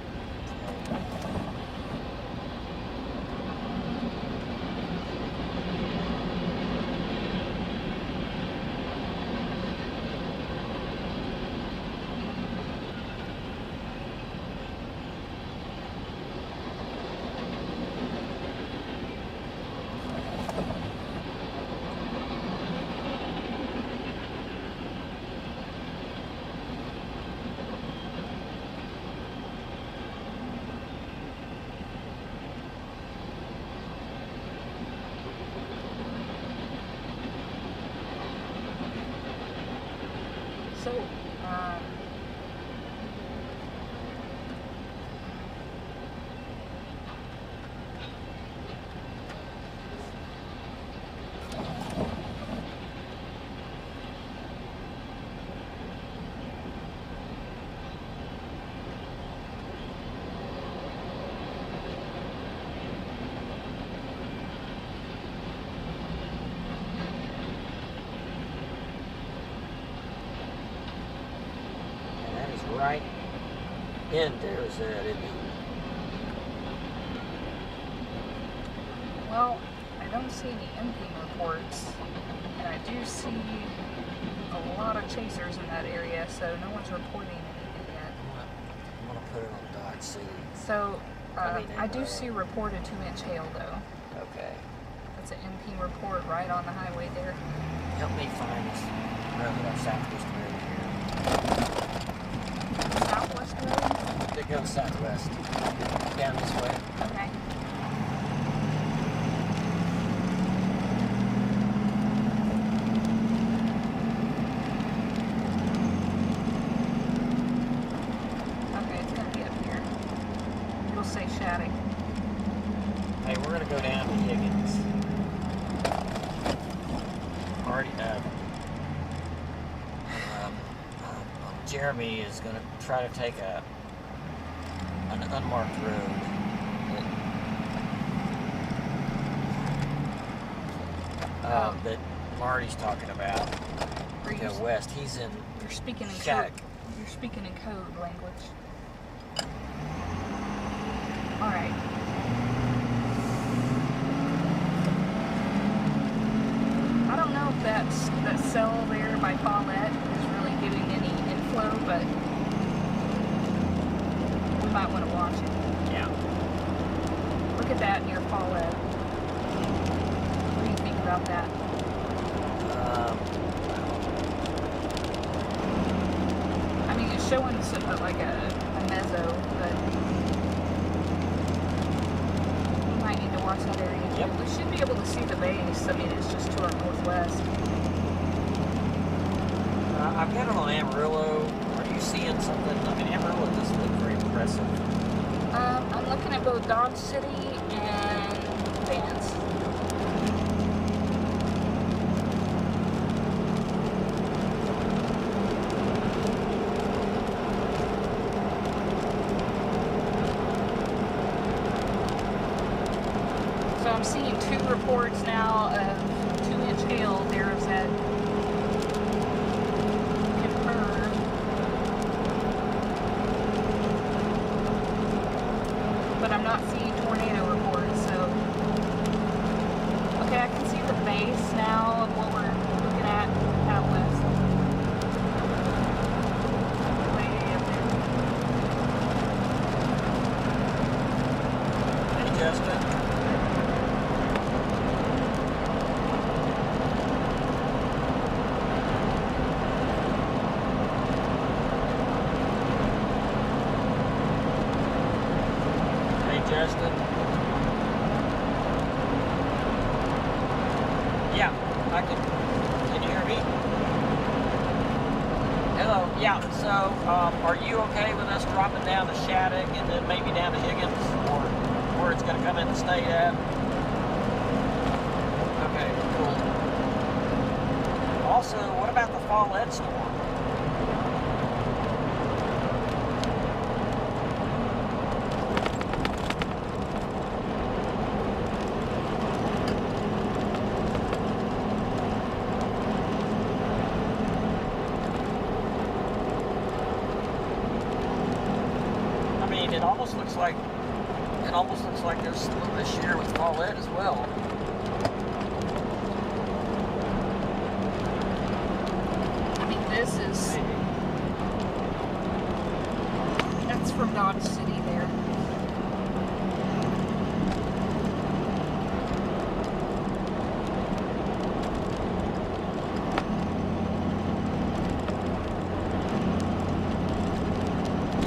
So, Right in Darrowsette, isn't it? well, I don't see any emptying reports, and I do see a lot of chasers in that area, so no one's reporting anything yet. I'm gonna put it on dot C. So, I do see reported 2-inch hail, though. Okay. That's an MP report right on the highway there. Help me find this road, our southwest road here. Southwest Road? It goes southwest. Down this way. Okay. Okay, it's gonna be up here. It'll say Shattuck. Hey, we're gonna go down to Higgins. Already Jeremy is gonna try to take an unmarked road that Marty's talking about. Are you Go west. He's in You're speaking in Shattuck. code. You're speaking in code language. All right. I don't know if that cell there by Paulette is really giving any inflow, but we might want to watch it. Yeah. Look at that near Paulette. What do you think about that? I mean, it's showing like a mezzo, but we might need to watch that area too. Yep. We should be able to see the base. I mean, it's just to our northwest. I've got it on Amarillo. Are you seeing something? I mean, Amarillo doesn't look very impressive. I'm looking at both Dodge City and Vance. So I'm seeing 2 reports now of 2-inch hail. There's that confirmed. But I'm not seeing tornado reports, so. Okay, I can see the base now of what we're looking at out west. Way up there. Hey, Justin. Justin. Yeah, I can you hear me? Hello, yeah, so are you okay with us dropping down to Shattuck and then maybe down to Higgins, or where it's going to come in the state at? Okay, cool. Also, what about the Follett storm? It almost looks like there's a little bit of shear with Follett as well. I mean, this is. That's from Dodge City there.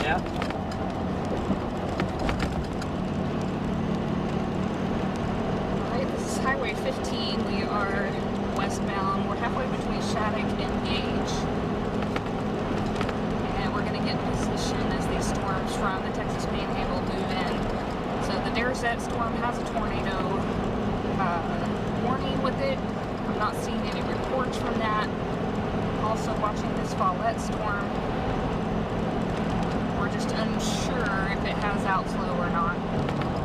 Yeah. Highway 15, we are westbound. We're halfway between Shattuck and Gage. And we're going to get in position as these storms from the Texas Panhandle move in. So the Derzett storm has a tornado warning with it. I'm not seeing any reports from that. Also watching this Follett storm. We're just unsure if it has outflow or not.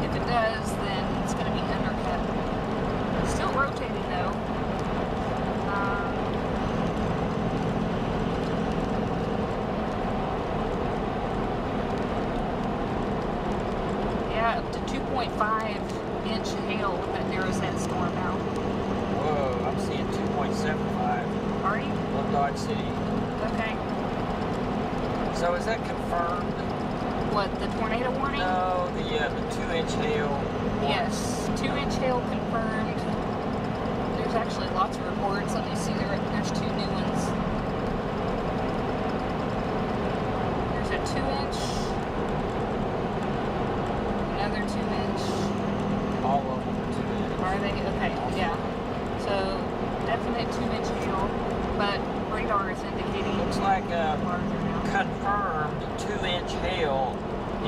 If it does, then it's going to be undercut. Still rotating though. Yeah, up to 2.5-inch hail with that Derzett storm now. Whoa, I'm seeing 2.75. Are you? On Dodge City. Okay. So is that confirmed? What, the tornado warning? No, the 2-inch hail. Yes, 2-inch hail confirmed. There's actually lots of reports. Let me see, there's 2 new ones. There's a 2-inch, another 2-inch. All of them are 2-inch. Are they? Okay, yeah. So, definite 2-inch hail, but radar is indicating Looks like larger now. confirmed 2-inch hail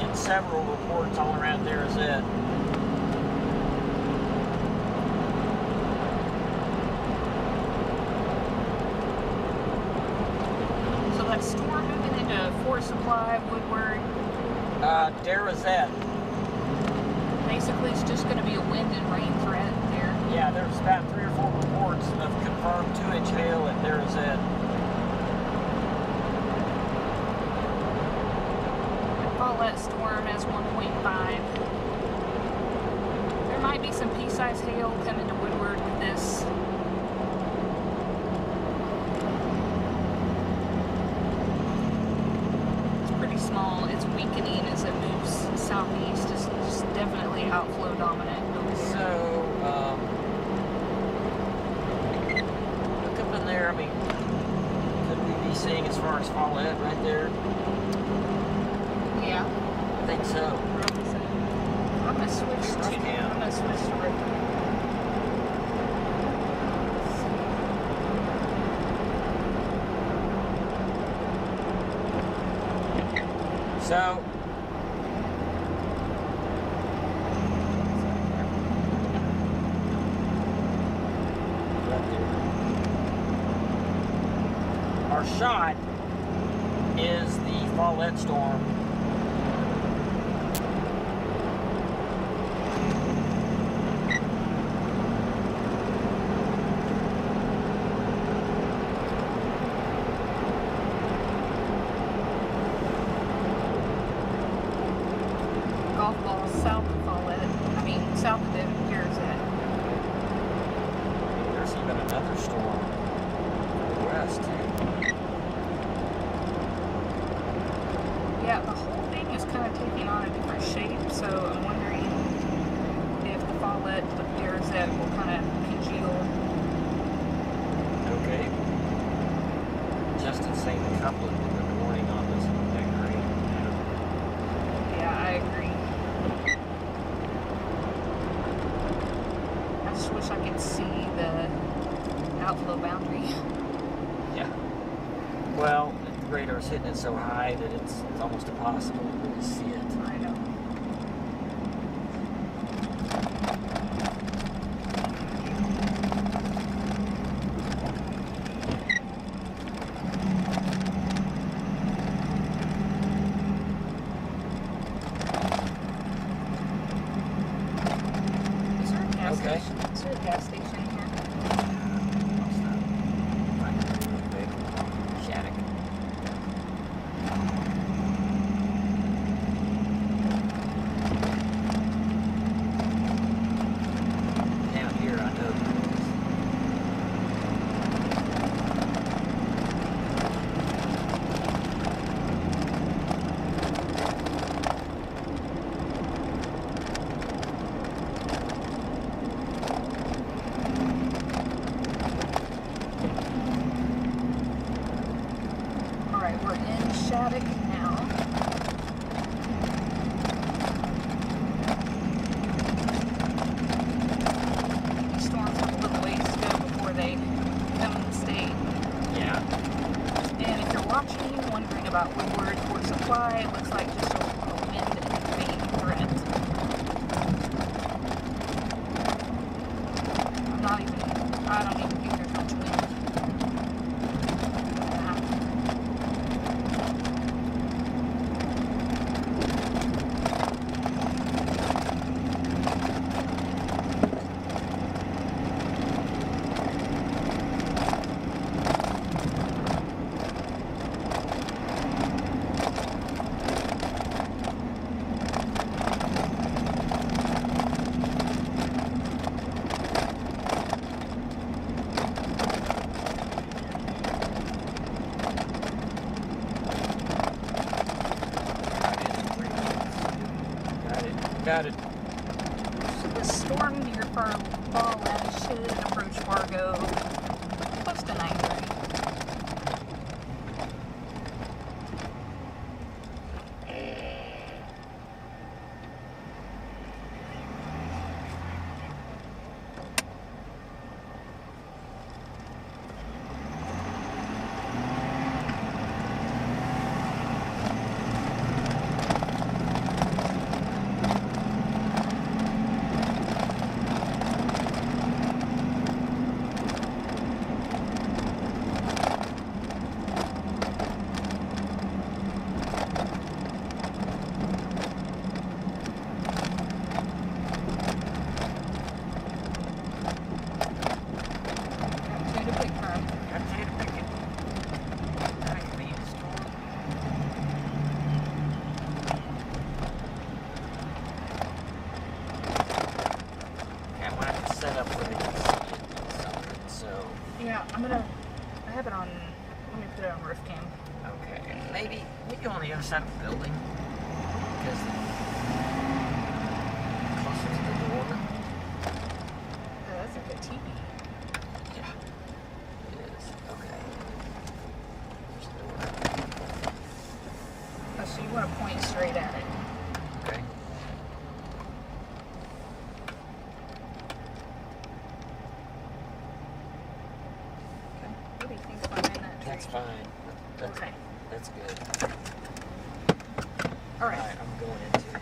in several reports all around Derzett. That storm moving into Fort Supply, Woodward. Derzett. Basically, it's just going to be a wind and rain threat there. Yeah, there's about 3 or 4 reports of confirmed 2-inch hail at Derzett. Follett storm as 1.5. There might be some pea-sized hail coming to Woodward with this. Small, it's weakening as it moves southeast. It's just definitely outflow dominant over there. So, look up in there. I mean, could we be seeing as far as Follett right there? Yeah, Yeah. I think so. I'm gonna switch to roof. So, our shot is the Follett storm. Golf balls south of Follett. I mean, south of it. Here's that. There's even another storm west too. Yeah, the whole thing is kind of taking on a different shape, so I'm wondering if the Follett with the Arizette will kind of congeal. Okay. Justin's saying a couple of good morning on this decorating. Yeah, I agree. I just wish I could see the outflow boundary. Yeah. Well, the radar's hitting it so high that it's almost impossible to really see it. I know. Is there a gas Okay. station? Is there a gas station here? Big Shattuck. Down here, I know there is. Alright, we're in Shattuck now. These storms have a little ways to go before they come in the state. Yeah. And if you're watching, wondering about Woodward for supply, it looks like just a wind and rain threat. I don't even think there's much wind. Got it. So the storm near Follett should approach Fargo close to 9:30. Yeah, I have it on, let me put it on roof cam. Okay, maybe on the other side of the building, because closer to the door. That's a good TV. Yeah, it is. Okay. There's the door. Oh, so you You want to point straight at it. Okay. What do you think's behind that tree? That's fine. Okay. That's good. All right. Alright, I'm going into it.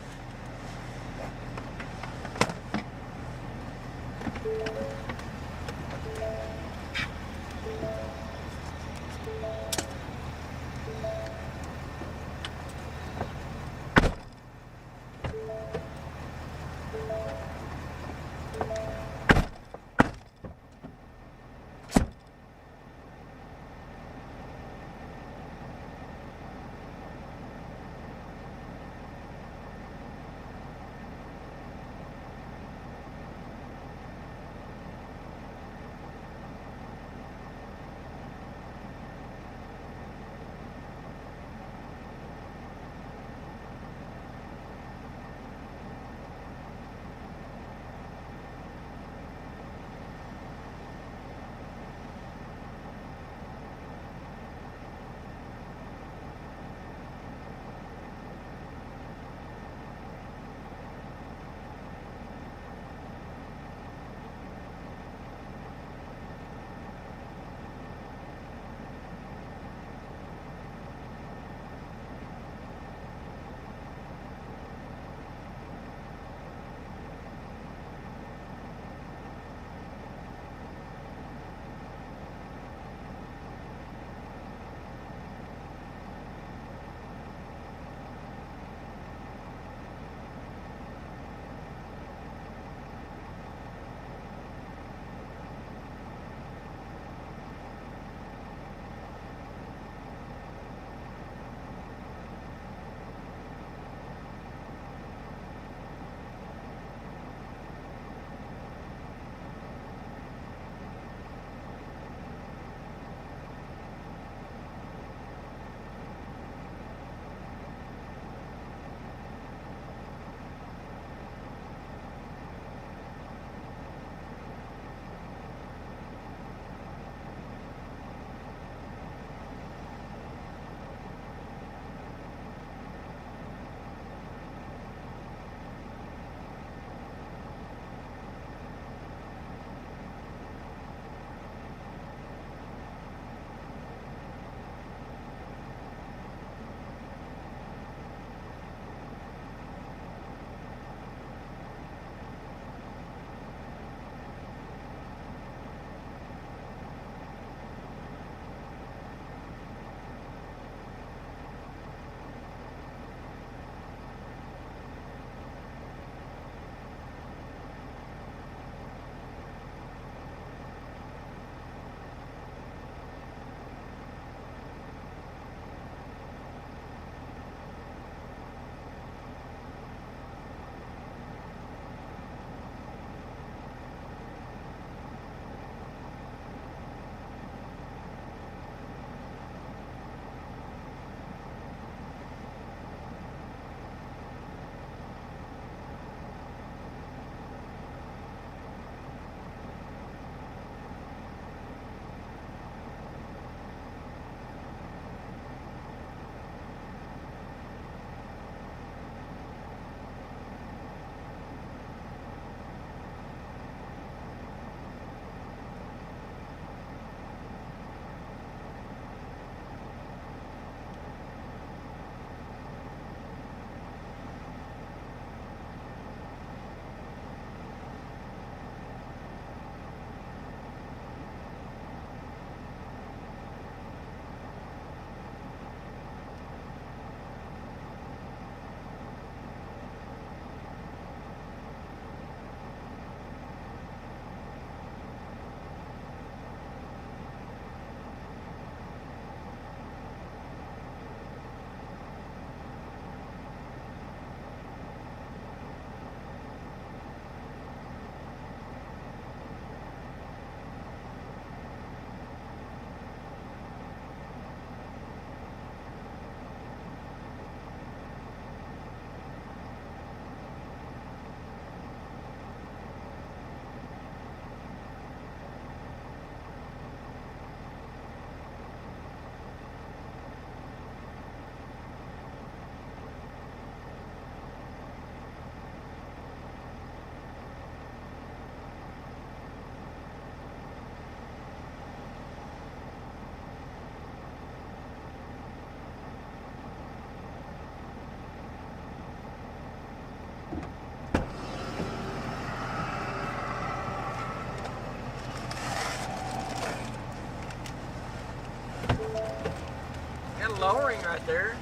Got a lowering right there.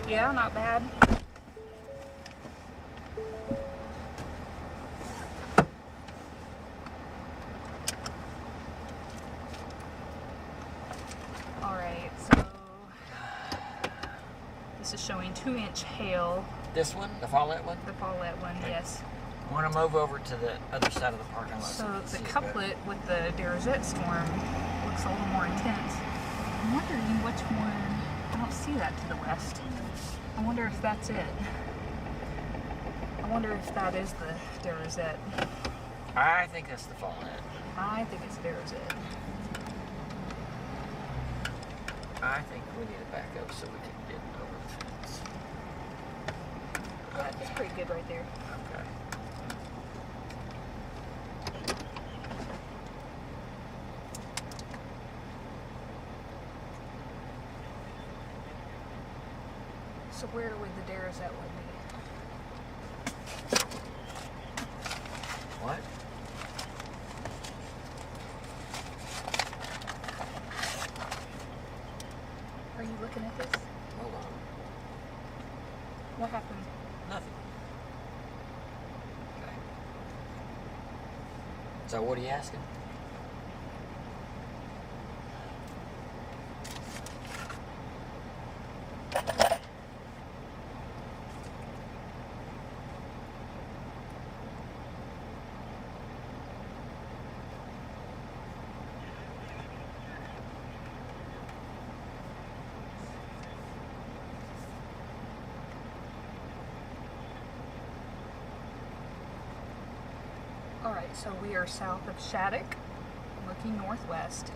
Yeah, not bad. Alright, so this is showing 2-inch hail. This one, the Follett one? The Follett one, yes. I want to move over to the other side of the parking lot. So you can the see it couplet with the Derzette storm looks a little more intense. I'm wondering which one. I don't see that to the west. I wonder if that's it. I wonder if that is the Derzette. better. I think that's the Follett. I think it's Derzette. I think we need to back up so we can get over the fence. That's pretty good right there. Okay. So where would the Derzette one be? What? Are you looking at this? Hold on. What happened? Nothing. Okay. So what are you asking? Alright, so we are south of Shattuck, looking northwest.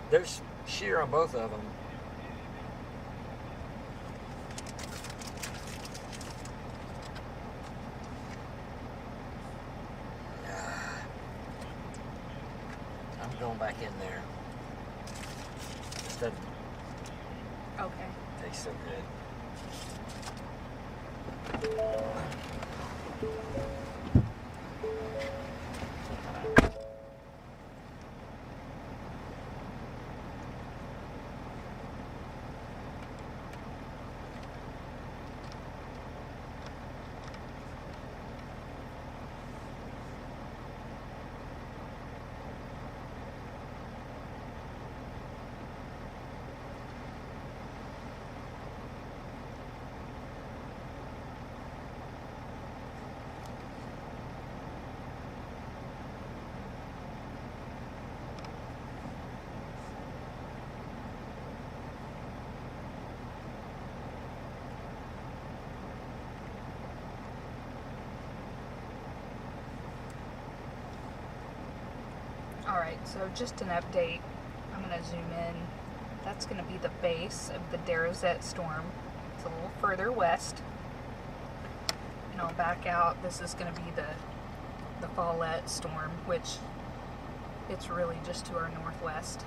There's shear on both of them. I'm going back in there. It doesn't Okay. taste so good. Alright, so just an update. I'm going to zoom in. That's going to be the base of the Derzette storm. It's a little further west. And I'll back out. This is going to be the Follett storm, which it's really just to our northwest.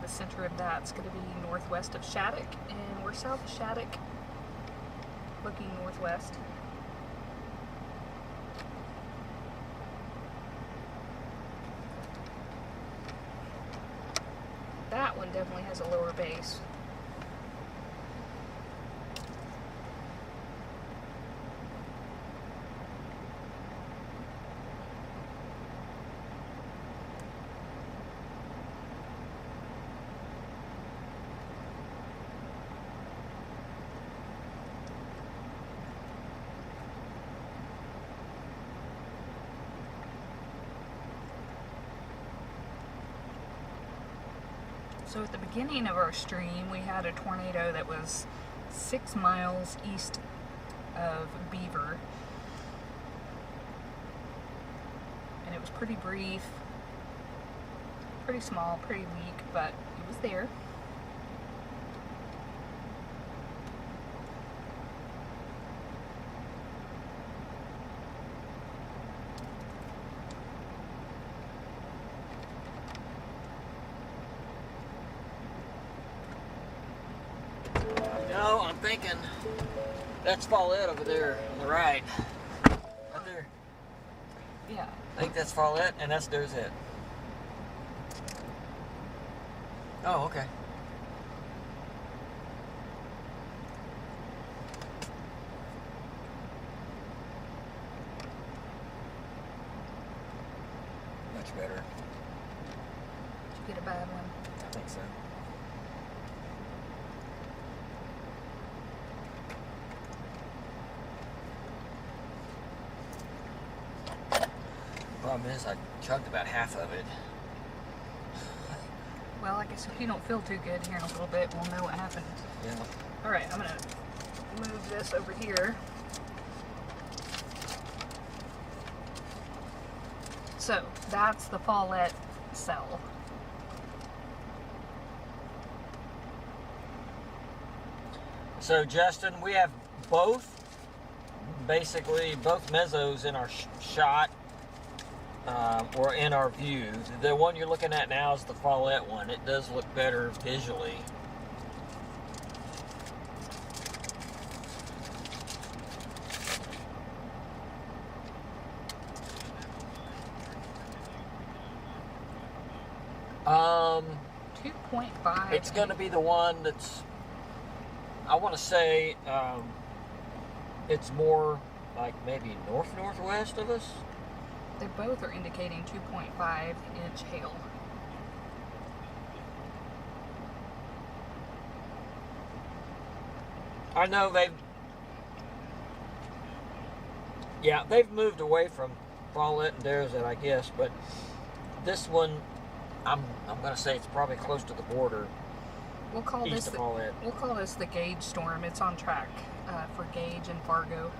The center of that's going to be northwest of Shattuck, and we're south of Shattuck, looking northwest. That one definitely has a lower base. So at the beginning of our stream, we had a tornado that was 6 miles east of Beaver. And it was pretty brief, pretty small, pretty weak, but it was there. No, I'm thinking that's Follett over there on the right. Right there. Yeah. I think that's Follett, and that's there's it. Oh, okay. Much better. Did you get a bad one? I think so. Problem is, I chugged about half of it. Well, I guess if you don't feel too good here in a little bit, we'll know what happened. Yeah. All right, I'm gonna move this over here. So that's the Follett cell. So Justin, we have basically both mesos in our shot, or in our view. The one you're looking at now is the Follett one. It does look better visually. Um, 2.5. it's going to be the one that's, I want to say, it's more like maybe northwest of us. They both are indicating 2.5 inch hail. I know they've moved away from Follett and Derzett, I guess, but this one, I'm gonna say it's probably close to the border. We'll call East of Follett. We'll call this the gauge storm. It's on track for Gage and Fargo.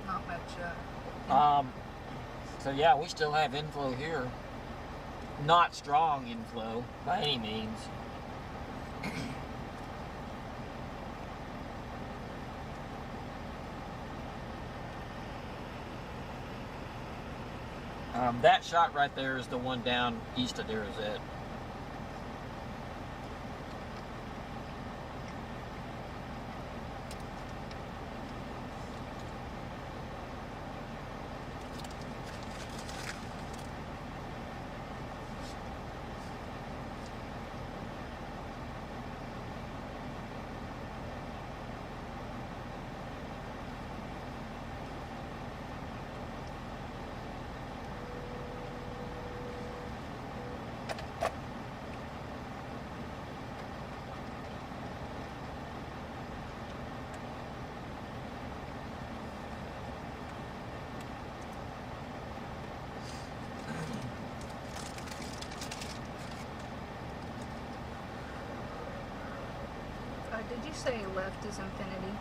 Not much. So yeah, we still have inflow here. Not strong inflow by any means. That shot right there is the one down east of Derzett. Did you say left is infinity?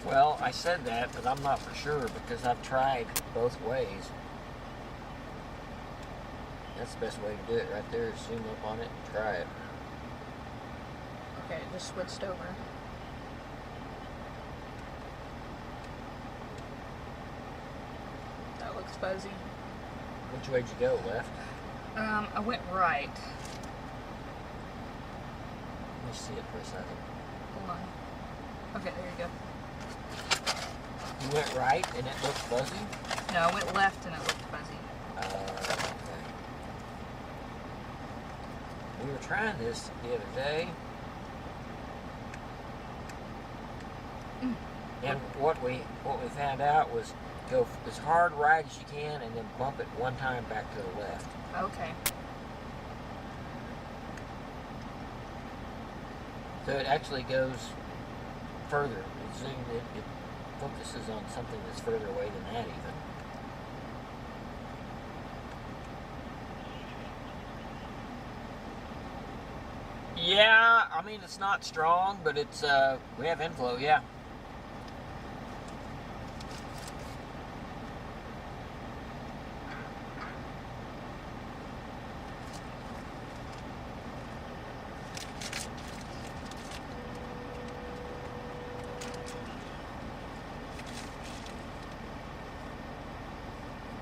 Well, I said that, but I'm not for sure because I've tried both ways. That's the best way to do it right there, is zoom up on it and try it. Okay, it just switched over. That looks fuzzy. Which way'd you go, left? I went right. Let me see it for a second. Hold on. Okay, there you go. You went right and it looked fuzzy? No, I went left and it looked fuzzy. Okay. We were trying this the other day. And what we found out was go as hard right as you can and then bump it one time back to the left. Okay. So it actually goes further. It focuses on something that's further away than that even. Yeah, I mean it's not strong, but it's we have inflow, yeah.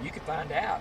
you could find out.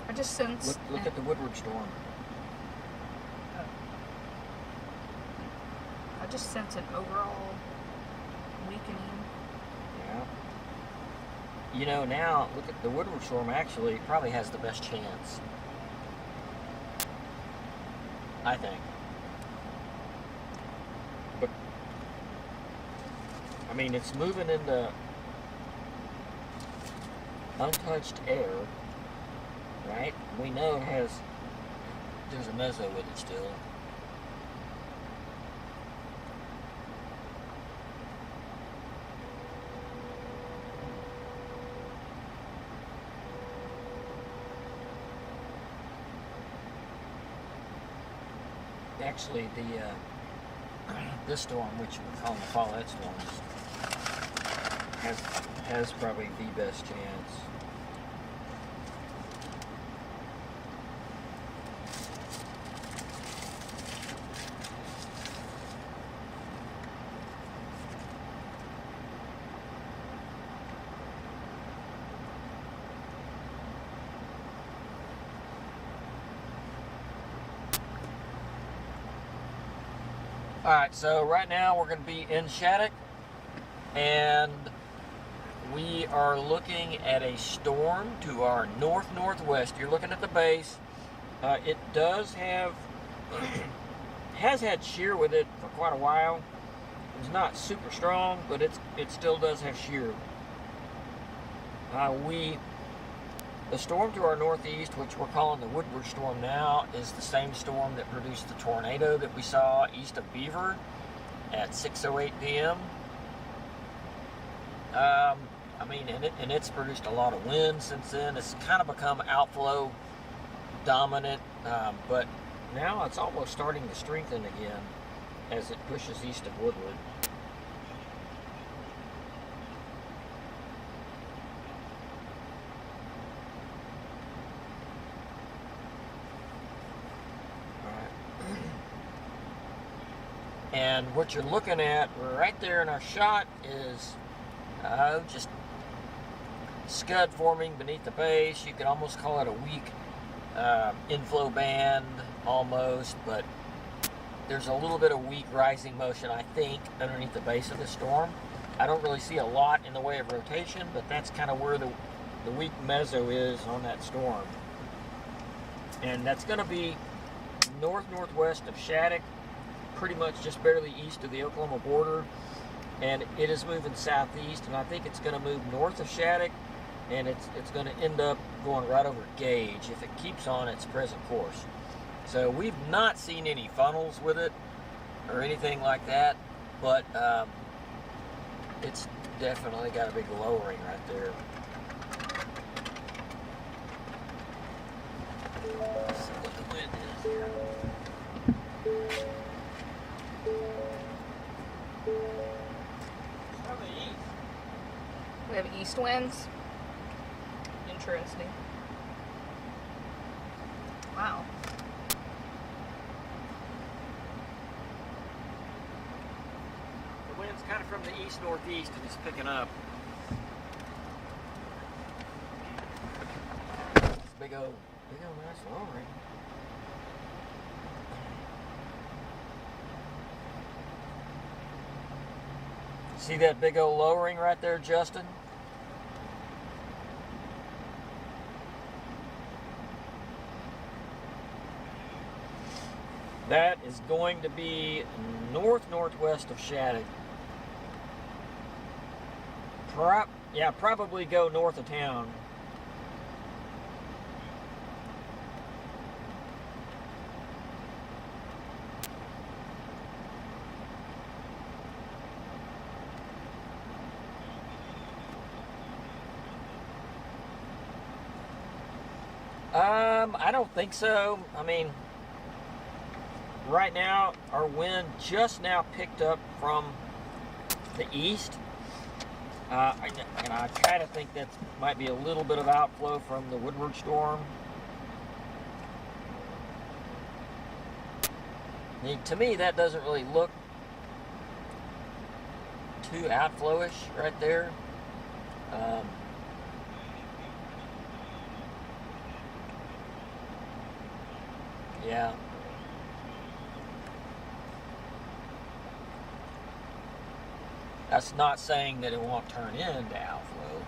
I just sense. Look at the Woodward storm. I just sense an overall weakening. Yeah. You know, now look at the Woodward storm. Actually, probably has the best chance, I think. But I mean, it's moving into untouched air, right? We know it has, there's a mezzo with it still. Actually, this storm, which we're calling the Follett storm, has probably the best chance. Alright, so right now we're going to be in Shattuck, and we are looking at a storm to our north-northwest. You're looking at the base. It does have, has had shear with it for quite a while. It's not super strong, but it still does have shear. The storm to our northeast, which we're calling the Woodward storm now, is the same storm that produced the tornado that we saw east of Beaver at 6:08 p.m. I mean, and it's produced a lot of wind since then. It's kind of become outflow dominant, but now it's almost starting to strengthen again as it pushes east of Woodward. And what you're looking at right there in our shot is just scud forming beneath the base. You could almost call it a weak inflow band almost, but there's a little bit of weak rising motion, I think, underneath the base of the storm. I don't really see a lot in the way of rotation, but that's kind of where the weak mezzo is on that storm. And that's going to be north-northwest of Shattuck, pretty much just barely east of the Oklahoma border, and it is moving southeast, and I think it's going to move north of Shattuck, and it's going to end up going right over Gage if it keeps on its present course. So we've not seen any funnels with it or anything like that, but it's definitely got a big lowering right there. Let's see what the wind is here. We have east winds. Interesting. Wow. The wind's kind of from the east-northeast and it's picking up. It's big old nice lowering. See that big old lowering right there, Justin? That is going to be north-northwest of Shattuck. Probably go north of town. I don't think so. I mean, right now, our wind just now picked up from the east. And I kind of think that might be a little bit of outflow from the Woodward storm. To me, that doesn't really look too outflowish right there. Yeah. That's not saying that it won't turn into outflow.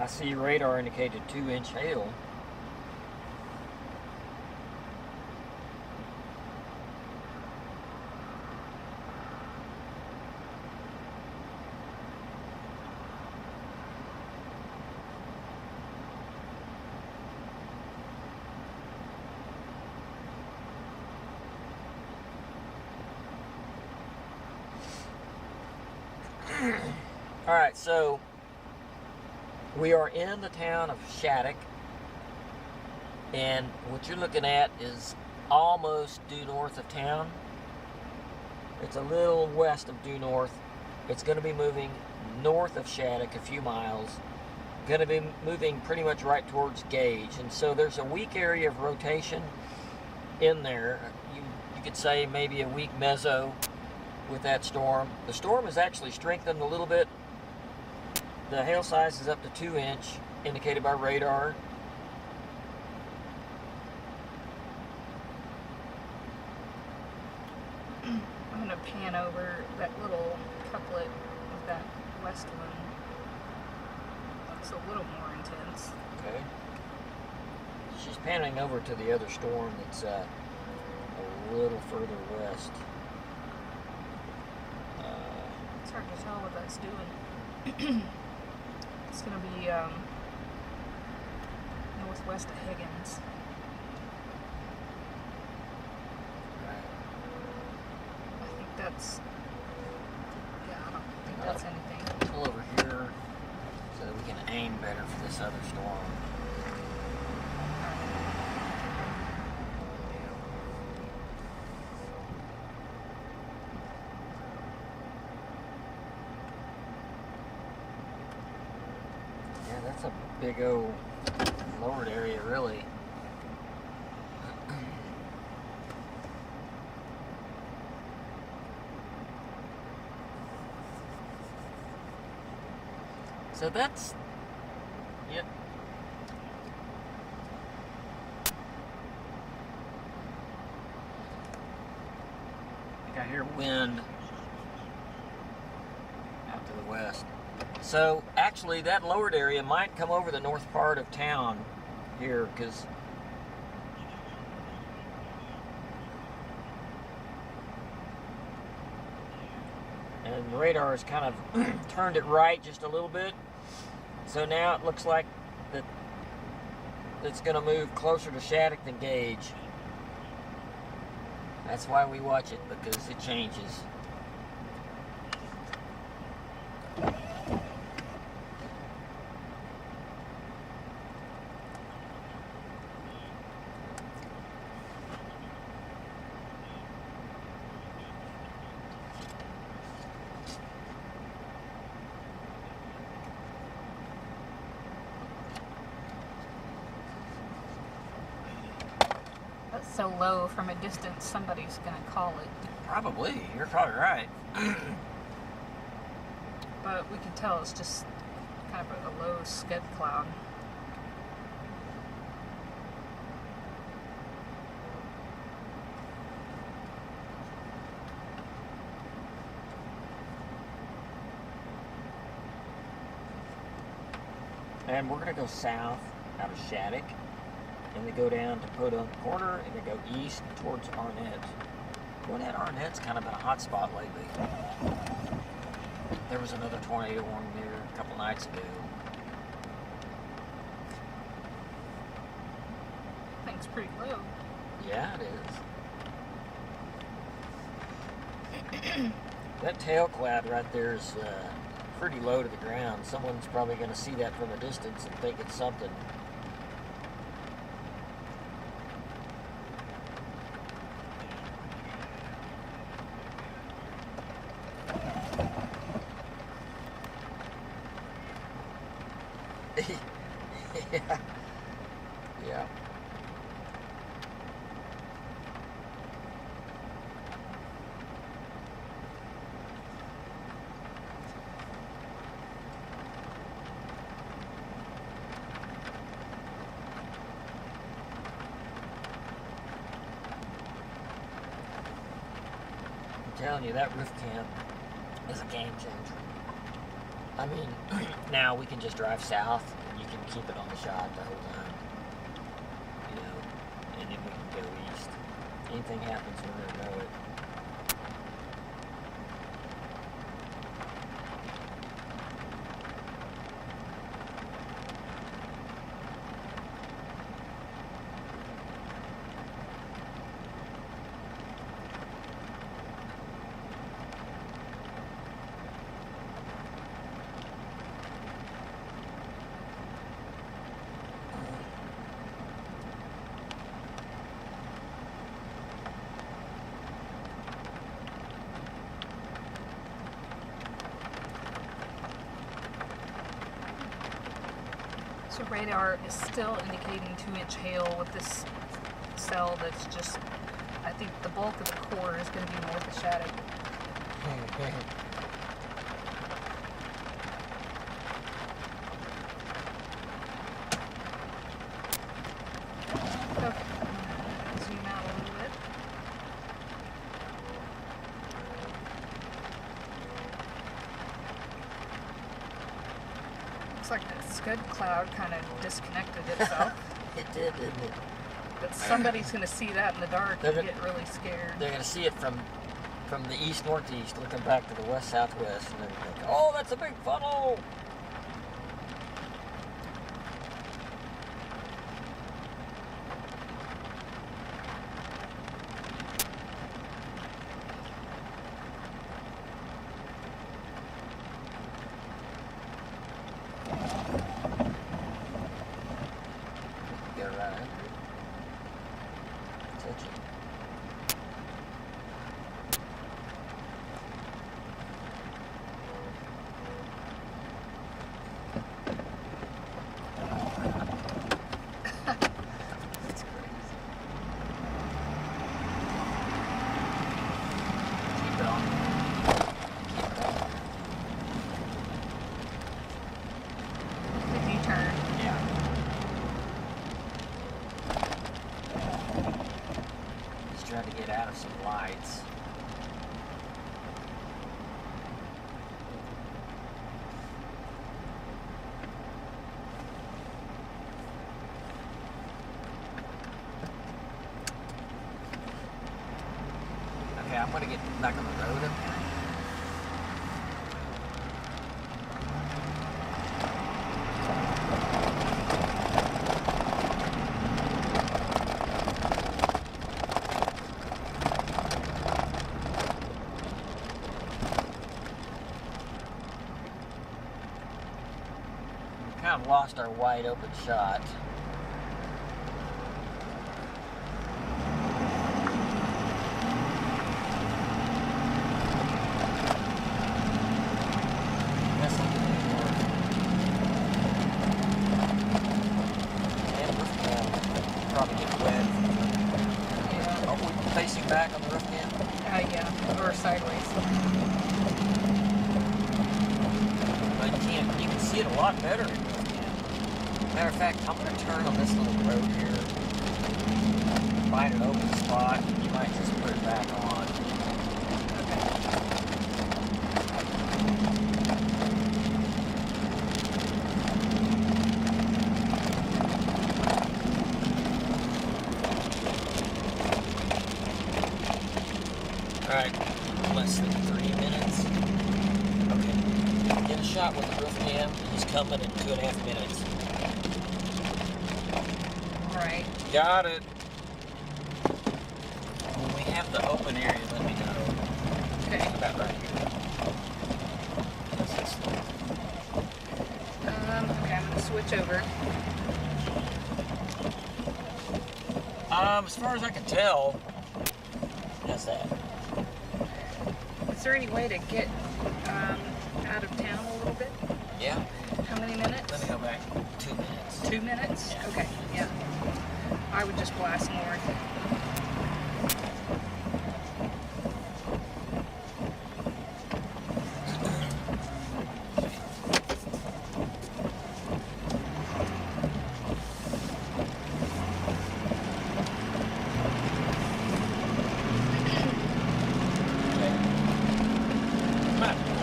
I see radar indicated 2-inch hail. All right, so we are in the town of Shattuck, and what you're looking at is almost due north of town. It's a little west of due north. It's going to be moving north of Shattuck a few miles. Going to be moving pretty much right towards Gage, and so there's a weak area of rotation in there. You could say maybe a weak mezzo with that storm. The storm has actually strengthened a little bit. The hail size is up to 2-inch, indicated by radar. I'm going to pan over that little couplet with that west one. Looks a little more intense. Okay. She's panning over to the other storm that's a little further west. It's hard to tell what that's doing. It's going to be northwest of Higgins. I think that's, yeah, I don't think that's anything. Pull over here so that we can aim better for this other storm. Yeah, that's a big old lowered area, really. So that's, yep. I think I hear wind out to the west. So actually that lowered area might come over the north part of town here, because and the radar has kind of turned it right just a little bit. So now it looks like that it's going to move closer to Shattuck than Gage. That's why we watch it, because it changes. so low from a distance, somebody's gonna call it. Probably. You're probably right. But we can tell it's just kind of a low scud cloud. And we're going to go south out of Shattuck, and then go down to Podunk Corner, and then go east towards Arnett. Going at Arnett's kind of been a hot spot lately. There was another tornado warning there a couple nights ago. Thing's pretty low. Yeah, it is. That tail cloud right there is pretty low to the ground. Someone's probably going to see that from a distance and think it's something. Yeah. Yeah. I'm telling you, that roof camp is a game changer. I mean, now we can just drive south and you can keep it on the shot the whole time. You know, and then we can go east. Anything happens, we're going to know it. So radar is still indicating 2-inch hail with this cell that's just, I think the bulk of the core is going to be north of Shattuck. Okay. Zoom out a little bit. Looks like that scud cloud kind of disconnected itself. It did, didn't it? But somebody's going to see that in the dark and get really scared. They're going to see it from the east-northeast, looking back to the west-southwest, and then think, oh, that's a big funnel! Get right under it. Touch it. That's crazy. Keep it on. The U-turn. Yeah. Just trying to get out of some lights. Okay, I'm gonna get back on the road up here. We kind of lost our wide open shot. That's something more. And we're probably get wet. Yeah, or sideways. But you can see it a lot better. Matter of fact, I'm going to turn on this little road here. Find an open spot. You might just put it back on. Alright, less than 3 minutes. Okay, get a shot with the roof cam. He's coming in 2.5 minutes. Alright. Got it. When we have the open area, let me know. Okay. About right here. Okay, I'm gonna switch over. As far as I can tell, how's that? Is there any way to get out of town a little bit? Yeah. How many minutes? Let me go back 2 minutes. 2 minutes? Yeah. Okay, yeah. I would just blast north.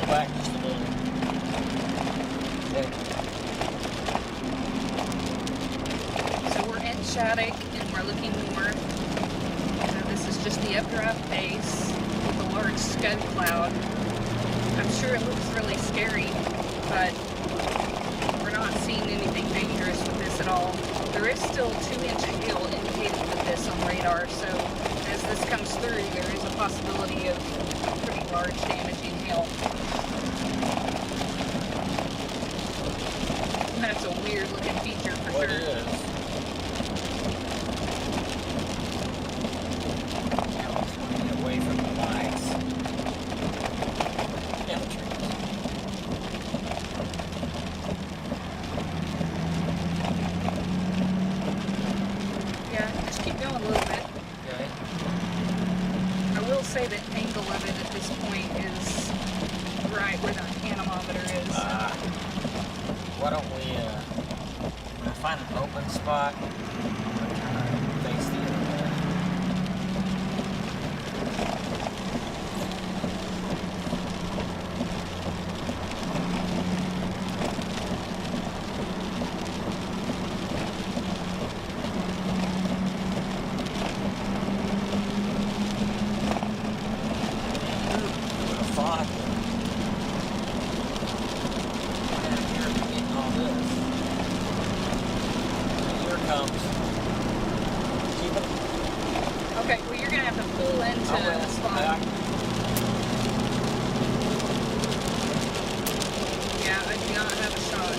Back just a little. Okay. So we're in Shattuck and we're looking north. This is just the updraft base with a large scud cloud. I'm sure it looks really scary, but we're not seeing anything dangerous with this at all. There is still 2-inch hail indicated with this on radar, so as this comes through, there is a possibility of pretty large damaging hail. That's a weird looking feature for What sure. it is. Get away from the lights. Yeah, the trees. Yeah, just keep going a little bit. Okay. I will say that angle of it at this point is right where the anemometer is. Why don't we, when I find an open spot, face the other way. Okay, well you're going to have to pull into the spot. Yeah, I do not have a shot.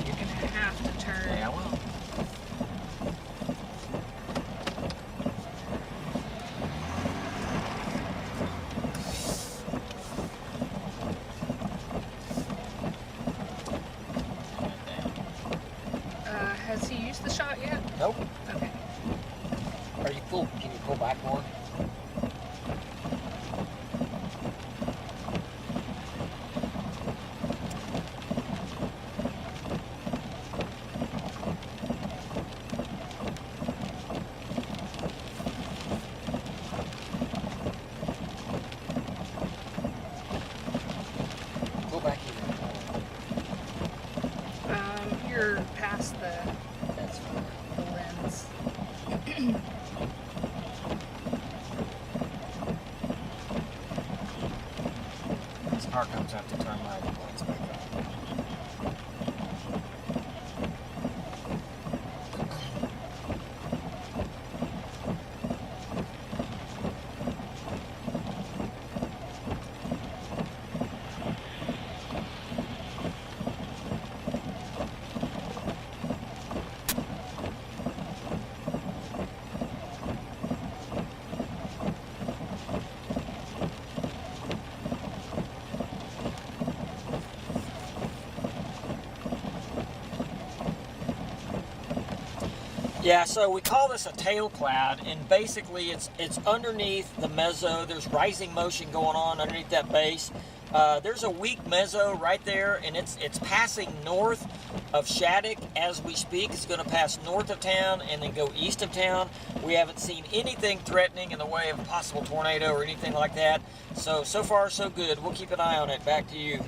You're going to have to turn. Yeah, I will. Has he used the shot yet? Nope. Okay. Are you full? Can you pull back more? Go back even more. You're past the That's fine. lens. This car comes out to turn my lights back on. Yeah, so we call this a tail cloud, and basically it's underneath the mezzo. There's rising motion going on underneath that base. There's a weak mezzo right there, and it's passing north of Shattuck as we speak. It's going to pass north of town and then go east of town. We haven't seen anything threatening in the way of a possible tornado or anything like that. So far so good. We'll keep an eye on it. Back to you.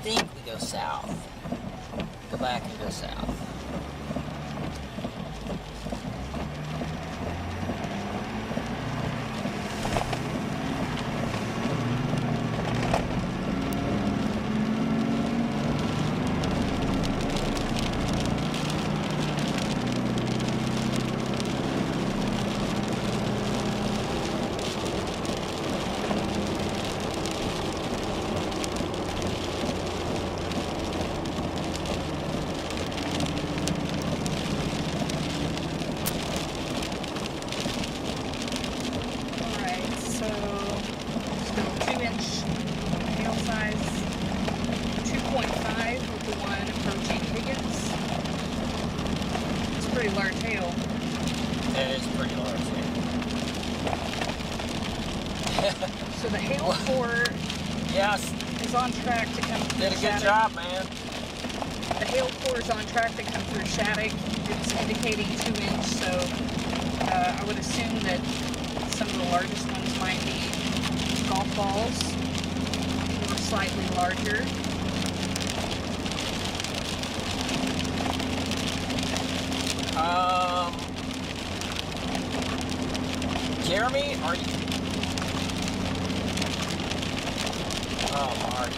I think we go south. Go back and go south. Pretty large hail. It is pretty large hail. So the hail core Yes. is on track to come through Did a good Shattuck. job, man. The hail core is on track to come through Shattuck. It's indicating 2 inch, so I would assume that some of the largest ones might be golf balls or slightly larger. Jeremy, are you? Oh, Marty.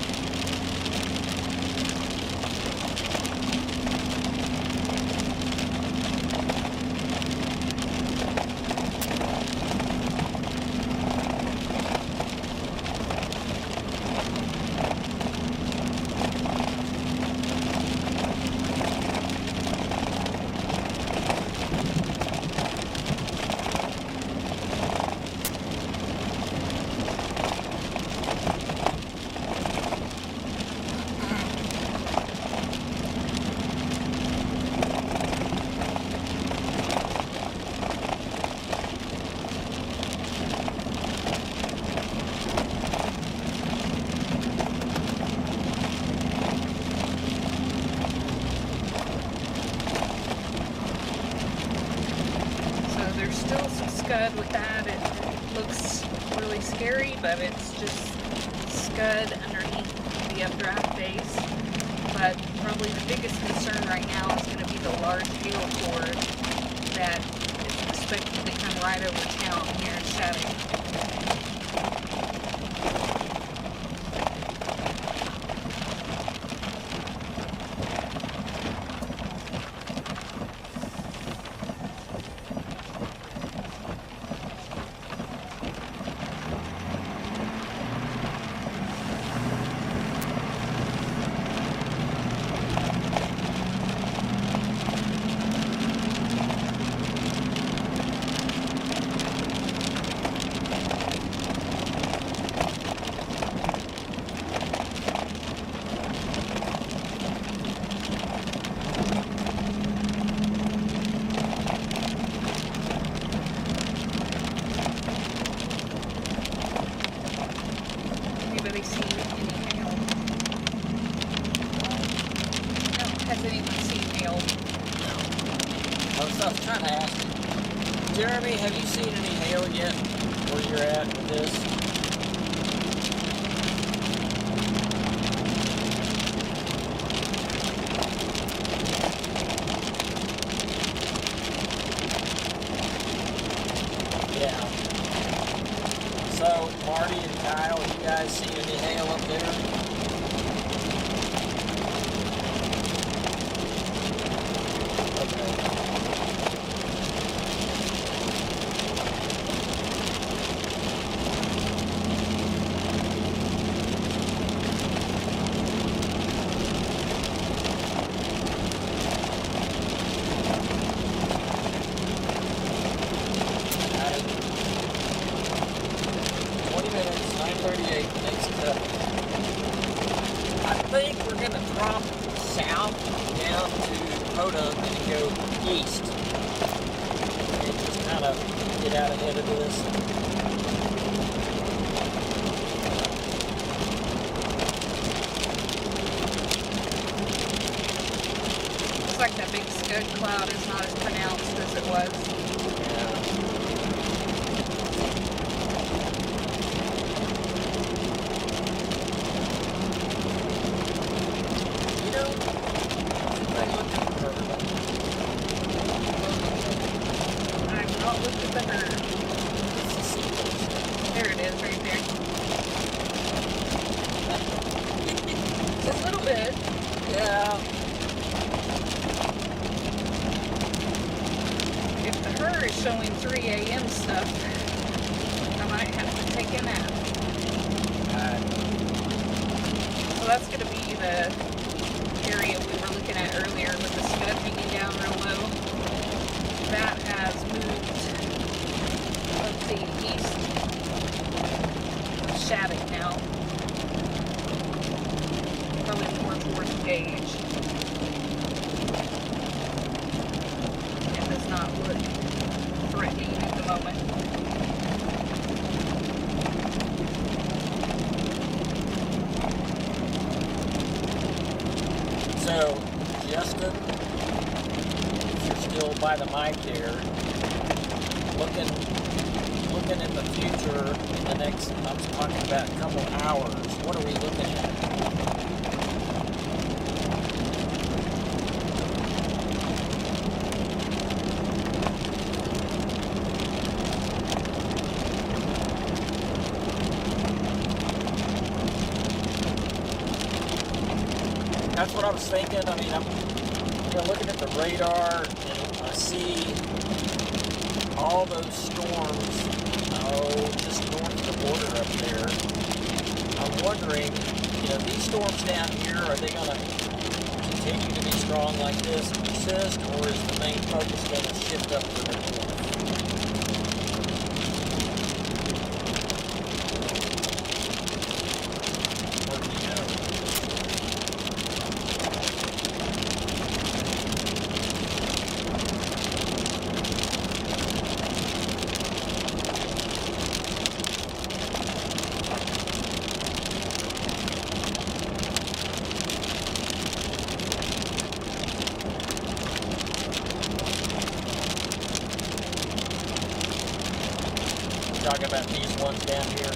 Still some scud with that. It looks really scary, but it's just scud underneath the updraft base. But probably the biggest concern right now is going to be the large hail core that is expected to come right over town here in Shattuck. I was trying to ask you, Jeremy, have you seen any hail yet where you're at with this? Yeah. So, Marty and Kyle, you guys see any hail up there? think we're going to drop south down to Podunk and go east. And just kind of get out ahead of this. Looks like that big scud cloud is not as pronounced as it was. There it is, right there. Just a little bit. Yeah. If the her is showing 3 a.m. stuff, I might have to take a nap. So that's going to be the area we were looking at earlier with the scud hanging down real low. That has moved, let's see, east of Shattuck now. Probably more towards Gage. And does not look threatening at the moment. So, Justin, if you're still by the mic there, looking in the future, in the next, I'm talking about a couple hours, what are we looking at? That's what I was thinking. I mean, I'm looking at the radar, and I see all those storms, just north of the border up there. I'm wondering, these storms down here, are they going to continue to be strong like this and persist, or is the main focus going to shift up to the north? Where do you go? Talking about these ones down here.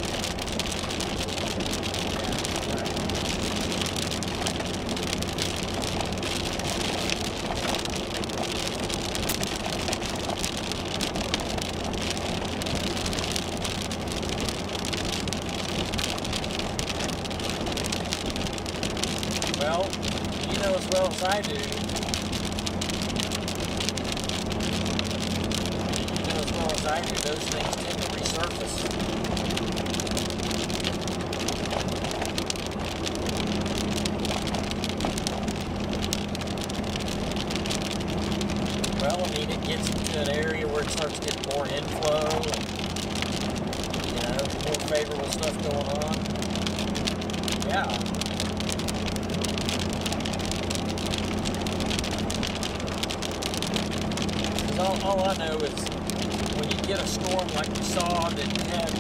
Well, you know as well as I do. Those things tend to resurface. Well, I mean, it gets into an area where it starts getting more inflow and, more favorable stuff going on. Yeah. All I know is when you get a storm like we saw that had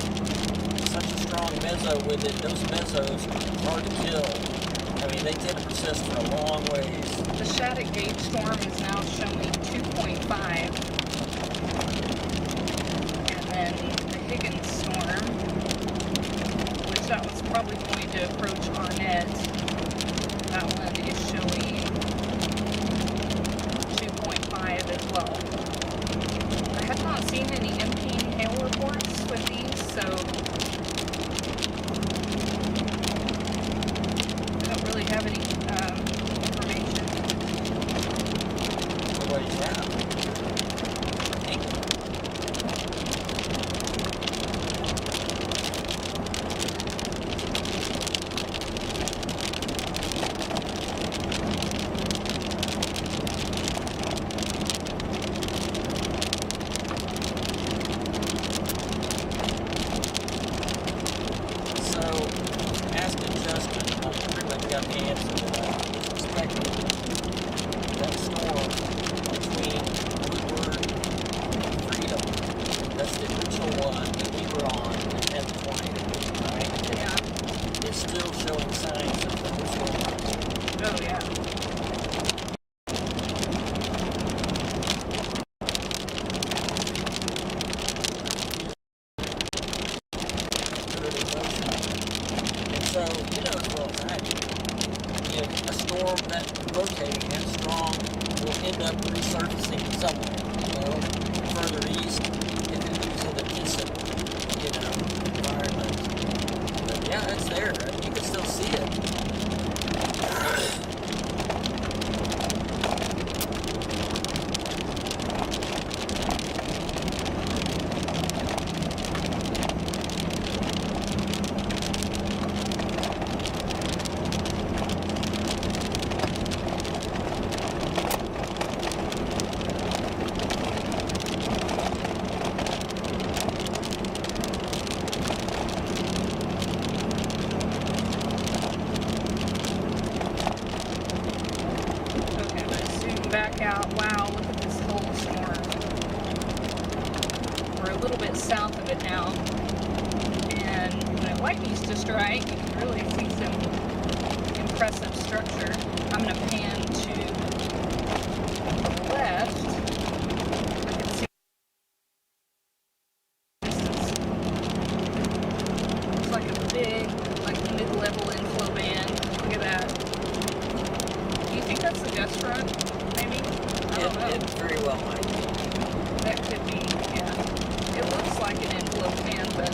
such a strong mezzo with it, those mezzos are hard to kill. I mean, they tend to persist for a long ways. The Shattuck Gage storm is now showing 2.5. And then the Higgins storm, which that was probably going to approach Arnett. That one is showing 2.5 as well. I have not seen any emptying hail reports with these, so I don't really have any information. What do you have? expecting that storm between Woodward and Freedom. That's the original one that we were on that had the tornado, right? Yeah. It's still showing signs of thunderstorms. Oh, yeah. So, you know as well as I do, if a storm that's rotating and strong will end up resurfacing somewhere, further east if it moves in a decent, environment. But yeah, it's there. You can still see it. Back out. Wow, look at this whole storm. We're a little bit south of it now, and when the lightning's just right, you can really see some impressive structure. I'm going to pan to the left. I can see it's like a big, mid-level inflow band. Look at that. Do you think that's the gust front? It very well might be. That could be, yeah. It looks like an inflow fan, but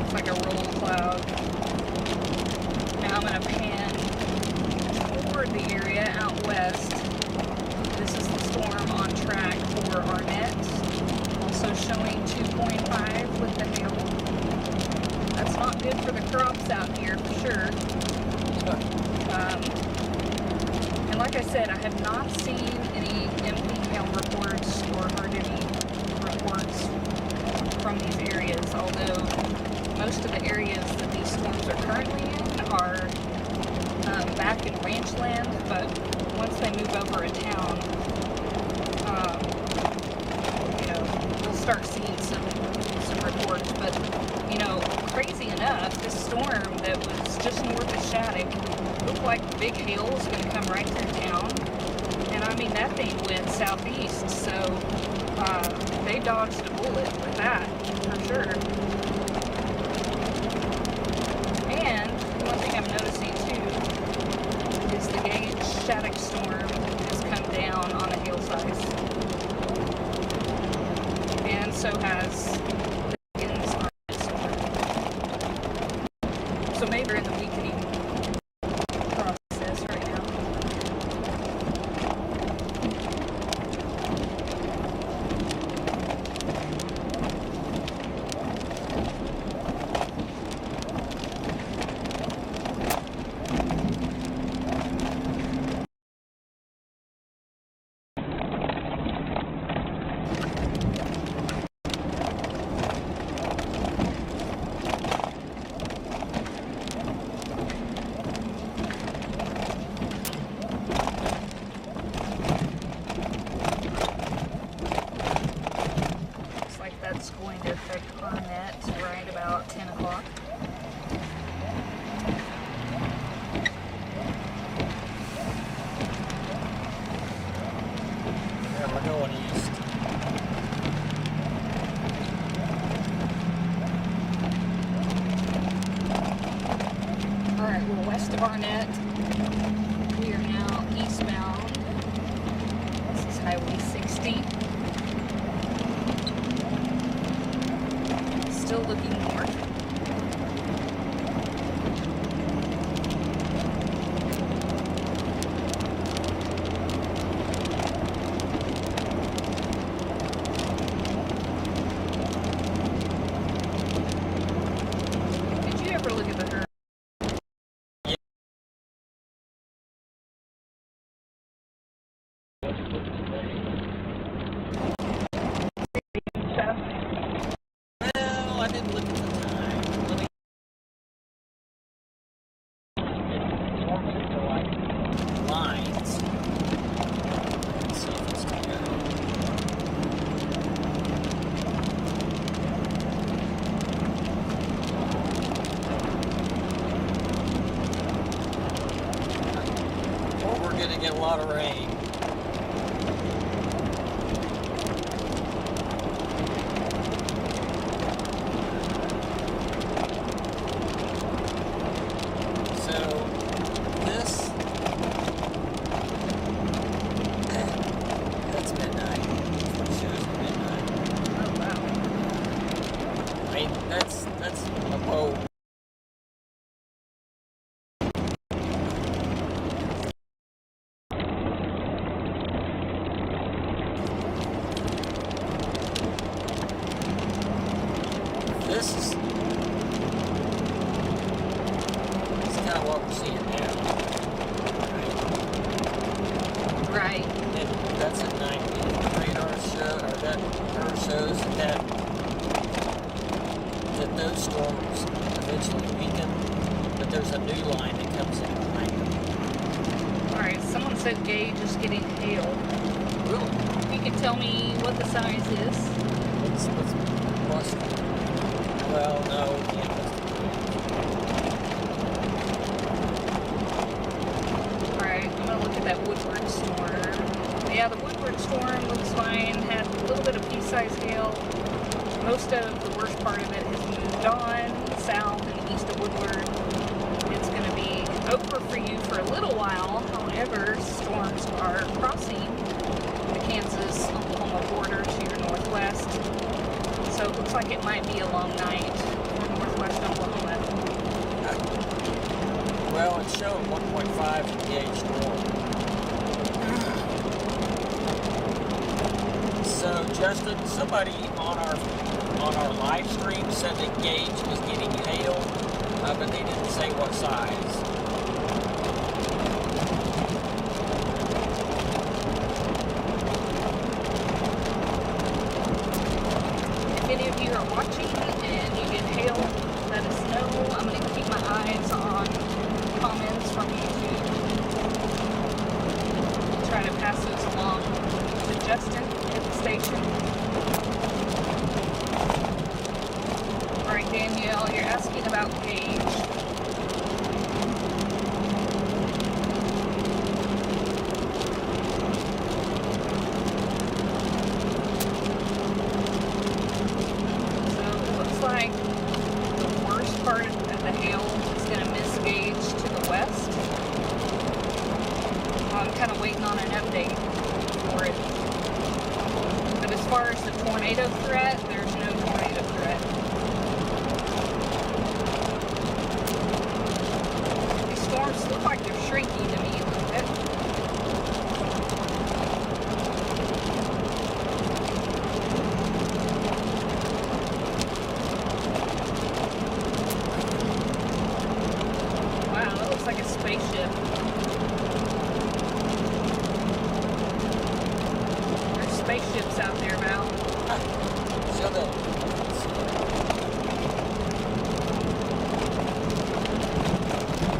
it's like a roll cloud. Now I'm going to pan toward the area out west. This is the storm on track for Arnett. Also showing 2.5 with the hail. That's not good for the crops out here, for sure. And like I said, I have not seen any MP hail reports or heard any reports from these areas, although most of the areas that these storms are currently in are back in ranch land, but once they move over a town, we'll start seeing some reports. But, crazy enough, this storm that was just north of Shattuck looked like big hail was going to come right through town, and I mean that thing went southeast, so they dodged a bullet with that for sure. And one thing I'm noticing too is the gauge Shattuck storm has come down on a hail size, and so has the Higgins storm. So maybe we're in the weakening process right now. That's going to affect Arnett right about 10 o'clock. Yeah, we're going east. Alright, we're west of Arnett. We are now eastbound. This is Highway 60. Still looking north. Did you ever look at the hurricane? Well, I didn't look at the time. Let me. Storm signal, I gonna get a lot of rain. So this, that's midnight. It shows midnight. Oh wow. I mean, that's a bow. This is kind of what we're seeing now. Right. And that's at 90. The radar show, or that radar shows that those storms eventually weaken, but there's a new line that comes in behind them. Alright, someone said Gage is getting hail. Really? You can tell me what the size is. Let's bust. Well, no, we can't bust it. Alright, I'm gonna look at that Woodward storm. Yeah, the Woodward storm looks fine. Had a little bit of pea-sized hail. Most of the worst part of it has moved on south and east of Woodward. It's going to be over for you for a little while. However, storms are crossing the Kansas-Oklahoma border to your northwest. So it looks like it might be a long night for northwest Oklahoma. Well, it's showing 1.5 gauge storm. So, Justin, somebody on our live stream said that Gage was getting hail, but they didn't say what size. If any of you are watching and you get hail, let us know. I'm going to keep my eyes on comments from YouTube. Try to pass those along to Justin at the station. Alright, Danielle, you're asking about Gage. So it looks like the worst part of the hail is going to miss Gage to the west. I'm kind of waiting on an update for it. But as far as the tornado threat, there's no tornado threat. These storms look like they're shrinking to me a little bit. Wow, that looks like a spaceship. There's spaceships out there, Val. So that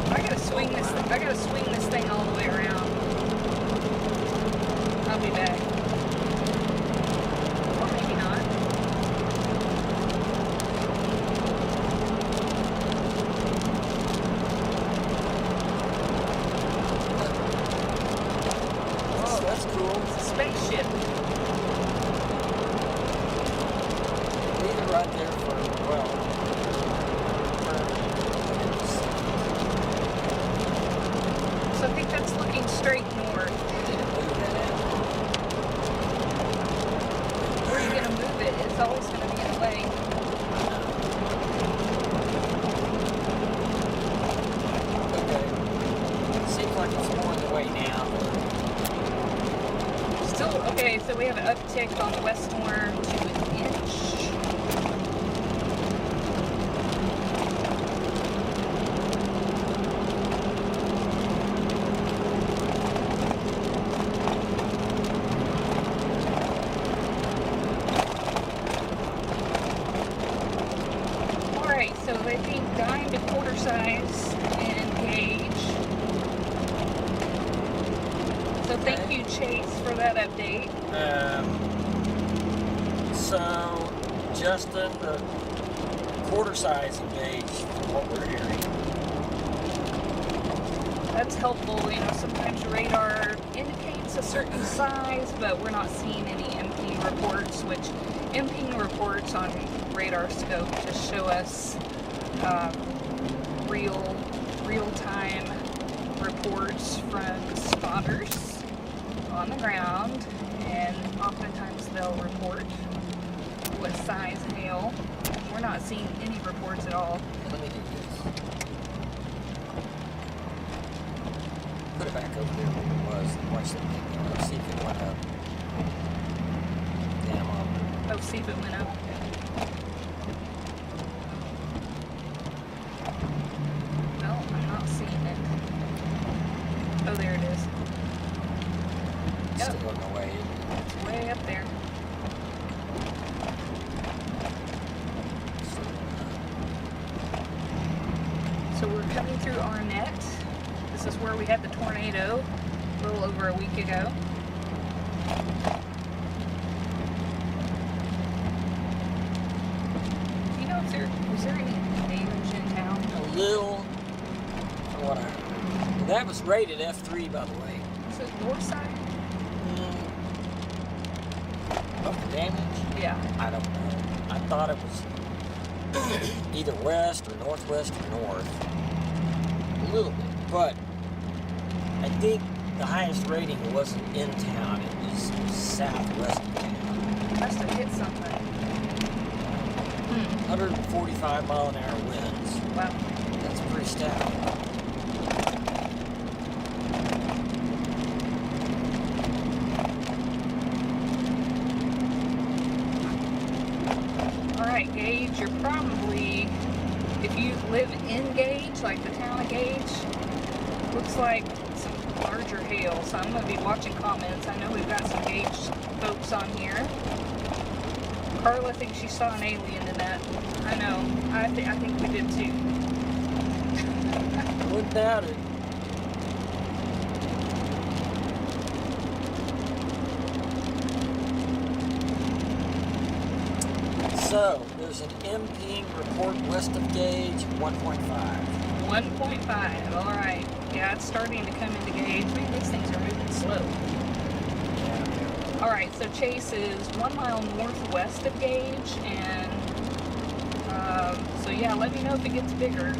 I gotta swing this thing all the way around. I'll be back. Or maybe not. oh, that's cool. It's a spaceship. Leave it right there for, well, So I think that's looking straight north. Where are you gonna move it? It's always gonna be in the way. okay. Seems like it's more in the way now. Still, okay, so we have an uptick on the west storm to an inch. Alright, so they think dime to quarter size and gauge. So thank you, Chase, for that update. So, Justin, the quarter size engaged from what we're hearing. that's helpful. You know, sometimes your radar indicates a certain size, but we're not seeing any imping reports, which imping reports on radar scope just show us real-time reports from spotters on the ground, and oftentimes they'll report what size hail. We're not seeing any reports at all. Let me do this. Put it back over there where it was. Watch that thing go. Let's see if it went up. Yeah, I'm on. Oh, see if it went up. No, I'm not seeing it. Oh, there it is. It's Yep. still on the way. It's way up there. So we're coming through Arnett. This is where we had the tornado a little over a week ago. Do you know if was there any damage in town? A little. From what I heard. That was rated F3, by the way. Is it north side? Of the damage? Yeah. I don't know. I thought it was either west or northwest or north. A little bit. But I think the highest rating wasn't in town. It was southwest of town. Must have hit something. 145 mile an hour winds. Wow. That's pretty stout. Alright, Gage, you're probably, if you live in Gage, like the town of Gage, looks like some larger hail, so I'm going to be watching comments. I know we've got some Gage folks on here. Carla thinks she saw an alien in that. I know. I think we did too. Wouldn't doubt it. So, there's an imping report west of Gage, 1.5. 1.5, alright. Yeah, it's starting to come into Gage. Man, these things are moving slow. Alright, so Chase is 1 mile northwest of Gage, and so yeah, let me know if it gets bigger.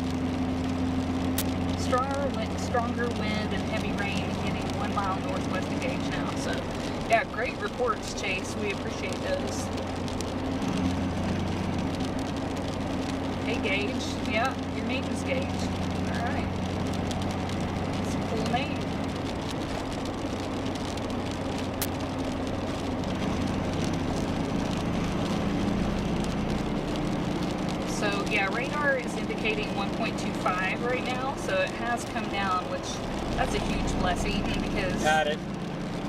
Stronger wind and heavy rain hitting 1 mile northwest of Gage now. So yeah, great reports, Chase. We appreciate those. Hey Gage, yeah, your name is Gage. Alright. It's a cool name. So yeah, radar is indicating 1.25 right now, so it has come down, which that's a huge blessing because Got it.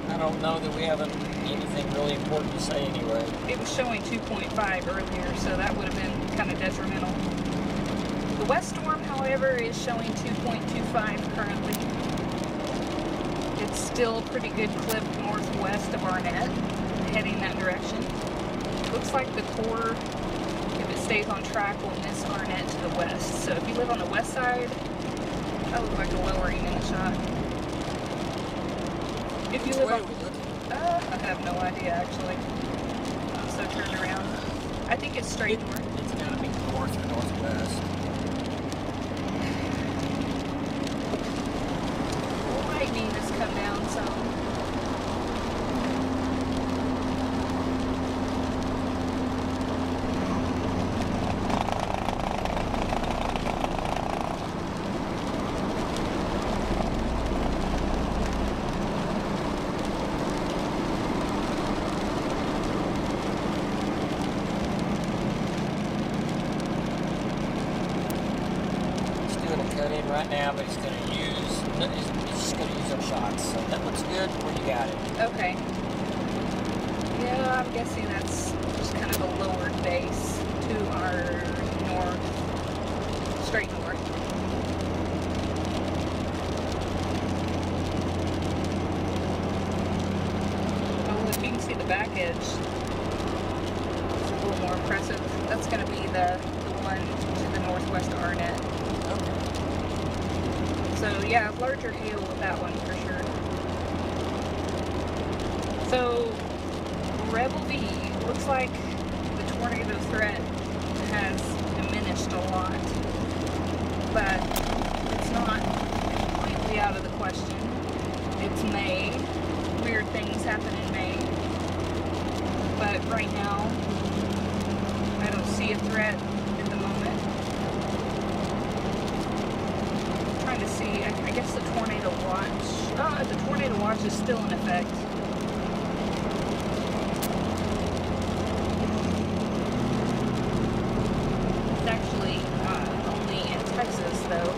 I don't know that we have anything really important to say anyway. it was showing 2.5 earlier, so that would have been kind of detrimental. The west storm, however, is showing 2.25 currently. It's still a pretty good clip northwest of Arnett, heading that direction. Looks like the core, if it stays on track, will miss Arnett to the west. So if you live on the west side, that looks like a lowering in the shot. If you live on, I have no idea actually. I'm so turned around. I think it's straight north. It's got to be north or northwest. Lightning has come down some. Cut in right now, but he's just going to use our shots. So that looks good where you got it. Okay. Yeah, I'm guessing that's just kind of a lowered base to our north, straight north. Oh, if you can see the back edge, it's a little more impressive. That's going to be the one to the northwest of Arnett. So So yeah, larger hail with that one for sure. So Rebel V, looks like the tornado threat has diminished a lot, but it's not completely out of the question. It's May. Weird things happen in May. But right now, I don't see a threat at the moment. I'm trying to see, I guess the tornado watch. The tornado watch is still in effect. It's actually only in Texas, though.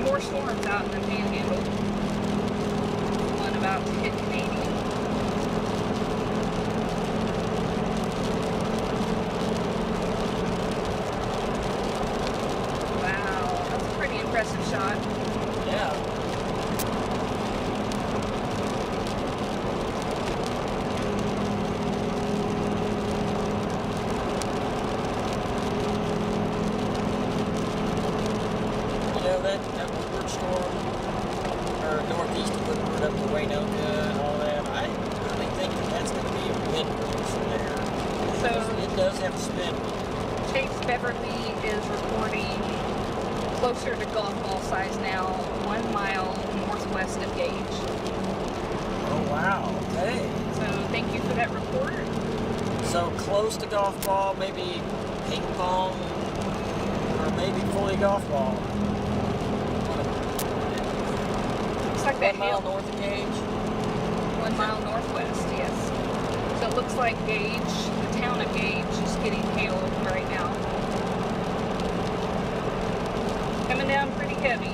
More storms out in the Panhandle. One about to hit Canadian. Wow, that's a pretty impressive shot. Yeah. That Woodward storm, or northeast of Woodward up to Waynoka and all that, I really think that's going to be a wind producer there. So it does have a spin. Chase Beverly is reporting closer to golf ball size now, 1 mile northwest of Gage. Oh wow, okay. So thank you for that report. So close to golf ball, maybe ping pong, or maybe fully golf ball. Looks like 1 mile north of Gage. 1 mile northwest, yes. So it looks like Gage, the town of Gage, is getting hail right now. Coming down pretty heavy.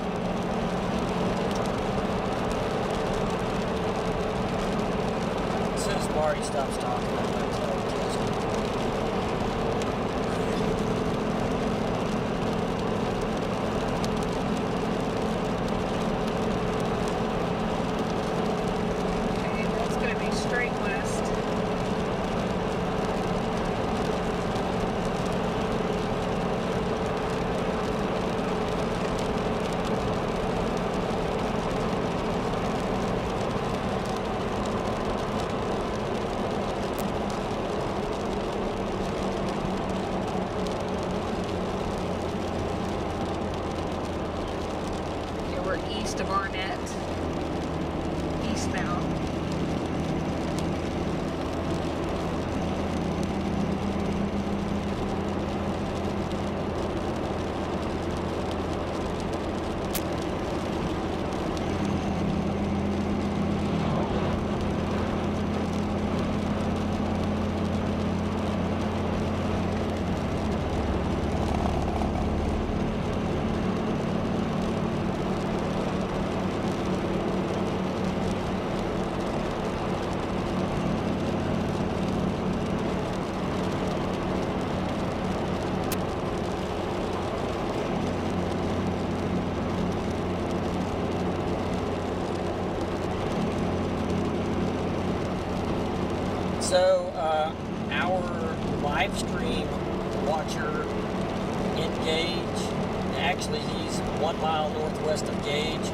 As soon as Marty stops talking, I'm going to tell him. Straight west. Okay, we're east of Arnett, eastbound. So, our live stream watcher in Gage, actually he's 1 mile northwest of Gage,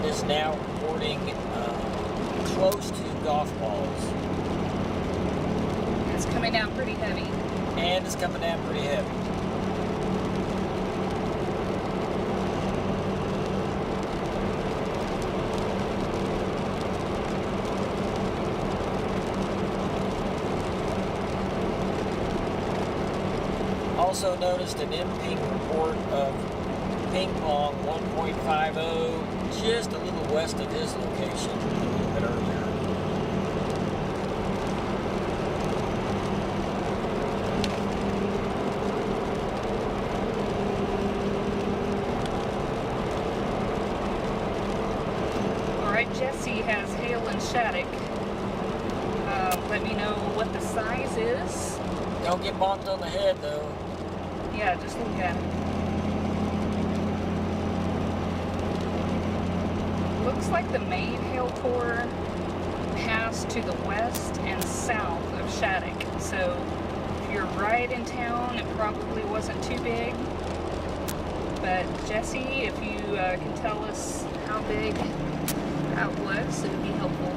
is now reporting close to golf balls. It's coming down pretty heavy. And it's coming down pretty heavy. Also noticed an in-ping report of ping pong 1.50 just a little west of his location a little bit earlier. Alright, Jesse has hail in Shattuck. Let me know what the size is. Don't get bonked on the head though. Yeah, just look at it. looks like the main hail core passed to the west and south of Shattuck. So if you're right in town, it probably wasn't too big. But Jesse, if you can tell us how big that was, it would be helpful.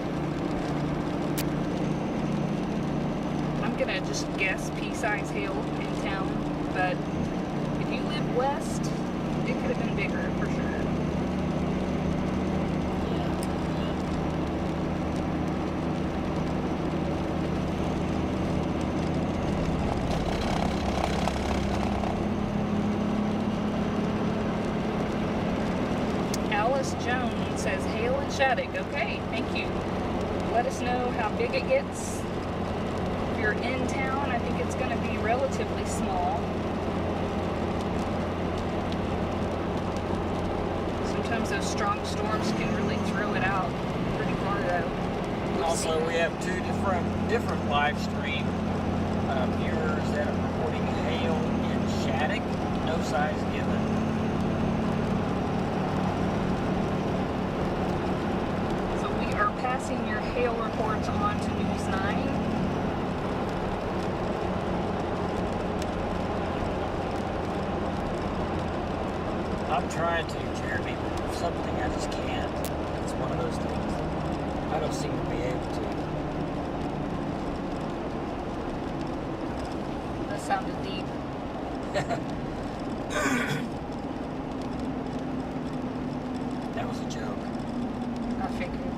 I'm gonna just guess pea-size hail in town, but if you live west, it could have been bigger for sure. Alice Jones says hail in Shattuck. Okay, thank you. Let us know how big it gets. If you're in town, I think it's going to be relatively small. Sometimes those strong storms can really throw it out pretty far though. Also, we have two different live stream viewers that are reporting hail in Shattuck. No size given. Passing your hail reports on to News 9. I'm trying to, Jeremy, but something I just can't. It's one of those things. I don't seem to be able to. That sounded deep. That was a joke. I figured.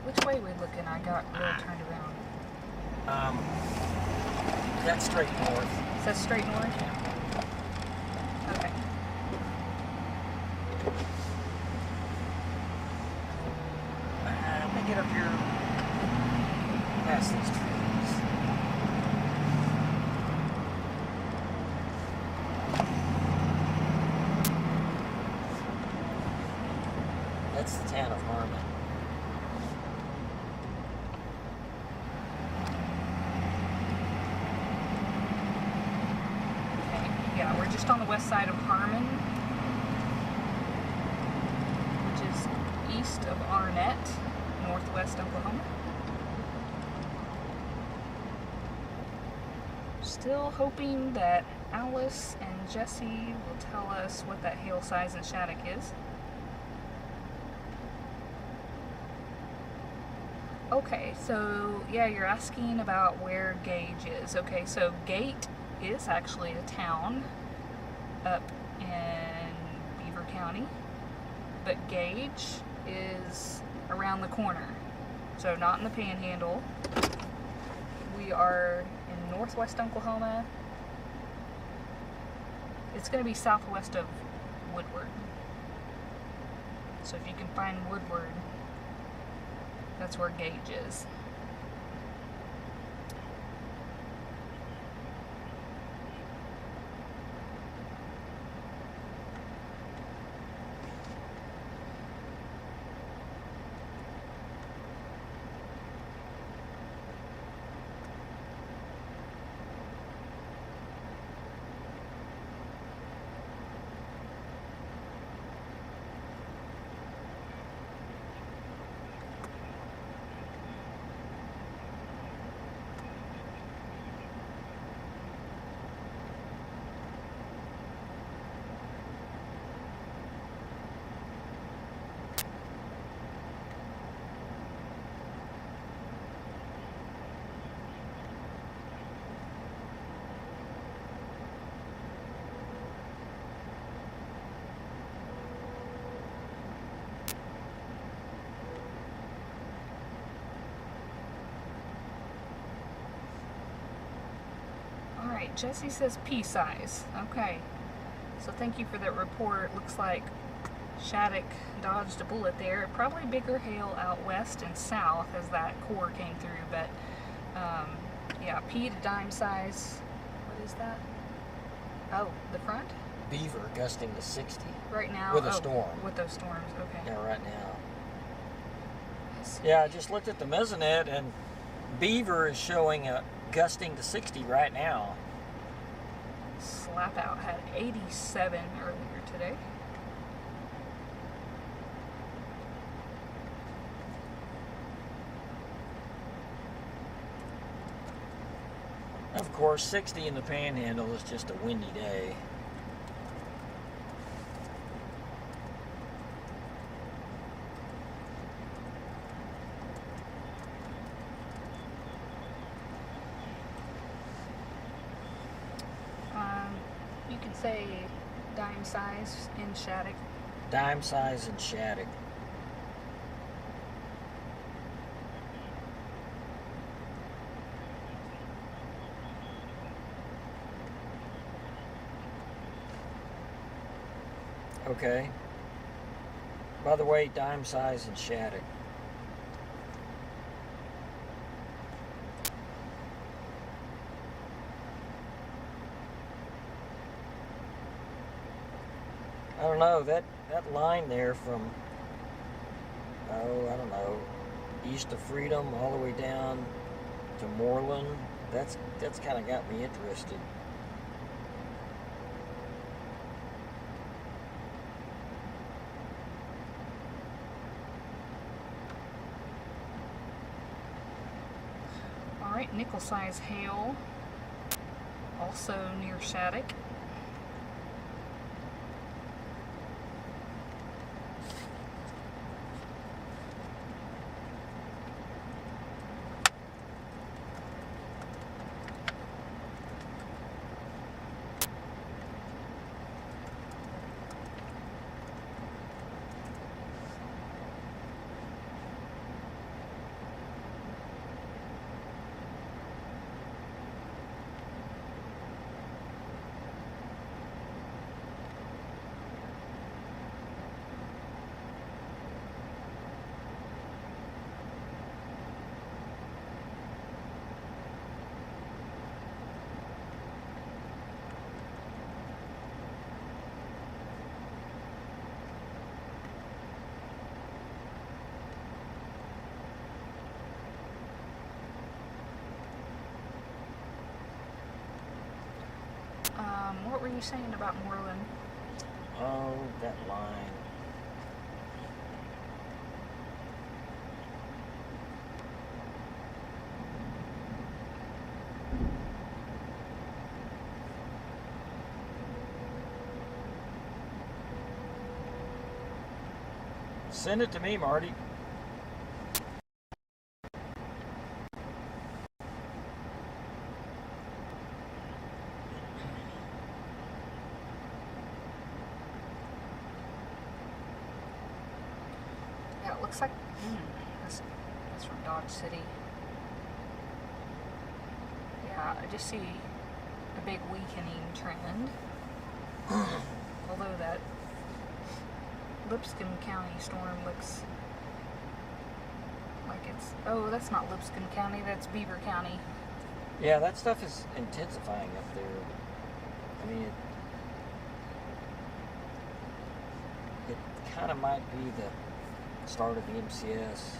Which way are we looking? I got real turned around. That's straight north. Is that straight north? Yeah. Okay. Let me get up here past these trees. That's the town of Harmon. Yeah, we're just on the west side of Harmon, which is east of Arnett, northwest Oklahoma. Still hoping that Alice and Jesse will tell us what that hail size in Shattuck is. Okay, so yeah, you're asking about where Gage is. Okay, so Gate is actually a town up in Beaver County, but Gage is around the corner, so not in the Panhandle. We are in northwest Oklahoma. It's going to be southwest of Woodward. So if you can find Woodward, that's where Gage is. Jesse says pea size. Okay. So thank you for that report. Looks like Shattuck dodged a bullet there. Probably bigger hail out west and south as that core came through, but yeah, P to dime size. What is that? Oh, the front? Beaver gusting to 60. Right now? With a storm. With those storms, okay. Yeah, right now. Yeah, I just looked at the mesonet, and Beaver is showing a gusting to 60 right now. Slap Out had 87 earlier today. Of course, 60 in the Panhandle is just a windy day. You can say dime size in Shattuck. Dime size in Shattuck. Okay. By the way, dime size in Shattuck. I don't know, that line there from, oh, I don't know, east of Freedom all the way down to Moreland, that's kind of got me interested. All right, nickel size hail, also near Shattuck. What were you saying about Moreland? Oh, that line. Send it to me, Marty. Yeah, it looks like that's from Dodge City. Yeah, I just see a big weakening trend. Although that Lipscomb County storm looks like it's, oh, that's not Lipscomb County, that's Beaver County. Yeah, that stuff is intensifying up there. I mean, it kind of might be the start of the MCS.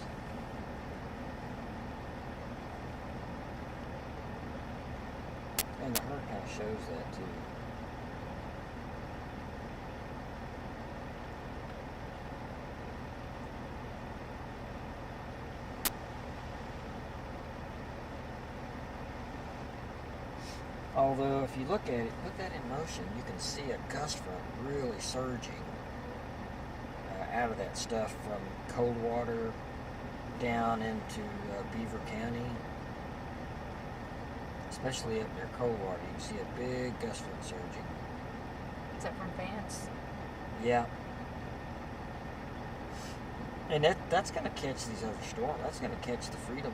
And the herd kind of shows that too. Although if you look at it, put that in motion, you can see a gust front really surging out of that stuff from Coldwater down into Beaver County. Especially up near Coldwater, you can see a big gust front surging. Is that from Vance? Yeah. And that's going to catch these other storms. That's going to catch the Freedom.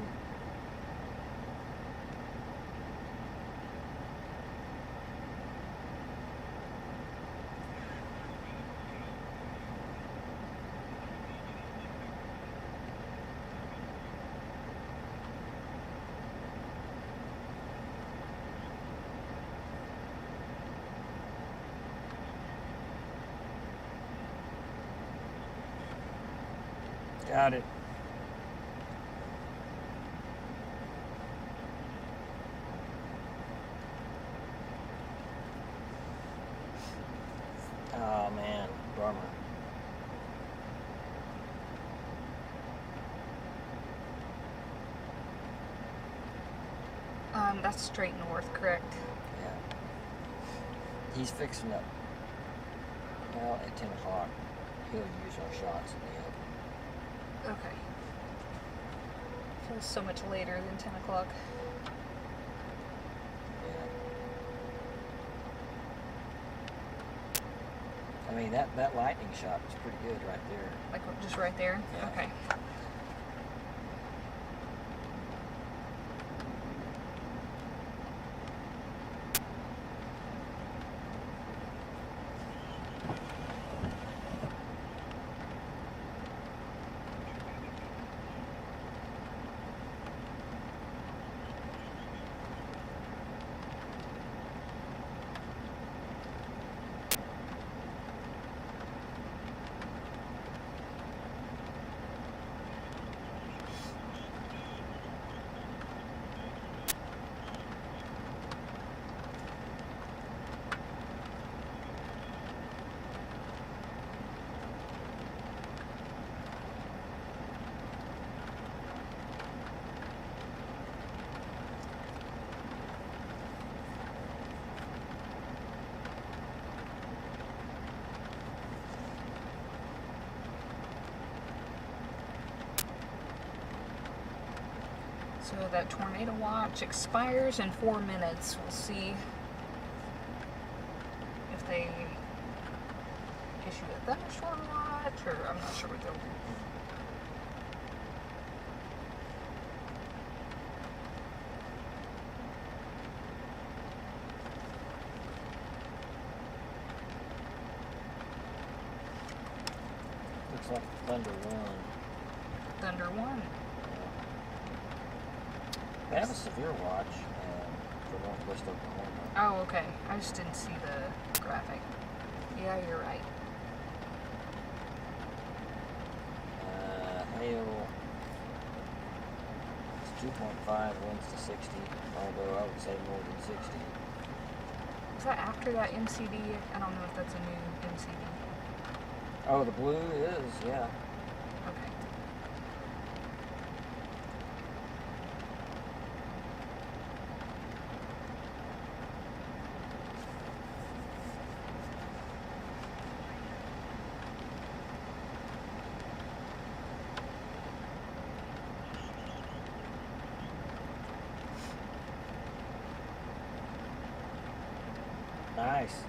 Got it. Oh man, bummer. That's straight north, correct? Yeah. He's fixing up. Well, at 10 o'clock, he'll use our shots in the open. Okay. Feels so much later than 10 o'clock. Yeah. I mean, that lightning shot was pretty good right there. Like just right there? Yeah. Okay. So that tornado watch expires in 4 minutes. We'll see if they issue a thunderstorm watch, or I'm not sure what they'll do. Looks like Thunder 1. Thunder 1. They have a severe watch for northwest Oklahoma. Oh, okay. I just didn't see the graphic. Yeah, you're right. Hail. It's 2.5, winds to 60, although I would say more than 60. Is that after that MCD? I don't know if that's a new MCD. Oh, the blue is, yeah. Okay. Nice.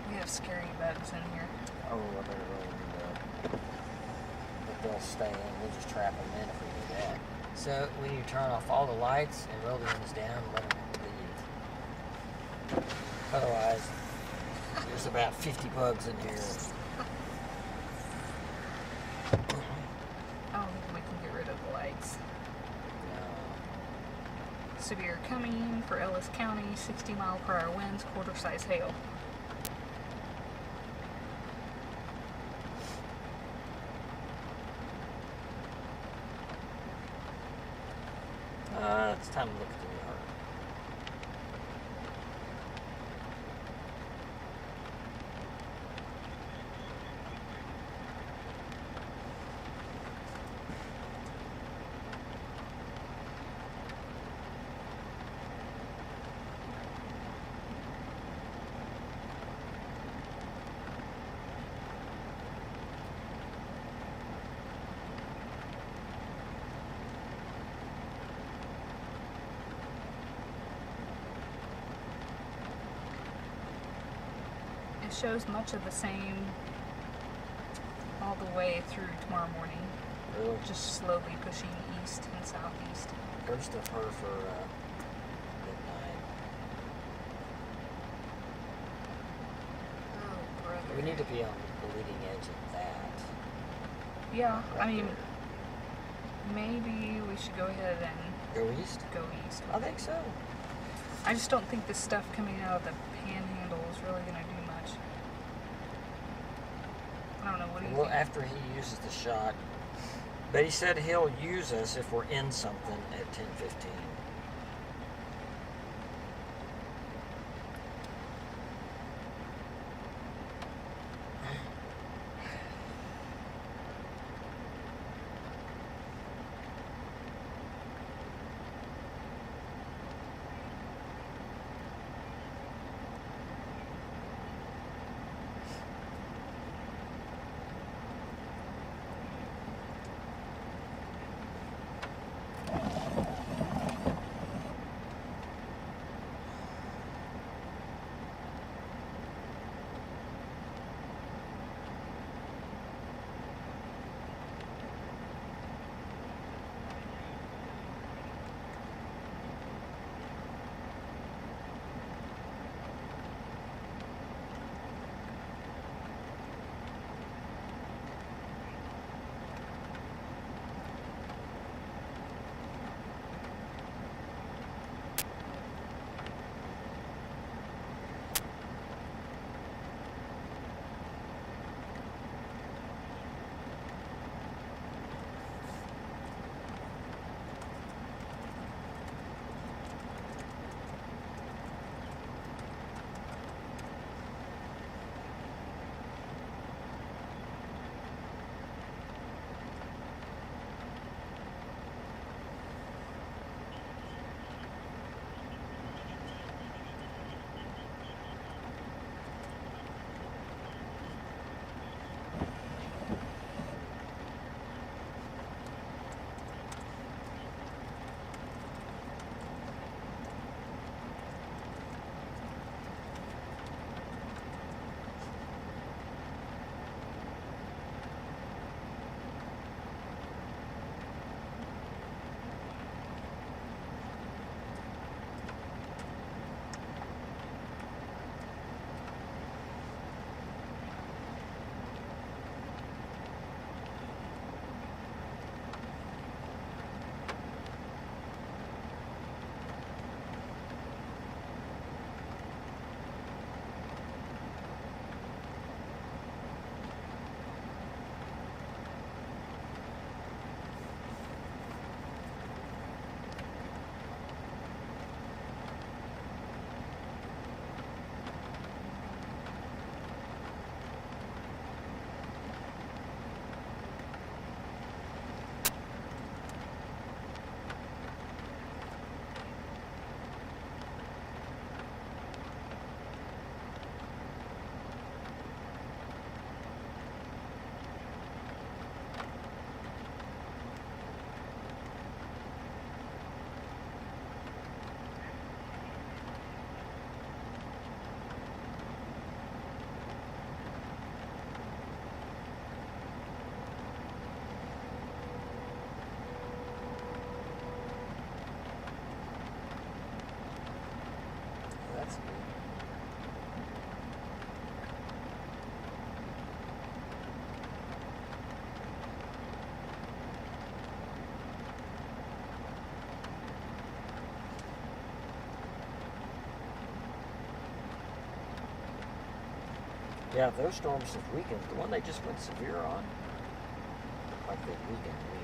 We have scary bugs in here. Oh, I better roll the window. But they'll stay in. We'll just trap them in if we do that. So we need to turn off all the lights and roll the windows down and let them leave. Otherwise, there's about 50 bugs in here. I don't think we can get rid of the lights. No. Severe coming for Ellis County, 60-mile-per-hour winds, quarter-size hail. It's time to look at the yard. shows much of the same all the way through tomorrow morning. Really? Just slowly pushing east and southeast. First of her for midnight. Oh, brother. We need to be on the leading edge of that. Yeah, Right I mean, there. maybe we should go ahead and Go east? go east. I think so. I just don't think this stuff coming out of the panhandle is really going to do much. I don't know, what do you Well, think? after he uses the shot. But he said he'll use us if we're in something at 10:15. Yeah, those storms have weakened. The one they just went severe on, like they weakened me.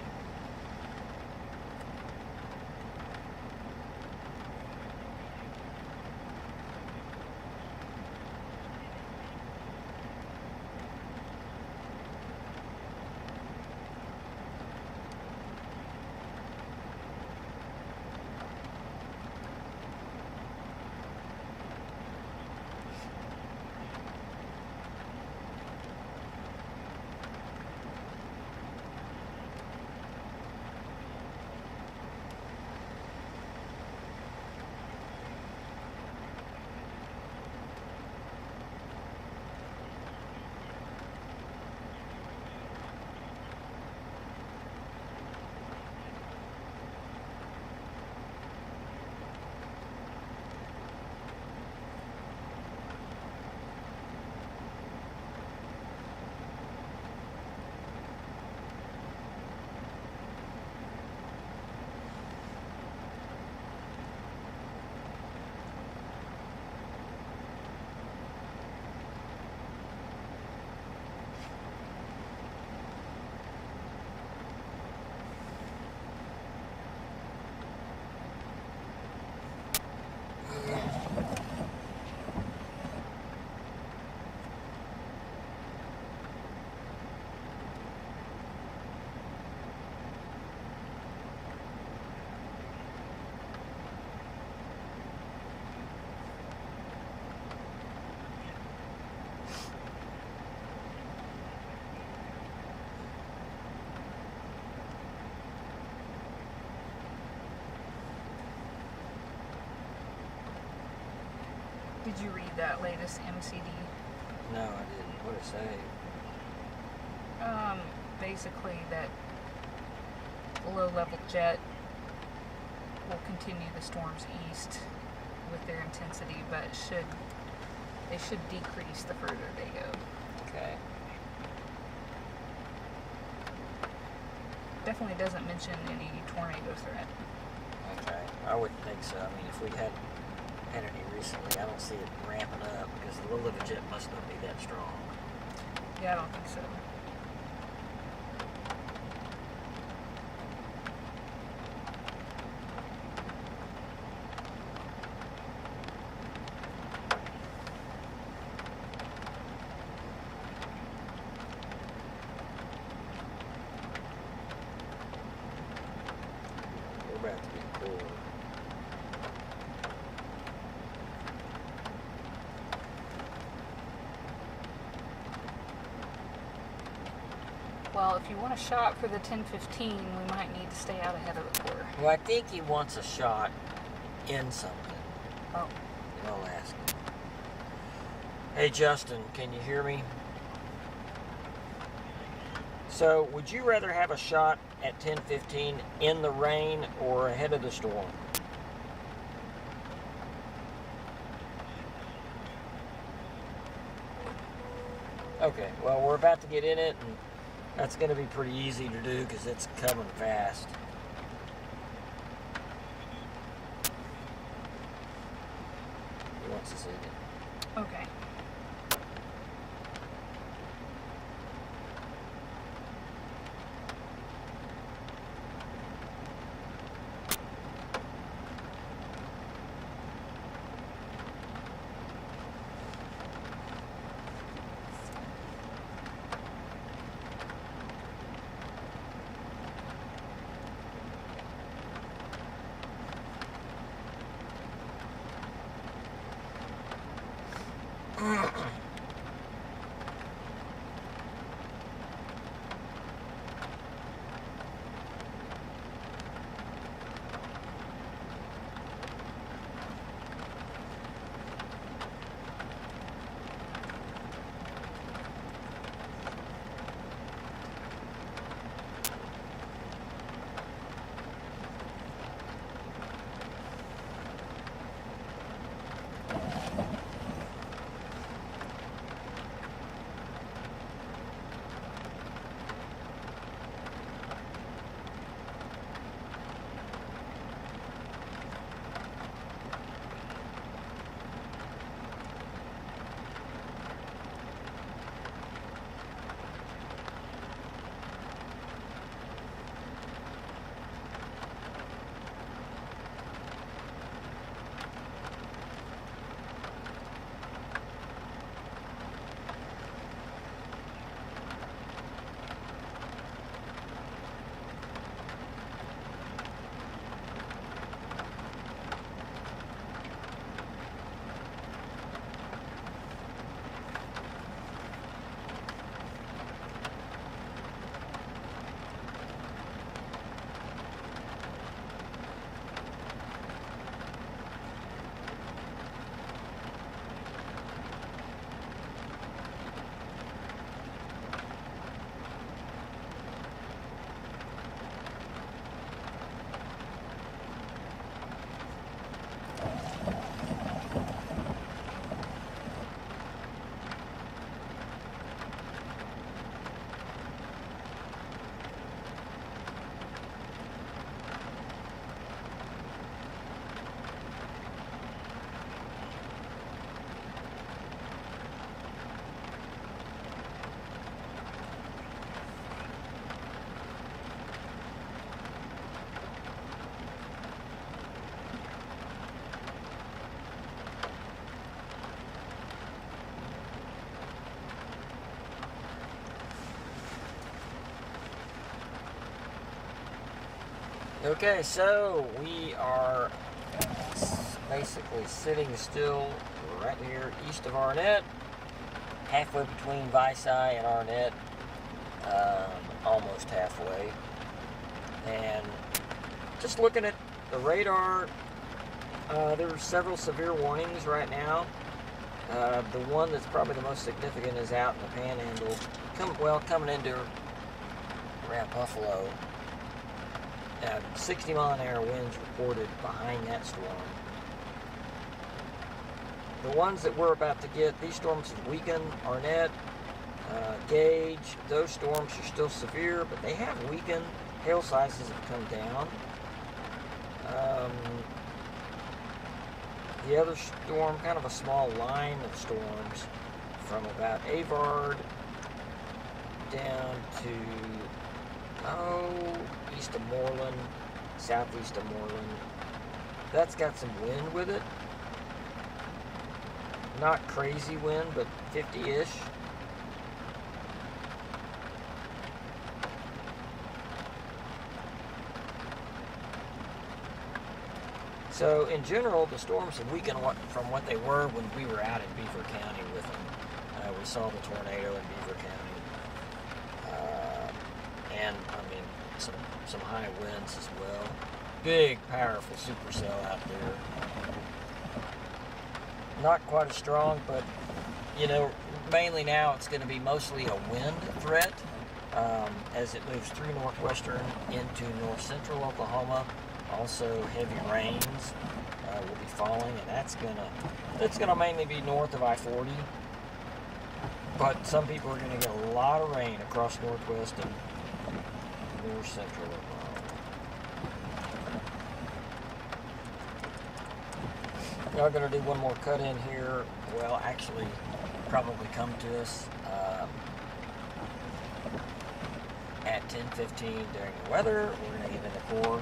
Did you read that latest MCD? No, I didn't. What did it say? Basically that low-level jet will continue the storms east with their intensity, but they should decrease the further they go. Okay. Definitely doesn't mention any tornado threat. Okay. I wouldn't think so. I mean, if we had any recently, I don't see it ramping up because the low-level jet must not be that strong. Yeah, I don't think so. We're about to be cool. Well, if you want a shot for the 10-15, we might need to stay out ahead of the core. Well, I think he wants a shot in something. Oh. I'll ask him. Hey, Justin, can you hear me? So, would you rather have a shot at 10-15 in the rain or ahead of the storm? Okay, well, we're about to get in it, and that's going to be pretty easy to do because it's coming fast. He wants to see it. Okay. Okay, so we are basically sitting still right here east of Arnett, halfway between Vici and Arnett, almost halfway. And just looking at the radar, there are several severe warnings right now. The one that's probably the most significant is out in the Panhandle, coming into around Buffalo. 60-mile-an-hour winds reported behind that storm. The ones that we're about to get, these storms have weakened. Arnett, Gage, those storms are still severe, but they have weakened. Hail sizes have come down. The other storm, kind of a small line of storms from about Avard down to, east of Moreland, southeast of Moreland. That's got some wind with it. Not crazy wind, but 50-ish. So in general, the storms have weakened from what they were when we were out in Beaver County with them. We saw the tornado in Beaver County. And, I mean, some high winds as well. Big, powerful supercell out there. Not quite as strong, but, you know, mainly now it's going to be mostly a wind threat as it moves through northwestern into north central Oklahoma. Also, heavy rains will be falling, and that's gonna mainly be north of I-40. But some people are gonna get a lot of rain across northwest and north central Oklahoma. Now we're gonna do one more cut in here. Well, actually, probably come to us at 10:15 during the weather. We're gonna get in the core.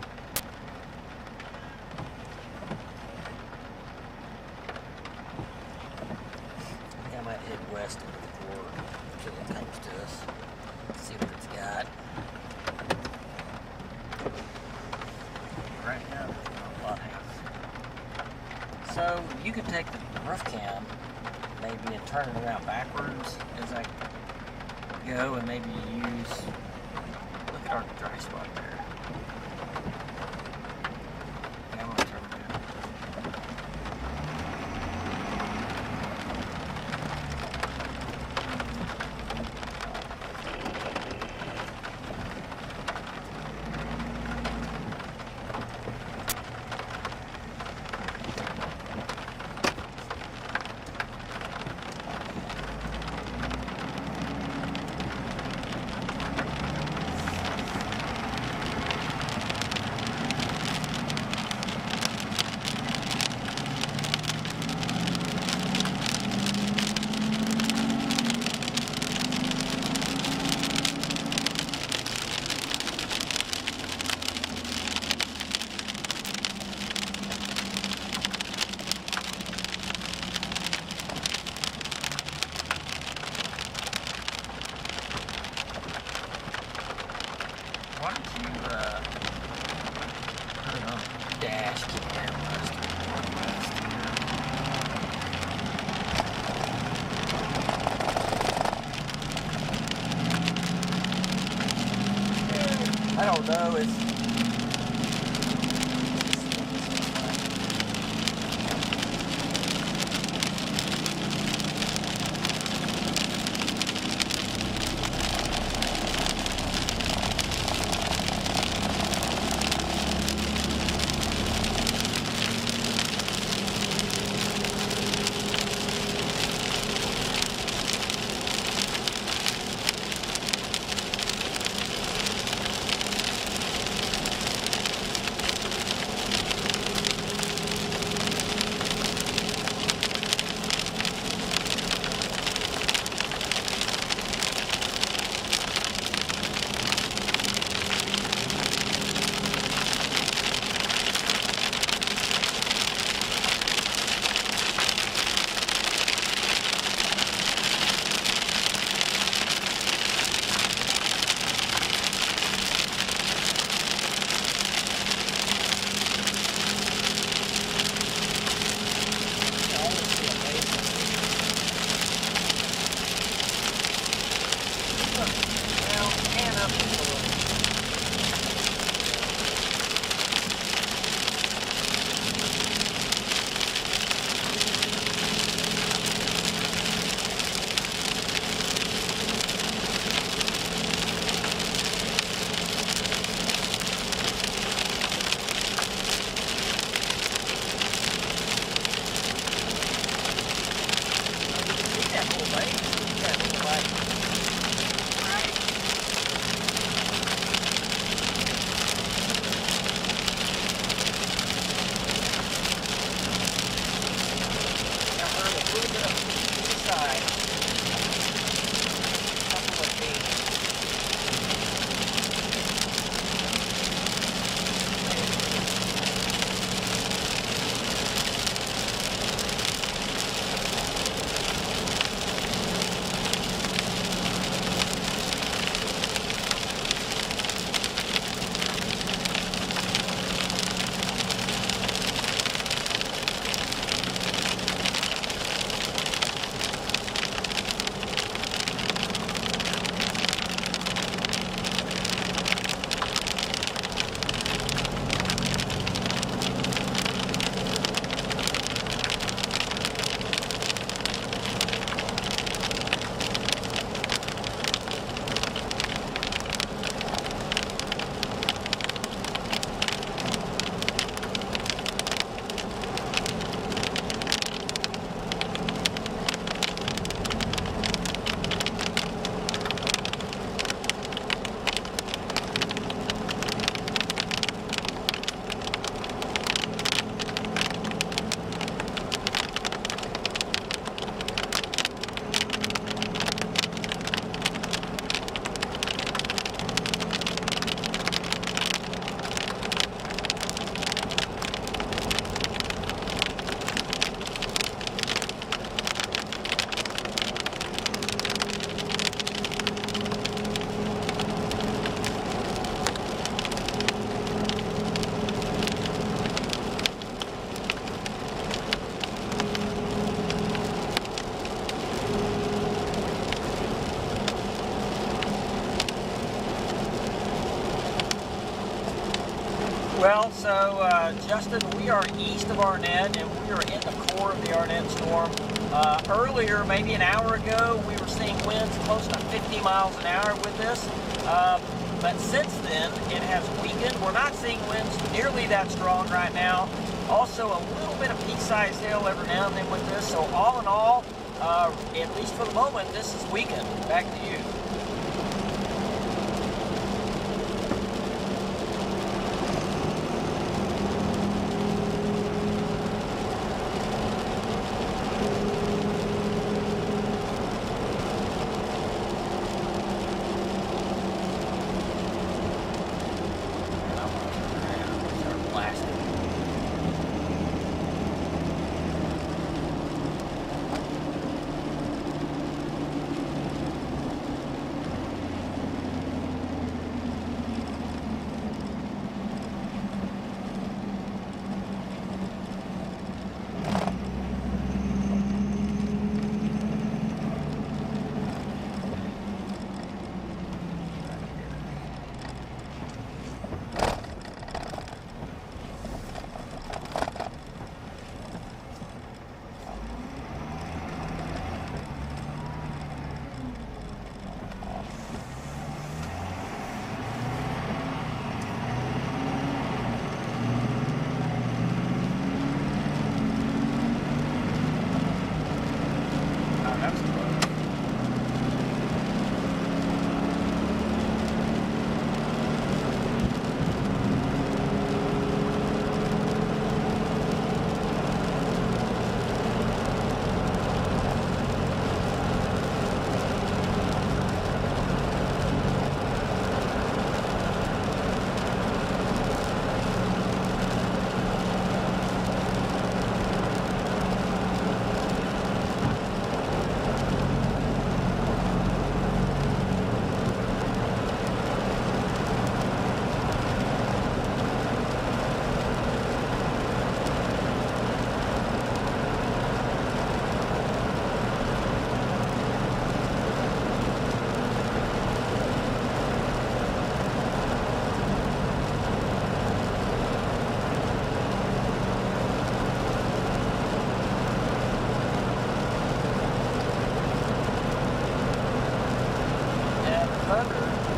Head west into the core until it comes to us. Let's see what it's got. Right now, there's not a lot happening. So you could take the roof cam maybe and turn it around backwards as I go, and maybe use. Look at our dry spot there. Yeah, I'm gonna turn it around. Why don't you put it on the dash, keep it down west or northwest here? I don't know, Well, so Justin, we are east of Arnett, and we are in the core of the Arnett storm. Earlier, maybe an hour ago, we were seeing winds close to 50 miles an hour with this. But since then, it has weakened. We're not seeing winds nearly that strong right now. Also, a little bit of pea-sized hail every now and then with this. So all in all, at least for the moment, this is weakened. Back to you.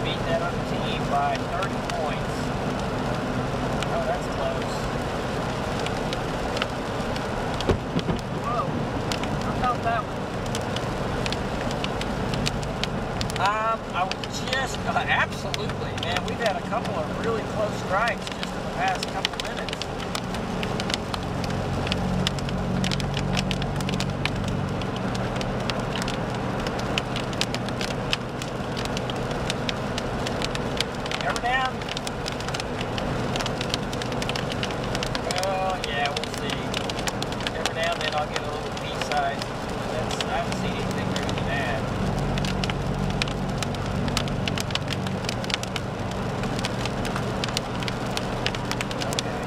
Beat that other team by 30 points. Oh, that's close. Whoa. I felt that one. I would just, absolutely, man. We've had a couple of really close strikes just in the past couple of minutes. Ever down? Well, yeah, we'll see. Every now and then I'll get a little B-side. I haven't seen anything really bad. Okay.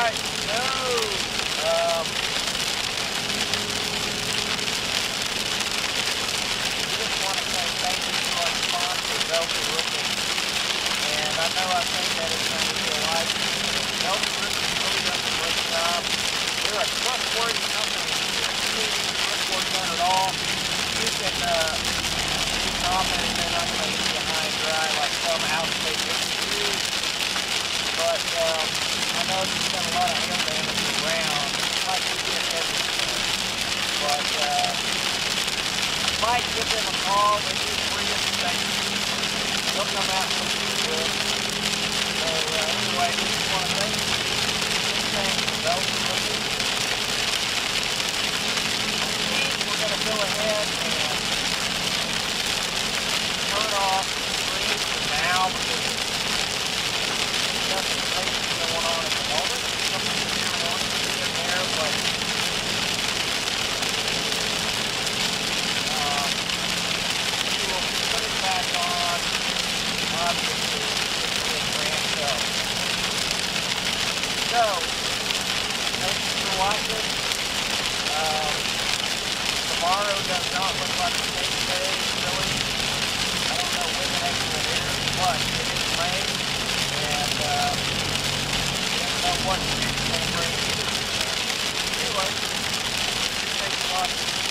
Alright, so, just want to say thank you to our sponsor, Beaver Roofing. And I know I say that it's not real life. Beaver Roofing really does a great job. They're a trustworthy company. They're trustworthy done it all. You can off and they're not going to leave you high and dry like some out-of-state businesses. But I know there's been a lot of hail damage around, like we get everything. But might give them a call. They do free inspections. They'll come out and look at your roof. So anyway, we just want to thank you. Thank you, Beaver Roofing. We're going to go ahead and turn off the screen for now because there's nothing crazy going on at the moment. Something going on in there, but we will put it back on. Obviously, it's a brand show. So, thank you for watching. Tomorrow does not look like a safe day, really. I don't know when the next one is, but it is rain, and you never know what the future is going to bring either. Anyway, appreciate you watching.